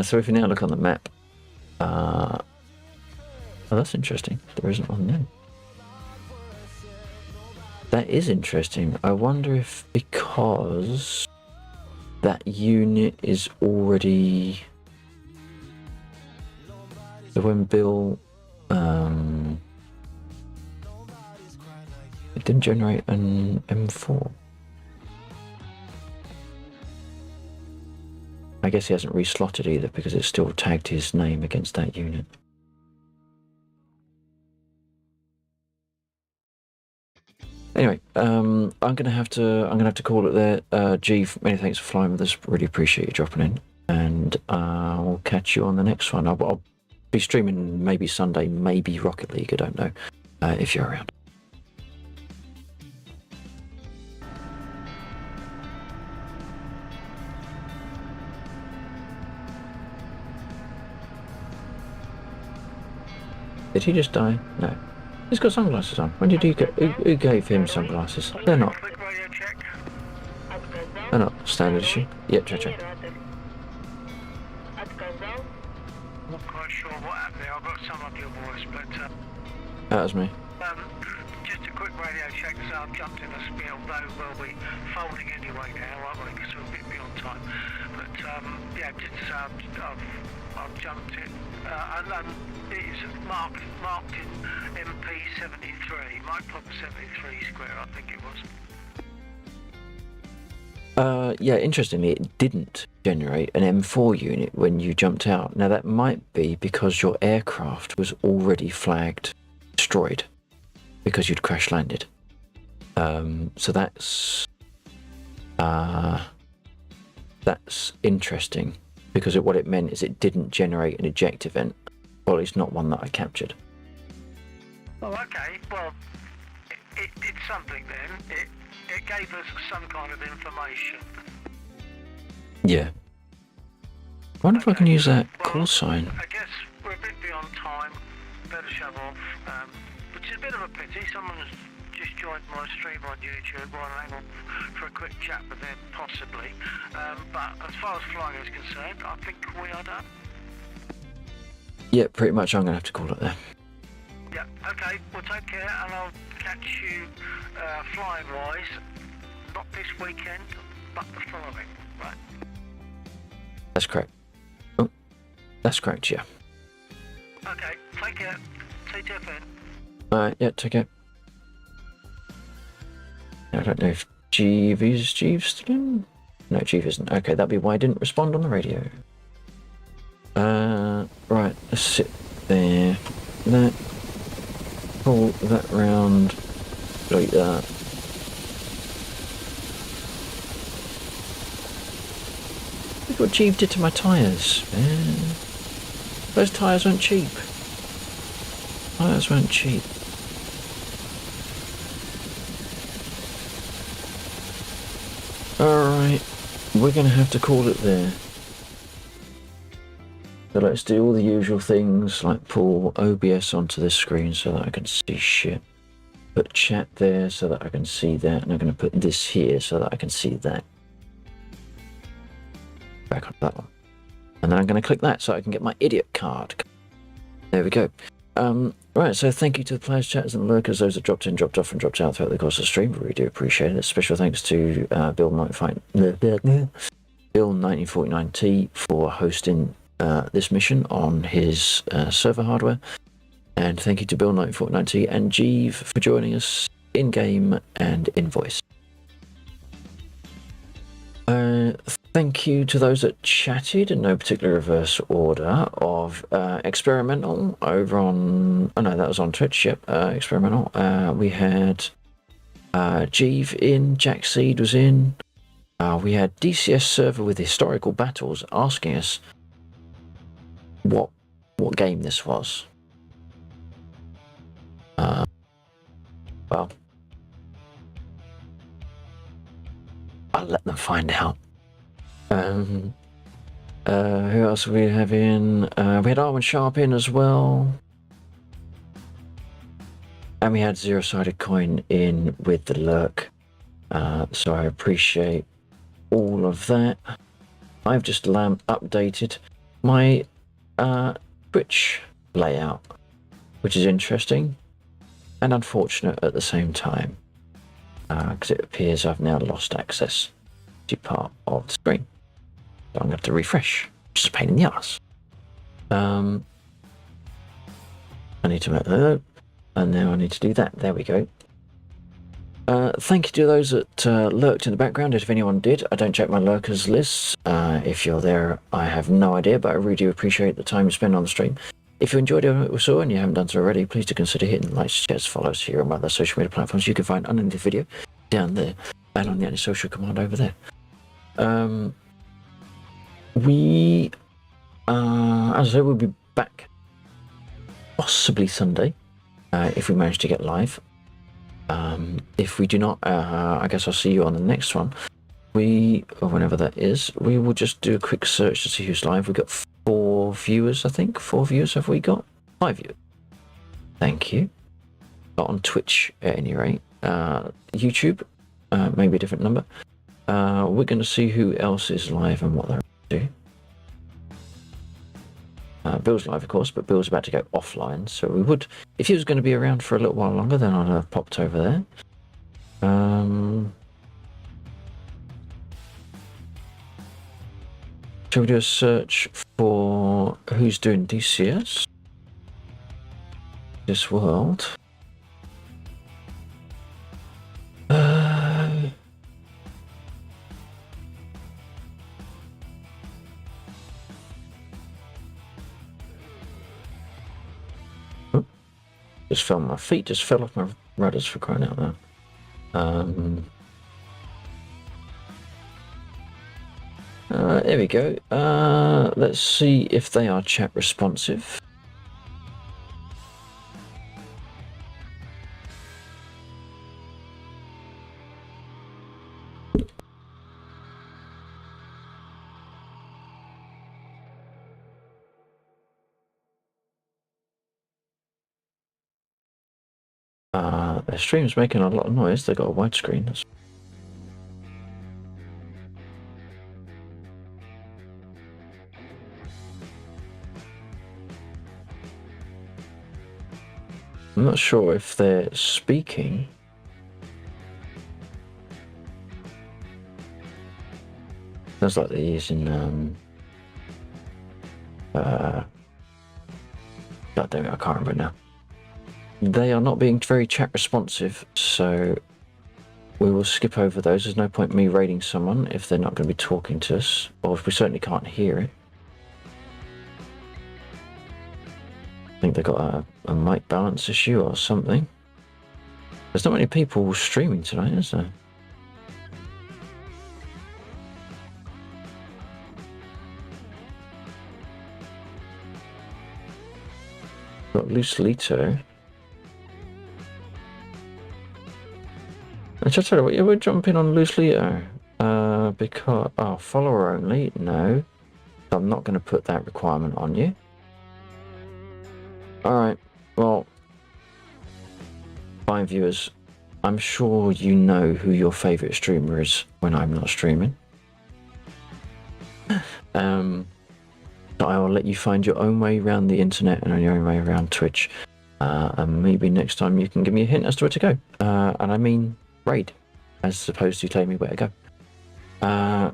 So if you now look on the map, oh, that's interesting. There isn't one there. That is interesting. I wonder if because that unit is already. So when Bill, it didn't generate an M4. I guess he hasn't reslotted either because it's still tagged his name against that unit. Anyway, I'm gonna have to call it there. G, many thanks for flying with us. Really appreciate you dropping in, and I'll catch you on the next one. I'll be streaming maybe Sunday, maybe Rocket League. I don't know if you're around. Did he just die? No. He's got sunglasses on. When did he get? Who gave him sunglasses? They're not. Quick radio check. They're not standard issue. Yep, check. Отказал. Not quite sure what happened there. I got some of your voice, but That was me. just a quick radio check. So I've jumped in a spin, although we'll be folding anyway now, won't we? Because we're a bit beyond time. But yeah, just I've jumped in, and it's marked in MP73, Mike Pop 73 square, I think it was. Yeah, interestingly, it didn't generate an M4 unit when you jumped out. Now, that might be because your aircraft was already flagged destroyed because you'd crash landed. So that's interesting because what it meant is it didn't generate an eject event, or at least not one that I captured. Oh, okay. Well, it did something then. It gave us some kind of information. Yeah. I wonder if I can use that Well, call sign. I guess we're a bit beyond time. Better shove off. Which is a bit of a pity. Someone's just joined my stream on YouTube while I'm able for a quick chat with them, possibly. But as far as flying is concerned, I think we are done. Yeah, pretty much. I'm going to have to call it there. Yeah, okay, well take care and I'll catch you flying wise, not this weekend, but the following, right? That's correct. Oh, that's correct, yeah. Okay, take care, see you then. Alright, yeah, take care. I don't know if Jeeves still in? No, Jeeves isn't. Okay, that'd be why I didn't respond on the radio. Right, let's sit there. That. Pull that round like that. Look what Jeeve did to my tyres, man. Those tyres weren't cheap. Tyres weren't cheap. Alright, we're going to have to call it there. So let's do all the usual things like pull OBS onto this screen so that I can see shit. Put chat there so that I can see that, and I'm going to put this here so that I can see that. Back on that one. And then I'm going to click that so I can get my idiot card. There we go. Right, so thank you to the players, chatters and lurkers, those that dropped in, dropped off and dropped out throughout the course of the stream. We really do appreciate it. Special thanks to Bill 1949T for hosting this mission on his server hardware, and thank you to Bill 1949T and Jeeve for joining us in game and in voice. Thank you to those that chatted in no particular reverse order of Experimental over on, oh no, that was on Twitch, yep, Experimental. We had Jeeve in, Jack Seed was in, we had DCS Server with Historical Battles asking us what what game this was, well, I'll let them find out. Who else are we having? We had Arwen Sharp in as well. And we had Zero Sided Coin in with the lurk. So I appreciate all of that. I've just updated my Twitch layout, which is interesting and unfortunate at the same time, because it appears I've now lost access to part of the screen. So I'm going to have to refresh, which is a pain in the ass. I need to make that up, and now I need to do that. There we go. Thank you to those that lurked in the background. If anyone did, I don't check my lurkers lists. If you're there, I have no idea, but I really do appreciate the time you spend on the stream. If you enjoyed what we saw and you haven't done so already, please do consider hitting like, shares, follows here on other social media platforms you can find underneath the video down there and on the anti-social command over there. As I said, we'll be back possibly Sunday if we manage to get live. If we do not, I guess I'll see you on the next one. Or whenever that is, we will just do a quick search to see who's live. We've got 4 viewers, I think. 4 viewers have we got? 5 viewers. Thank you. Not on Twitch at any rate. YouTube, maybe a different number. We're going to see who else is live and what they're up to. Bill's live, of course, but Bill's about to go offline, so we would, if he was going to be around for a little while longer, then I'd have popped over there. Shall we do a search for who's doing DCS? This world. Just fell, my feet just fell off my rudders for crying out loud. There we go. Let's see if they are chat responsive. Their stream's making a lot of noise. They've got a widescreen. I'm not sure if they're speaking. Sounds like they're using God damn it, I can't remember now. They are not being very chat responsive, so we will skip over those. There's no point me raiding someone if they're not going to be talking to us, or if we certainly can't hear it. I think they've got a mic balance issue or something. There's not many people streaming tonight, is there? Got Loose Lito. I just tell you what, yeah, we're jumping on Loose Lito. Because follower only, no. I'm not going to put that requirement on you. Alright, well, fine viewers, I'm sure you know who your favourite streamer is when I'm not streaming. So I will let you find your own way around the internet and on your own way around Twitch. And maybe next time you can give me a hint as to where to go. And I mean raid, as opposed to telling me where to go.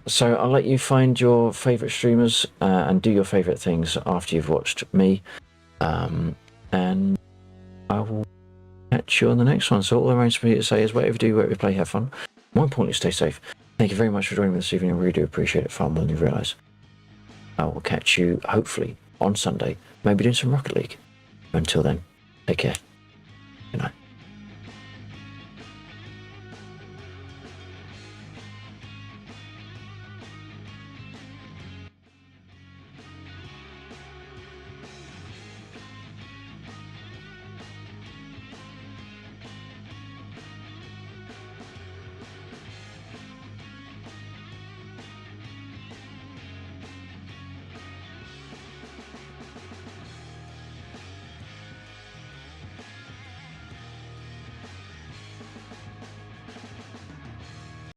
So I'll let you find your favourite streamers and do your favourite things after you've watched me. And I will catch you on the next one. So all that remains for me to say is whatever you do, whatever you play, have fun. More importantly, stay safe. Thank you very much for joining me this evening. I really do appreciate it far more than you realise. I will catch you, hopefully, on Sunday. Maybe doing some Rocket League. Until then, take care. Good night.